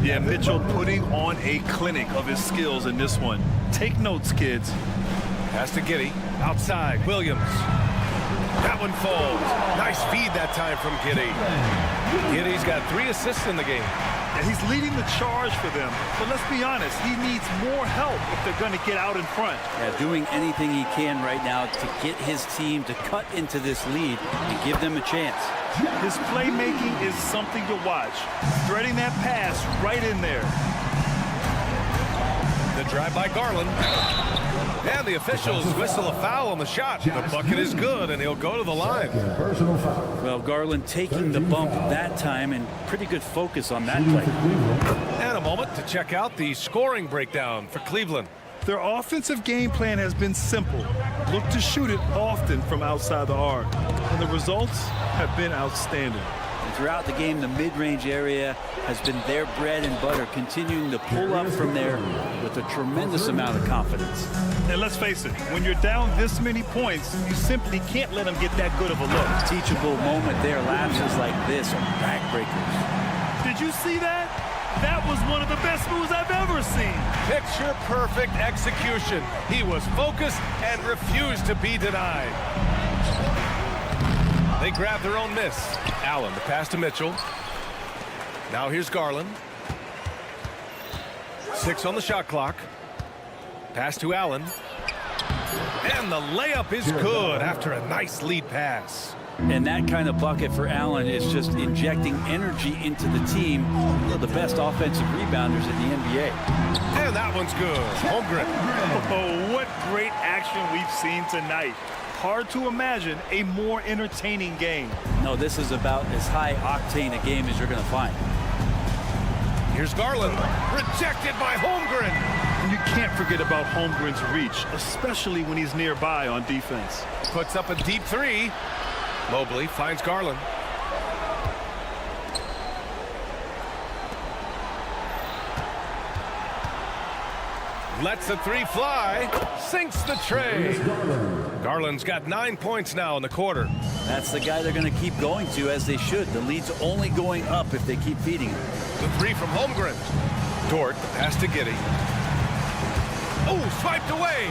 Yeah, Mitchell putting on a clinic of his skills in this one. Take notes, kids. Pass to Giddey. Outside, Williams. That one falls. Nice feed that time from Giddey. Giddey's got 3 assists in the game. And he's leading the charge for them. But let's be honest, he needs more help if they're going to get out in front. Yeah, doing anything he can right now to get his team to cut into this lead and give them a chance. His playmaking is something to watch. Threading that pass right in there. The drive by Garland. And the officials whistle a foul on the shot. The bucket is good, and he'll go to the line. Well, Garland taking the bump that time, and pretty good focus on that play. And a moment to check out the scoring breakdown for Cleveland. Their offensive game plan has been simple. Look to shoot it often from outside the arc. And the results have been outstanding. And throughout the game, the mid-range area has been their bread and butter, continuing to pull up from there with a tremendous amount of confidence. And let's face it, when you're down this many points, you simply can't let them get that good of a look. Teachable moment there. Lapses like this are backbreakers. Did you see that? That was one of the best moves I've ever seen. Picture perfect execution. He was focused and refused to be denied. They grab their own miss. Allen, the pass to Mitchell. Now here's Garland. 6 on the shot clock. Pass to Allen. And the layup is good after a nice lead pass. And that kind of bucket for Allen is just injecting energy into the team. One of the best offensive rebounders in the NBA. And that one's good. Holmgren. Oh, what great action we've seen tonight. Hard to imagine a more entertaining game. No, this is about as high octane a game as you're going to find. Here's Garland. Rejected by Holmgren. And you can't forget about Holmgren's reach, especially when he's nearby on defense. Puts up a deep 3. Mobley finds Garland. Lets the 3 fly. Sinks the tray. Garland's got 9 points now in the quarter. That's the guy they're going to keep going to, as they should. The lead's only going up if they keep feeding him. The 3 from Holmgren. Dort, the pass to Giddey. Oh, swiped away.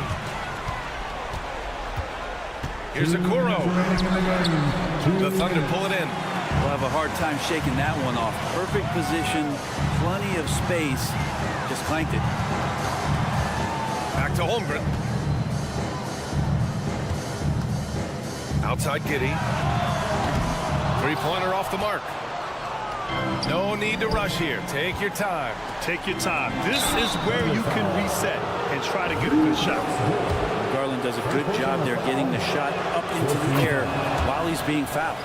Here's Okoro. The Thunder pull it in. We'll have a hard time shaking that one off. Perfect position, plenty of space. Just clanked it. Back to Holmgren. Outside Giddey. 3-pointer off the mark. No need to rush here. Take your time. Take your time. This is where you can reset and try to get a good shot. Garland does a good job there getting the shot up into the air while he's being fouled.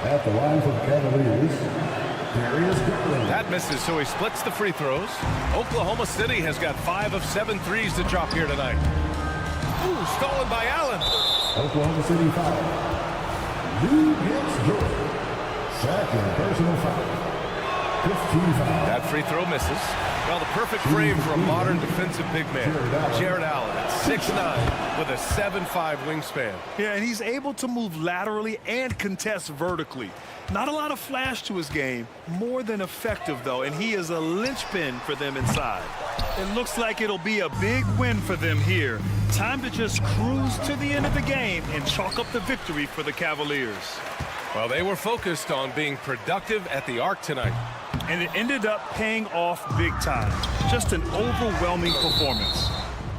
At the line for the Cavaliers, Darius Garland. That misses, so he splits the free throws. Oklahoma City has got 5 of 7 threes to drop here tonight. Ooh, stolen by Allen. Oklahoma City foul. Lukas Jordan. Second personal foul. 15 foul. That free throw misses. Well, the perfect frame for a modern defensive big man. Jared Allen at 6'9" with a 7'5" wingspan. Yeah, and he's able to move laterally and contest vertically. Not a lot of flash to his game, more than effective though, and he is a linchpin for them inside. It looks like it'll be a big win for them here. Time to just cruise to the end of the game and chalk up the victory for the Cavaliers. Well, they were focused on being productive at the arc tonight. And it ended up paying off big time. Just an overwhelming performance.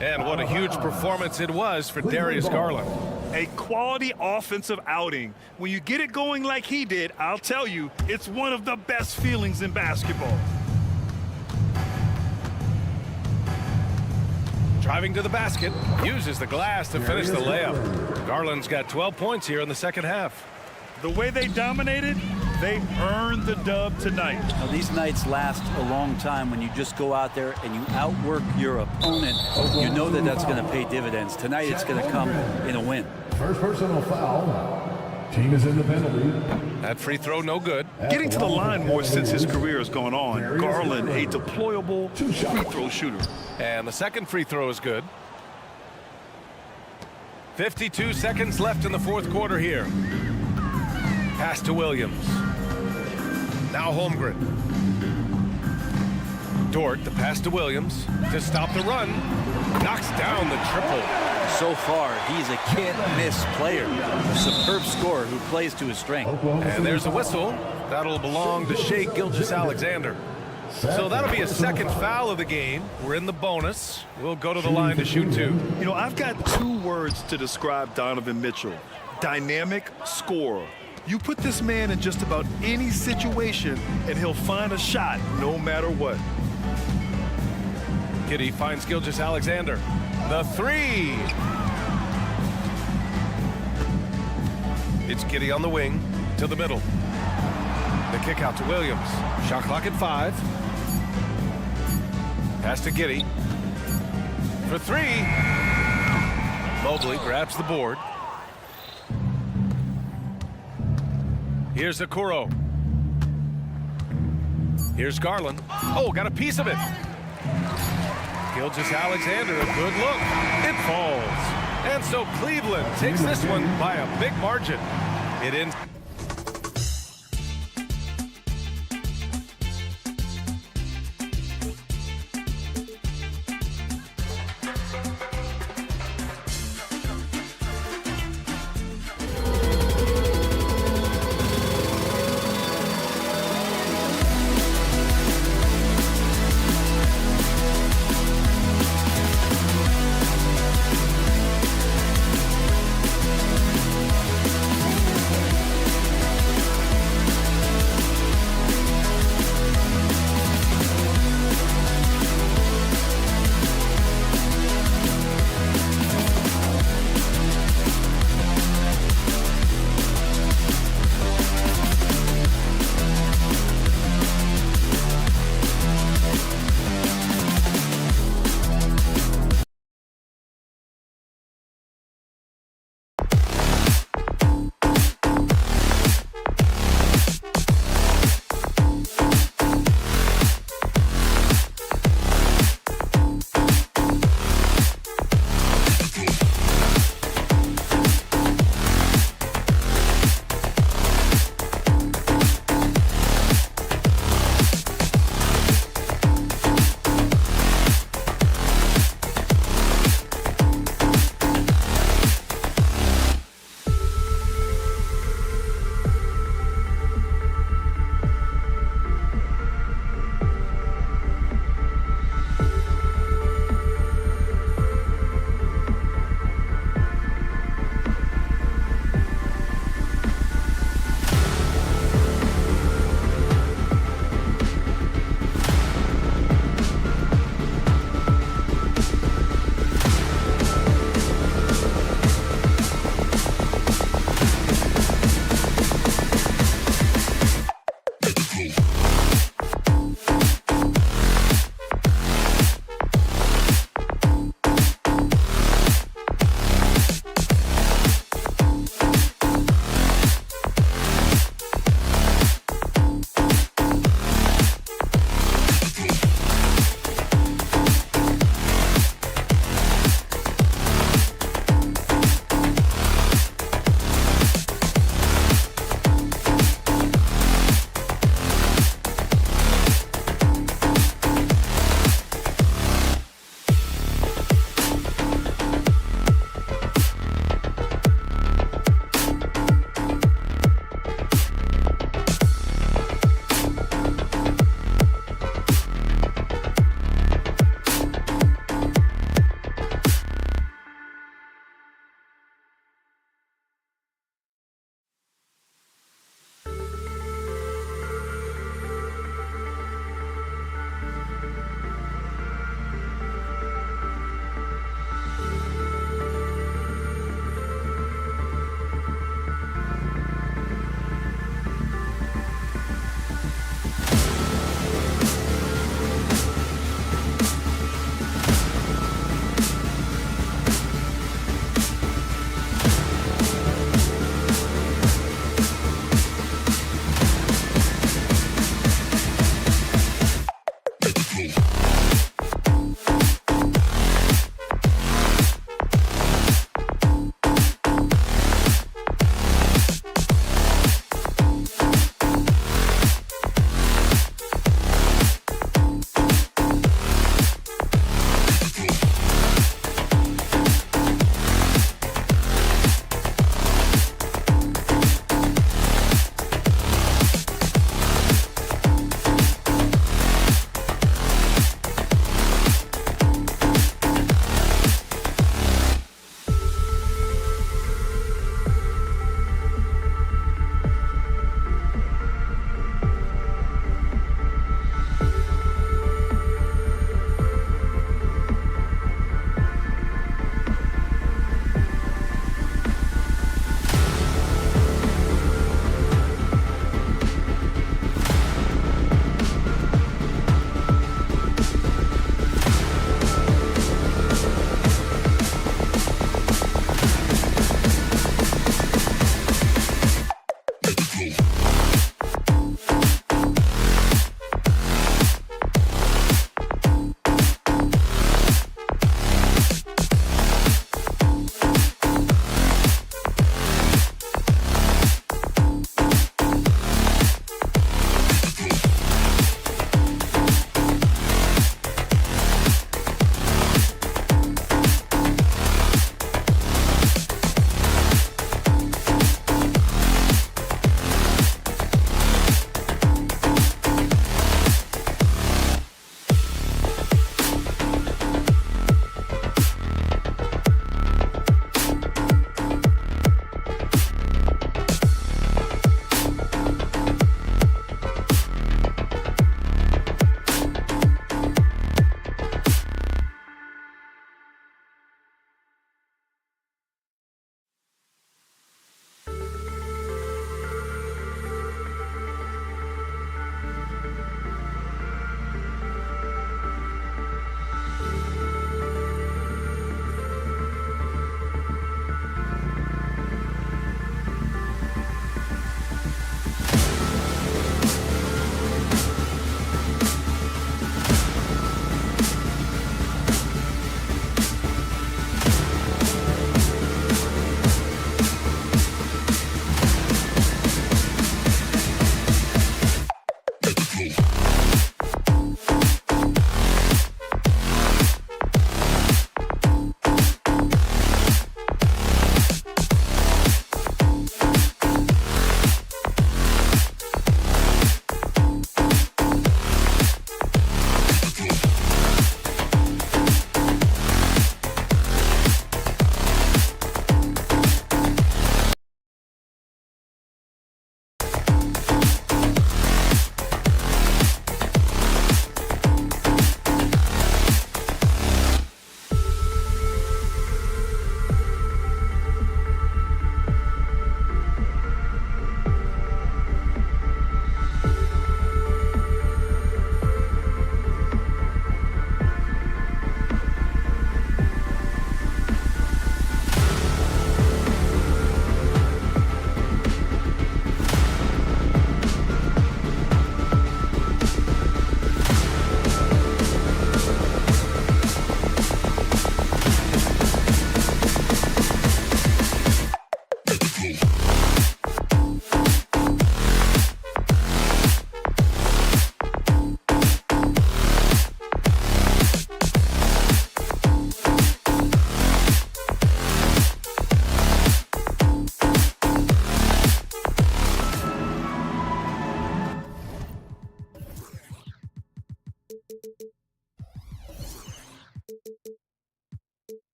And what a huge performance it was for Darius Garland. A quality offensive outing. When you get it going like he did, I'll tell you, it's one of the best feelings in basketball. Driving to the basket, uses the glass to finish the layup. Garland's got 12 points here in the second half. The way they dominated, they earned the dub tonight. Now, these nights last a long time when you just go out there and you outwork your opponent. You know that that's going to pay dividends. Tonight it's going to come in a win. First personal foul. Team is in the penalty. That free throw no good. Getting to the line more since his career has gone on. Garland, a deployable free throw shooter. And the second free throw is good. 52 seconds left in the fourth quarter here. Pass to Williams. Now Holmgren. Dort, the pass to Williams to stop the run. Knocks down the triple. So far, he's a can't-miss player. A superb scorer who plays to his strength. And there's a whistle. That'll belong to Shai Gilgeous-Alexander. So that'll be a second foul of the game. We're in the bonus. We'll go to the line to shoot two. You know, I've got 2 words to describe Donovan Mitchell. Dynamic scorer. You put this man in just about any situation, and he'll find a shot no matter what. Giddey finds Gilgeous-Alexander. The three. It's Giddey on the wing to the middle. The kick out to Williams. Shot clock at 5. Pass to Giddey. For 3. Mobley grabs the board. Here's Okoro. Here's Garland. Oh, got a piece of it. Gilgeous-Alexander, a good look. It falls. And so Cleveland takes this one by a big margin. It ends.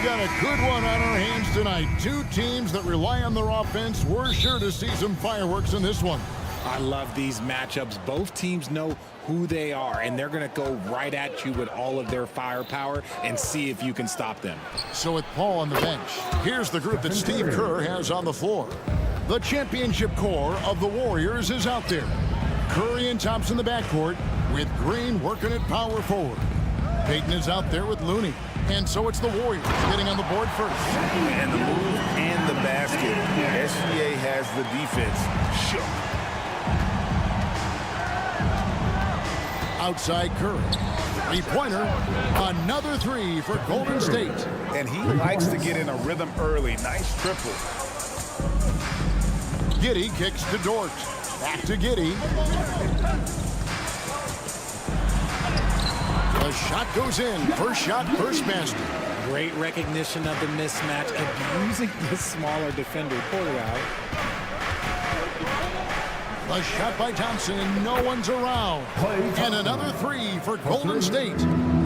got a good one on our hands tonight. Two teams that rely on their offense. We're sure to see some fireworks in this one. I love these matchups. Both teams know who they are, and they're going to go right at you with all of their firepower and see if you can stop them. So with Paul on the bench, here's the group that Steve Kerr has on the floor. The championship core of the Warriors is out there. Curry and Thompson in the backcourt, with Green working at power forward. Payton is out there with Looney. And so it's the Warriors getting on the board first. And the move and the basket. SGA has the defense shook. Outside Curry. Three-pointer. Another three for Golden State. And he likes to get in a rhythm early. Nice triple. Giddey kicks to Dort. Back to Giddey. The shot goes in. First shot, first basket. Great recognition of the mismatch, abusing the smaller defender. Pull it out. The shot by Thompson, and no one's around. And another three for Golden State.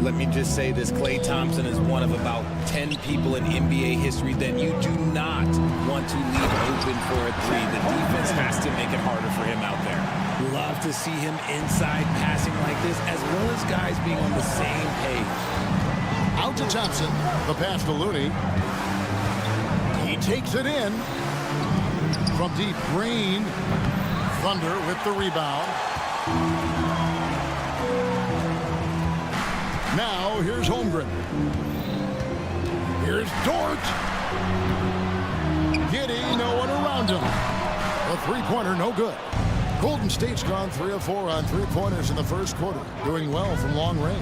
Let me just say this, Klay Thompson is one of about 10 people in NBA history that you do not want to leave open for a three. The defense has to make it harder for him out there. Love to see him inside passing like this, as well as guys being on the same page. Out to Thompson. The pass to Looney. He takes it in. From deep, Green. Thunder with the rebound. Now here's Holmgren. Here's Dort. Giddey, no one around him. A three-pointer, no good. Golden State's gone 3 of 4 on three-pointers in the first quarter. Doing well from long range.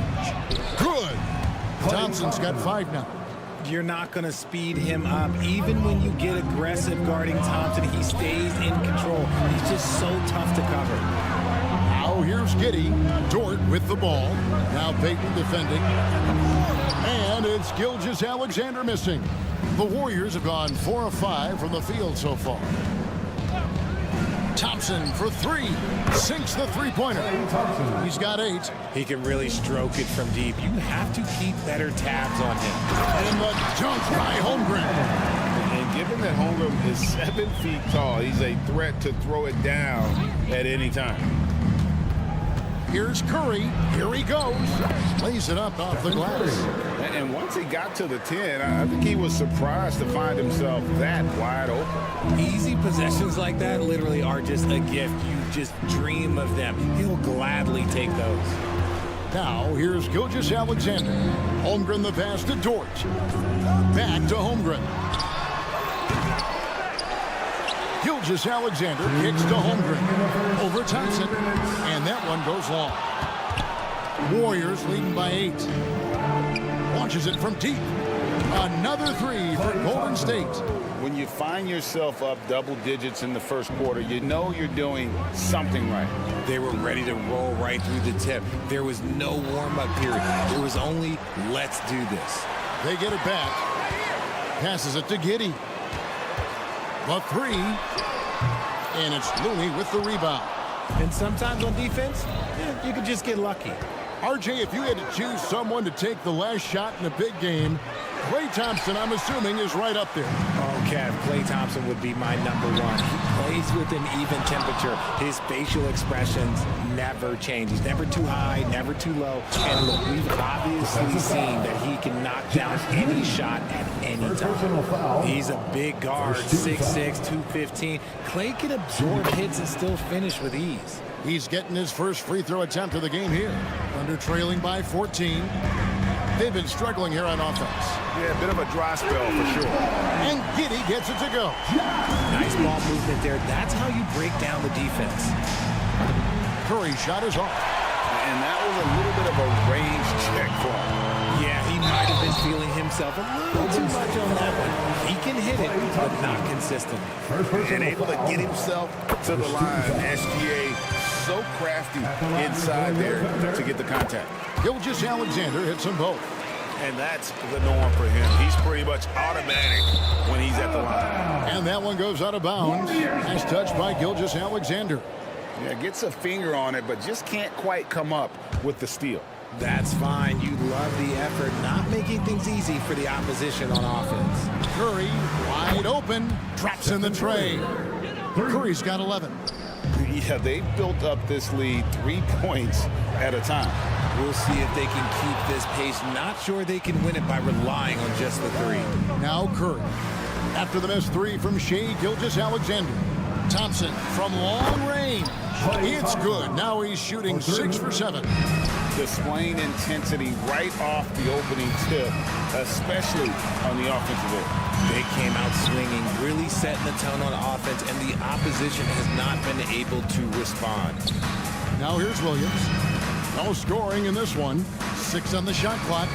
Good. Thompson's got 5 now. You're not going to speed him up. Even when you get aggressive guarding Thompson, he stays in control. He's just so tough to cover. Now here's Giddey. Dort with the ball. Now Payton defending. And it's Gilgeous-Alexander missing. The Warriors have gone 4 of 5 from the field so far. Thompson for 3. Sinks the three-pointer. He's got 8. He can really stroke it from deep. You have to keep better tabs on him. And the dunk by Holmgren. And given that Holmgren is 7 feet tall, he's a threat to throw it down at any time. Here's Curry. Here he goes. Lays it up off the glass. And once he got to the 10, I think he was surprised to find himself that wide open. Easy possessions like that literally are just a gift. You just dream of them. He'll gladly take those. Now here's Gilgeous-Alexander. Holmgren the pass to Dort. Back to Holmgren. Gilgeous-Alexander kicks to Holmgren. Over Thompson. And that one goes long. Warriors leading by 8. Launches it from deep. Another three for Golden State. When you find yourself up double digits in the first quarter, you know you're doing something right. They were ready to roll right through the tip. There was no warm-up period. It was only, let's do this. They get it back. Passes it to Giddey. The 3. And it's Looney with the rebound. And sometimes on defense, you can just get lucky. RJ, if you had to choose someone to take the last shot in a big game, Klay Thompson, I'm assuming, is right up there. Oh, Kev, Klay Thompson would be my number 1. He plays with an even temperature. His facial expressions never change. He's never too high, never too low. And look, we've obviously seen that he can knock down any shot at any time. He's a big guard, 6'6", 215. Klay can absorb hits and still finish with ease. He's getting his first free throw attempt of the game here. Under trailing by 14. They've been struggling here on offense. Yeah, a bit of a dry spell for sure. And Giddey gets it to go. Nice ball movement there. That's how you break down the defense. Curry shot is off. And that was a little bit of a range check for him. Yeah, he might have been feeling himself a little too much on that one. He can hit it, but not consistently. And able to get himself to the line. SGA so crafty inside there to get the contact. Gilgeous-Alexander hits them both. And that's the norm for him. He's pretty much automatic when he's at the line. And that one goes out of bounds. Nice touch by Gilgeous-Alexander. Yeah, gets a finger on it, but just can't quite come up with the steal. That's fine. You love the effort, not making things easy for the opposition on offense. Curry, wide open, drops in the tray. Curry's got 11. Yeah, they built up this lead 3 points at a time. We'll see if they can keep this pace. Not sure they can win it by relying on just the 3. Now Curry. After the missed 3 from Shea Gilgeous-Alexander. Thompson from long range. It's good. Now he's shooting 6 for 7. Displaying intensity right off the opening tip, especially on the offensive end. They came out swinging, really setting the tone on offense, and the opposition has not been able to respond. Now here's Williams. No scoring in this one. 6 on the shot clock.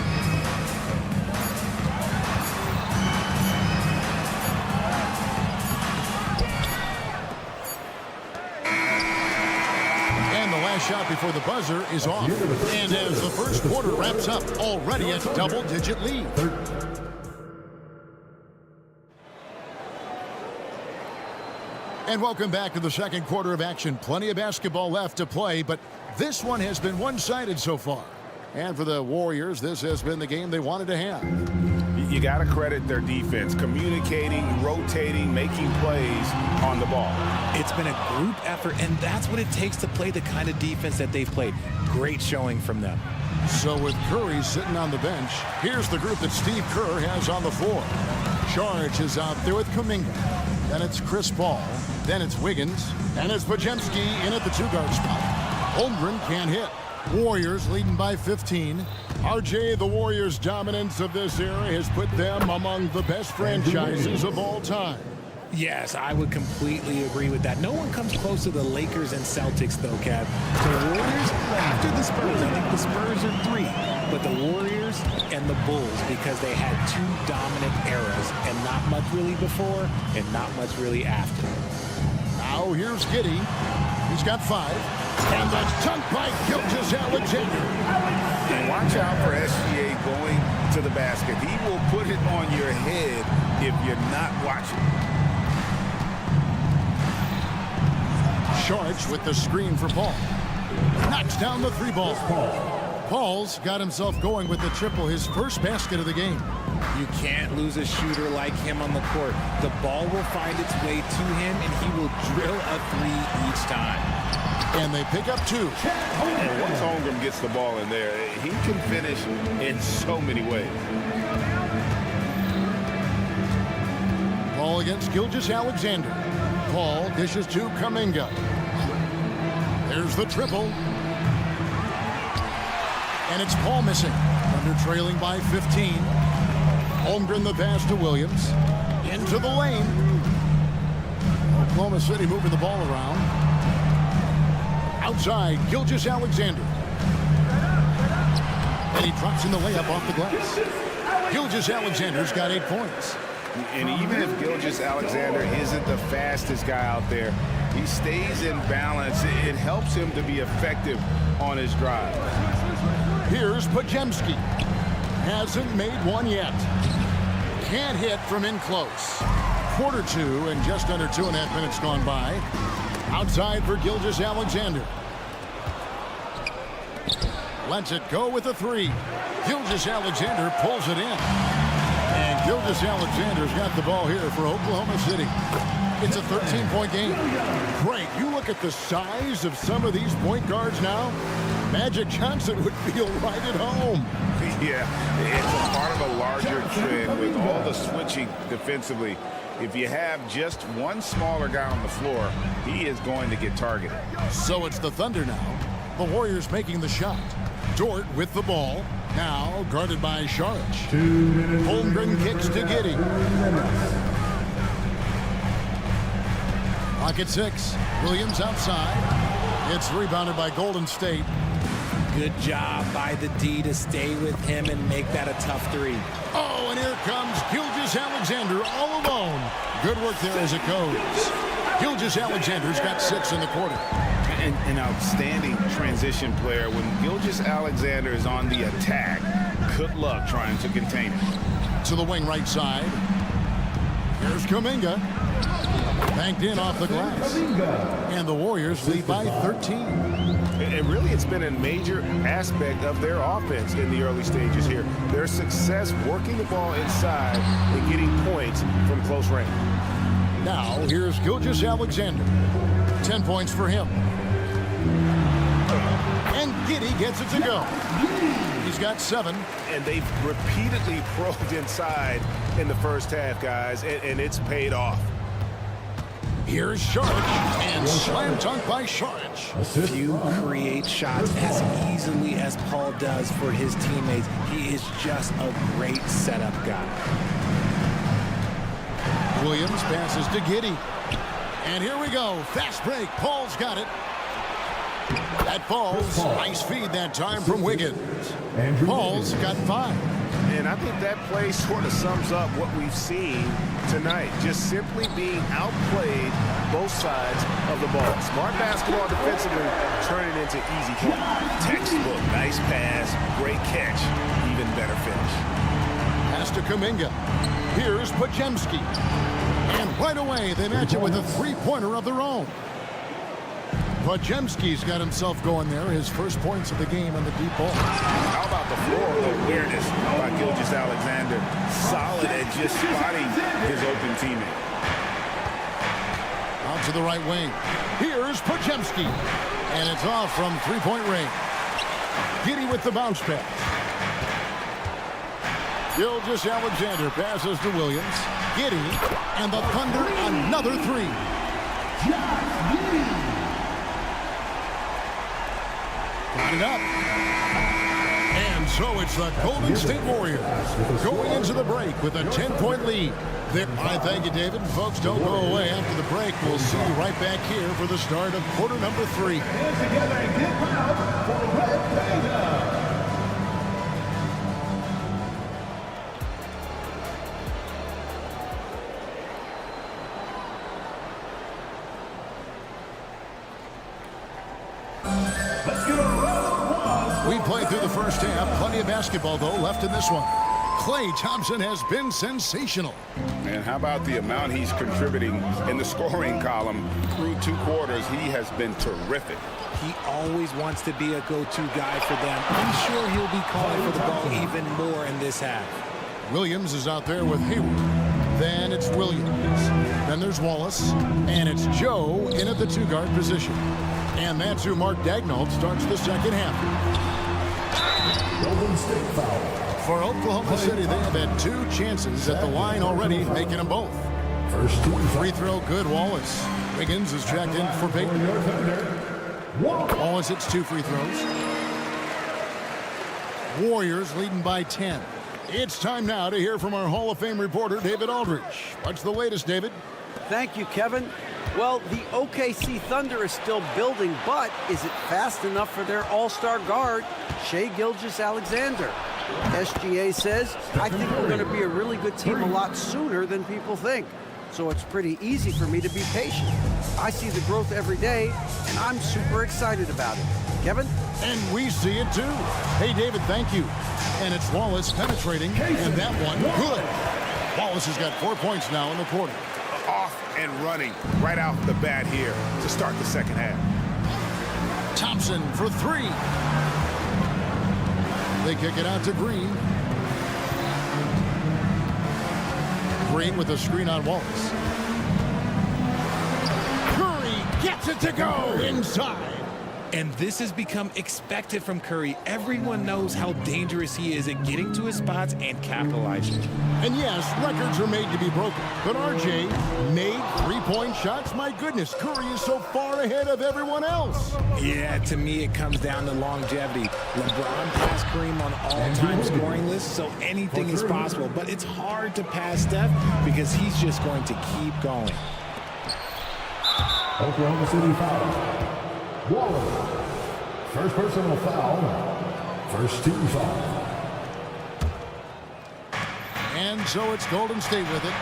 Shot before the buzzer is off. And as the first quarter wraps up, already a double-digit lead. And welcome back to the second quarter of action. Plenty of basketball left to play, but this one has been one-sided so far. And for the Warriors, this has been the game they wanted to have. You got to credit their defense, communicating, rotating, making plays on the ball. It's been a group effort, and that's what it takes to play the kind of defense that they've played. Great showing from them. So with Curry sitting on the bench, here's the group that Steve Kerr has on the floor. Charge is out there with Kuminga. Then it's Chris Paul. Then it's Wiggins. And it's Podziemski in at the 2-guard spot. Holmgren can't hit. Warriors leading by 15. RJ, the Warriors' dominance of this era has put them among the best franchises of all time. Yes, I would completely agree with that. No one comes close to the Lakers and Celtics, though, Kev. The Warriors, after the Spurs, I think the Spurs are 3. But the Warriors and the Bulls, because they had 2 dominant eras, and not much really before, and not much really after. Now here's Giddey. He's got 5. And the dunk by Gilgeous-Alexander. And watch out for SGA going to the basket. He will put it on your head if you're not watching. Sharch with the screen for Paul. Knocks down the 3-ball. Paul's got himself going with the triple, his first basket of the game. You can't lose a shooter like him on the court. The ball will find its way to him, and he will drill a 3 each time. And they pick up 2. And once Holmgren gets the ball in there, he can finish in so many ways. Paul against Gilgeous-Alexander. Paul dishes to Kuminga. There's the triple. And it's Paul missing. Thunder trailing by 15. Holmgren the pass to Williams. Into the lane. Oklahoma City moving the ball around. Outside, Gilgeous-Alexander. And he drops in the layup off the glass. Gilgeous-Alexander's got 8 points. And even if Gilgeous-Alexander isn't the fastest guy out there, he stays in balance. It helps him to be effective on his drive. Here's Podziemski. Hasn't made one yet. Can't hit from in close. Quarter 2 and just under 2.5 minutes gone by. Outside for Gilgeous-Alexander. Lets it go with a 3. Gilgeous-Alexander pulls it in. And Gilgeous-Alexander's got the ball here for Oklahoma City. It's a 13-point game. Great. You look at the size of some of these point guards now. Magic Johnson would feel right at home. Yeah, it's a part of a larger trend with all the switching defensively. If you have just one smaller guy on the floor, he is going to get targeted. So it's the Thunder now. The Warriors making the shot. Dort with the ball. Now guarded by Sharch. Holmgren kicks to Giddey. Pocket 6. Williams outside. It's rebounded by Golden State. Good job by the D to stay with him and make that a tough 3. Oh, and here comes Gilgeous-Alexander all alone. Good work there as it goes. Gilgeous-Alexander's got 6 in the quarter. An outstanding transition player. When Gilgeous-Alexander is on the attack, good luck trying to contain him. To the wing right side. Here's Kuminga. Banked in off the glass. And the Warriors lead by 13. And really, it's been a major aspect of their offense in the early stages here. Their success working the ball inside and getting points from close range. Now, here's Gilgeous-Alexander. 10 points for him. And Giddy gets it to go. He's got 7. And they've repeatedly probed inside in the first half, guys, and it's paid off. Here's Sharich, and slam dunk by Sharich. Few create shots as easily as Paul does for his teammates. He is just a great setup guy. Williams passes to Giddy. And here we go. Fast break. Paul's got it. That falls. Nice feed that time from Wiggins. Paul's got 5. And I think that play sort of sums up what we've seen tonight. Just simply being outplayed both sides of the ball. Smart basketball defensively, turning into easy points. Textbook, nice pass, great catch, even better finish. Pass to Kuminga. Here's Podziemski. And right away, they match it with a three-pointer of their own. Podziemski's got himself going there. His first points of the game on the deep ball. How about the floor awareness by Gilgeous-Alexander? Solid at just spotting his open teammate. Out to the right wing. Here's Podziemski. And it's off from three-point range. Giddy with the bounce pass. Gilgeous-Alexander passes to Williams. Giddy, and the Thunder another 3. Got it up. And so it's the Golden State Warriors going into the break with a 10-point lead. I thank you, David. Folks, don't go away after the break. We'll see you right back here for the start of quarter number 3. Hands together and get loud for Red Panda. We played through the first half. Plenty of basketball, though, left in this one. Klay Thompson has been sensational. And how about the amount he's contributing in the scoring column through 2 quarters? He has been terrific. He always wants to be a go-to guy for them. I'm sure he'll be calling for the ball even more in this half. Williams is out there with Hayward. Then it's Williams. Then there's Wallace. And it's Joe in at the 2-guard position. And that's who Mark Daigneault starts the second half. Golden State foul. For Oklahoma City, they have had 2 chances at the line already, making them both. First free throw, good. Wallace. Wiggins is checked in for Peyton. Wallace hits 2 free throws. Warriors leading by 10. It's time now to hear from our Hall of Fame reporter, David Aldridge. What's the latest, David? Thank you, Kevin. Well, the OKC Thunder is still building, but is it fast enough for their all-star guard, Shai Gilgeous-Alexander? SGA says, I think we're going to be a really good team a lot sooner than people think. So it's pretty easy for me to be patient. I see the growth every day, and I'm super excited about it. Kevin? And we see it too. Hey, David, thank you. And it's Wallace penetrating, and that one, good. Wallace has got 4 points now in the quarter. Off and running right out the bat here to start the second half. Thompson for 3. They kick it out to Green. Green with a screen on Wallace. Curry gets it to go inside. And this has become expected from Curry. Everyone knows how dangerous he is at getting to his spots and capitalizing. And yes, records are made to be broken. But RJ made 3-point shots. My goodness, Curry is so far ahead of everyone else. Yeah, to me it comes down to longevity. LeBron passed Kareem on all-time scoring lists, so anything is possible. But it's hard to pass Steph because he's just going to keep going. Oklahoma City foul. Wallace. First personal foul. First team foul. And so it's Golden State with it.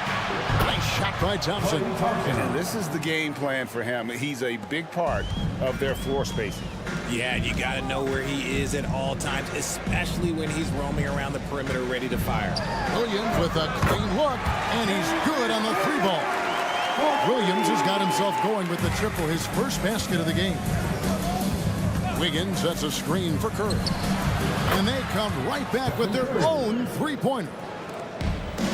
Nice shot by Thompson. And this is the game plan for him. He's a big part of their floor spacing. Yeah, you got to know where he is at all times, especially when he's roaming around the perimeter ready to fire. Williams with a clean look, and he's good on the 3-ball. Williams has got himself going with the triple, his first basket of the game. Wiggins sets a screen for Curry. And they come right back with their own three-pointer.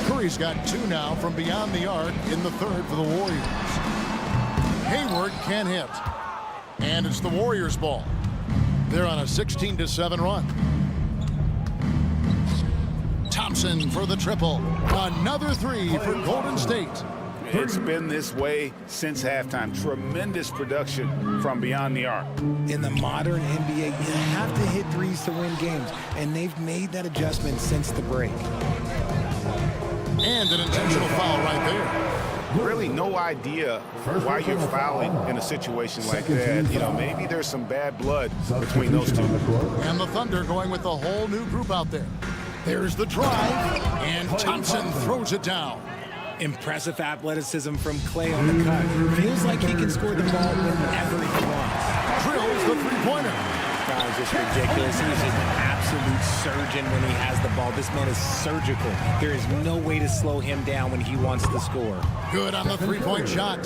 Curry's got 2 now from beyond the arc in the third for the Warriors. Hayward can't hit. And it's the Warriors' ball. They're on a 16-7 run. Thompson for the triple. Another 3 for Golden State. It's been this way since halftime. Tremendous production from beyond the arc. In the modern NBA, you have to hit threes to win games, and they've made that adjustment since the break. And an intentional foul right there. Really no idea why you're fouling in a situation like that. You know, maybe there's some bad blood between those two. And the Thunder going with a whole new group out there. There's the drive, and Thompson throws it down. Impressive athleticism from Clay on the cut. Feels like he can score the ball whenever he wants. Drills the three-pointer. That was just ridiculous. He's just an absolute surgeon when he has the ball. This man is surgical. There is no way to slow him down when he wants to score. Good on the three-point shot.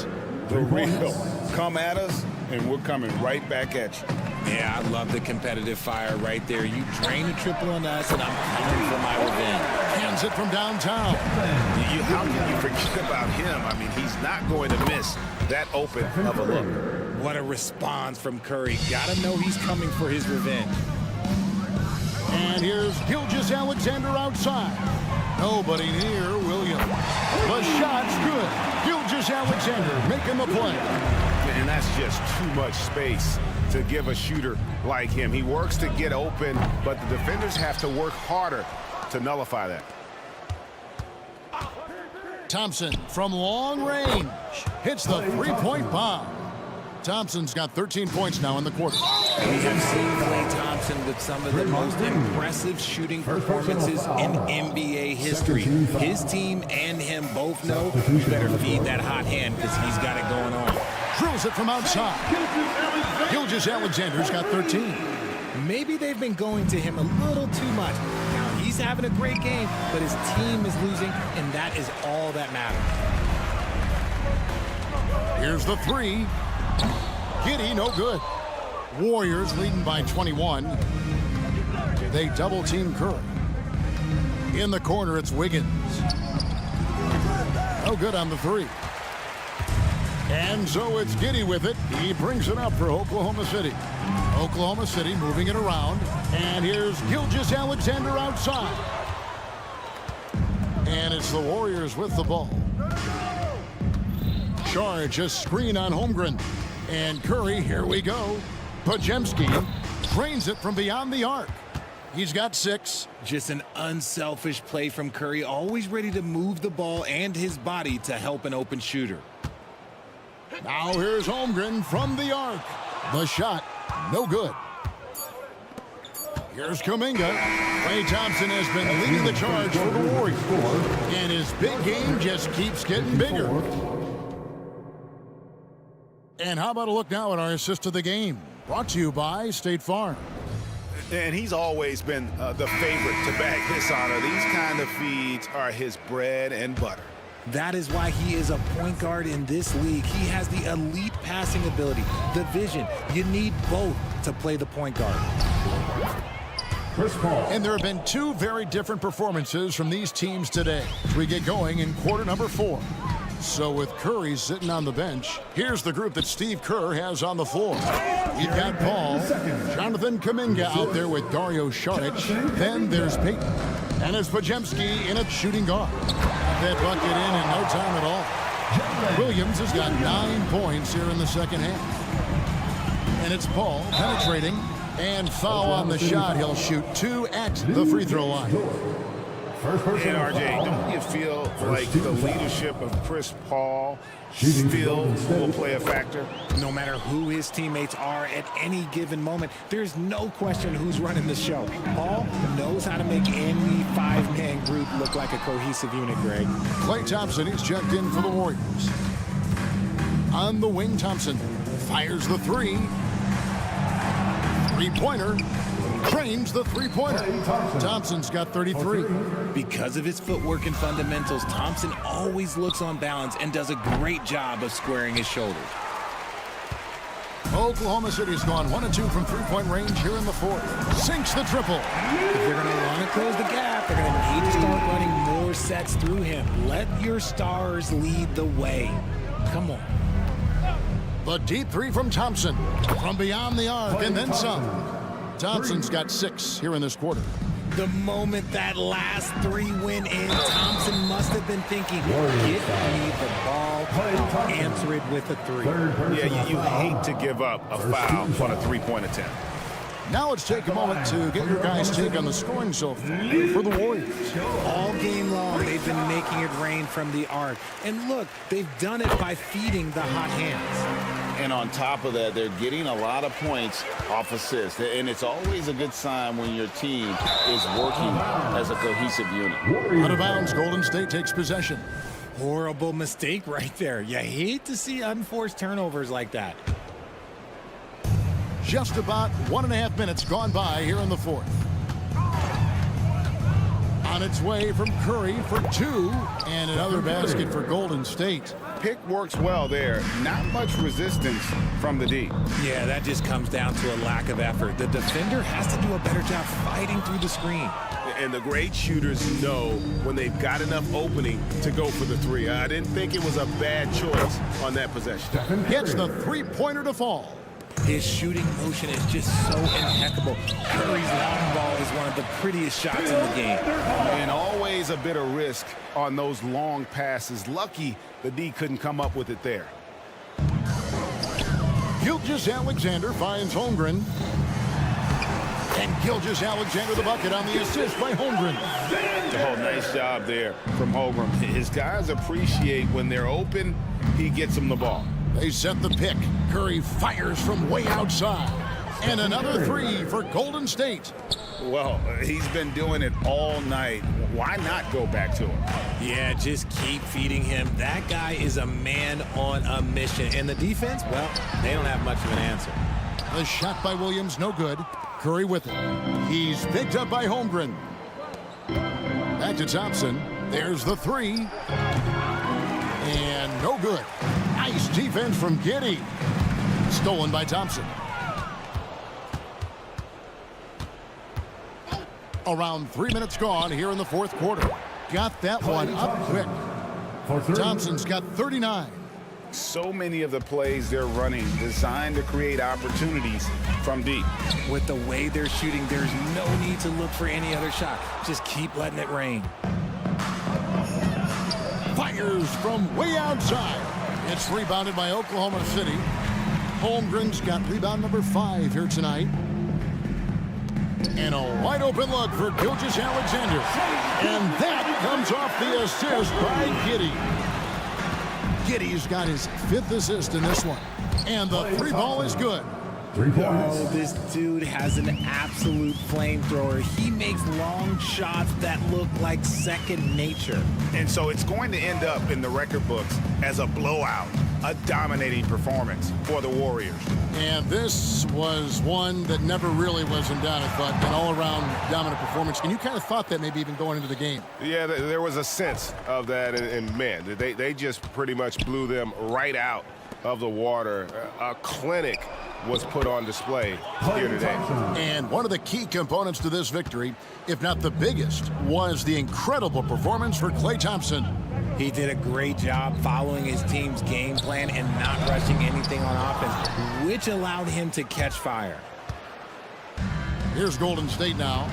The real. Come at us, and we're coming right back at you. Yeah, I love the competitive fire right there. You drain a triple on us, and I'm coming for my revenge. Hands it from downtown. How can you forget about him? I mean, he's not going to miss that open of a look. What a response from Curry. Gotta know he's coming for his revenge. And here's Gilgeous-Alexander outside. Nobody near Williams. The shot's good. Gilgeous-Alexander making the play. And that's just too much space to give a shooter like him. He works to get open, but the defenders have to work harder to nullify that. Thompson from long range hits the three-point bomb. Thompson's got 13 points now in the quarter. We have seen Klay Thompson with some of the most impressive shooting performances in NBA history. His team and him both know we better feed that hot hand because he's got it going on. Drills it from outside. Gilgeous-Alexander's got 13. Maybe they've been going to him a little too much. Now he's having a great game, but his team is losing, and that is all that matters. Here's the 3. Giddy, no good. Warriors leading by 21. They double-team Curry. In the corner, it's Wiggins. No good on the 3. And so it's Giddy with it. He brings it up for Oklahoma City. Oklahoma City moving it around. And here's Gilgeous-Alexander outside. And it's the Warriors with the ball. Charge a screen on Holmgren. And Curry, here we go. Podziemski drains it from beyond the arc. He's got 6. Just an unselfish play from Curry, always ready to move the ball and his body to help an open shooter. Now here's Holmgren from the arc. The shot, no good. Here's Kuminga. Klay Thompson has been leading the charge for the Warriors. And his big game just keeps getting bigger. And how about a look now at our assist of the game? Brought to you by State Farm. And he's always been the favorite to bag this honor. These kind of feeds are his bread and butter. That is why he is a point guard in this league. He has the elite passing ability, the vision. You need both to play the point guard. And there have been 2 very different performances from these teams today as we get going in quarter number 4. So with Curry sitting on the bench, here's the group that Steve Kerr has on the floor. You've got Paul, Jonathan Kuminga out there with Dario Saric. Then there's Peyton. And it's Podziemski in a shooting guard. That bucket in no time at all. Williams has got 9 points here in the second half. And it's Paul penetrating. And foul on the shot. He'll shoot 2 at the free throw line. And RJ, don't you feel like the leadership of Chris Paul still will play a factor? No matter who his teammates are at any given moment, there's no question who's running the show. Paul knows how to make any 5-man group look like a cohesive unit, Greg. Klay Thompson, he's checked in for the Warriors. On the wing, Thompson fires the 3. Three-pointer. Trains the three-pointer. Thompson's got 33. Because of his footwork and fundamentals, Thompson always looks on balance and does a great job of squaring his shoulders. Oklahoma City's gone 1 of 2 from three-point range here in the fourth. Sinks the triple. If they're going to want to close the gap, they're going to need to start running more sets through him. Let your stars lead the way. Come on. The deep three from Thompson. From beyond the arc and then some. Thompson's got 6 here in this quarter. The moment that last 3 went in, Thompson must have been thinking, get me the ball, I'll answer it with a 3. Yeah, you hate to give up a foul on a three-point attempt. Now let's take a moment to get your guys' take on the scoring so far for the Warriors. All game long, they've been making it rain from the arc. And look, they've done it by feeding the hot hands. And on top of that, they're getting a lot of points off assists. And it's always a good sign when your team is working as a cohesive unit. Out of bounds, Golden State takes possession. Horrible mistake right there. You hate to see unforced turnovers like that. Just about 1.5 minutes gone by here in the fourth. On its way from Curry for 2, and another basket for Golden State. Pick works well there. Not much resistance from the D. Yeah, that just comes down to a lack of effort. The defender has to do a better job fighting through the screen. And the great shooters know when they've got enough opening to go for the 3. I didn't think it was a bad choice on that possession. Gets the three-pointer to fall. His shooting motion is just so impeccable. Curry's long ball is one of the prettiest shots in the game. And always a bit of risk on those long passes. Lucky the D couldn't come up with it there. Gilgeous-Alexander finds Holmgren. And Gilgeous-Alexander the bucket on the assist by Holmgren. Oh, nice job there from Holmgren. His guys appreciate when they're open, he gets them the ball. They set the pick. Curry fires from way outside. And another 3 for Golden State. Well, he's been doing it all night. Why not go back to him? Yeah, just keep feeding him. That guy is a man on a mission. And the defense, well, they don't have much of an answer. The shot by Williams, no good. Curry with it. He's picked up by Holmgren. Back to Thompson. There's the 3. And no good. Nice defense from Giddey. Stolen by Thompson. Around 3 minutes gone here in the fourth quarter. Got that one up quick. Thompson's got 39. So many of the plays they're running designed to create opportunities from deep. With the way they're shooting, there's no need to look for any other shot. Just keep letting it rain. Fires from way outside. It's rebounded by Oklahoma City. Holmgren's got rebound number 5 here tonight. And a wide open look for Gilgeous-Alexander. And that comes off the assist by Giddey. Giddey's got his 5th assist in this one. And the 3 ball is good. Oh, this dude has an absolute flamethrower. He makes long shots that look like second nature. And so it's going to end up in the record books as a blowout, a dominating performance for the Warriors. And this was one that never really was in doubt, I thought, an all-around dominant performance. And you kind of thought that maybe even going into the game. Yeah, there was a sense of that, and man, they just pretty much blew them right out of the water. A clinic was put on display here today. And one of the key components to this victory, if not the biggest, was the incredible performance for Klay Thompson. He did a great job following his team's game plan and not rushing anything on offense, which allowed him to catch fire. Here's Golden State now.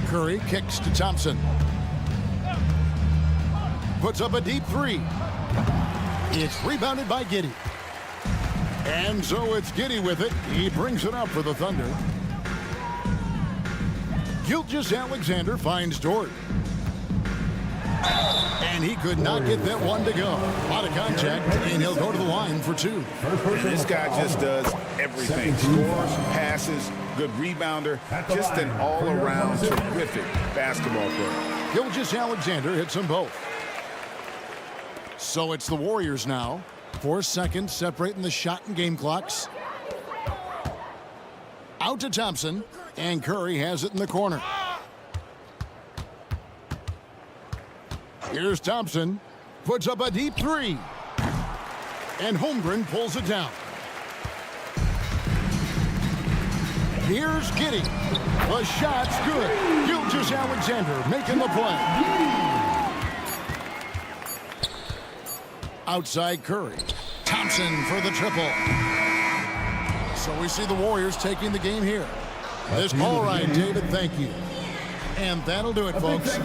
Curry kicks to Thompson. Puts up a deep 3. It's rebounded by Giddey. And so it's Giddey with it. He brings it up for the Thunder. Gilgeous-Alexander finds Dort. And he could not get that one to go. A lot of contact, and he'll go to the line for 2. And this guy just does everything. Scores, passes, good rebounder. Just an all-around terrific basketball player. Gilgeous-Alexander hits them both. So it's the Warriors now. 4 seconds separating the shot and game clocks. Out to Thompson, and Curry has it in the corner. Here's Thompson, puts up a deep 3. And Holmgren pulls it down. Here's Giddey. The shot's good. Gilgeous-Alexander making the play. Outside Curry. Thompson for the triple. So we see the Warriors taking the game here. All right, David, thank you. And that'll do it, folks.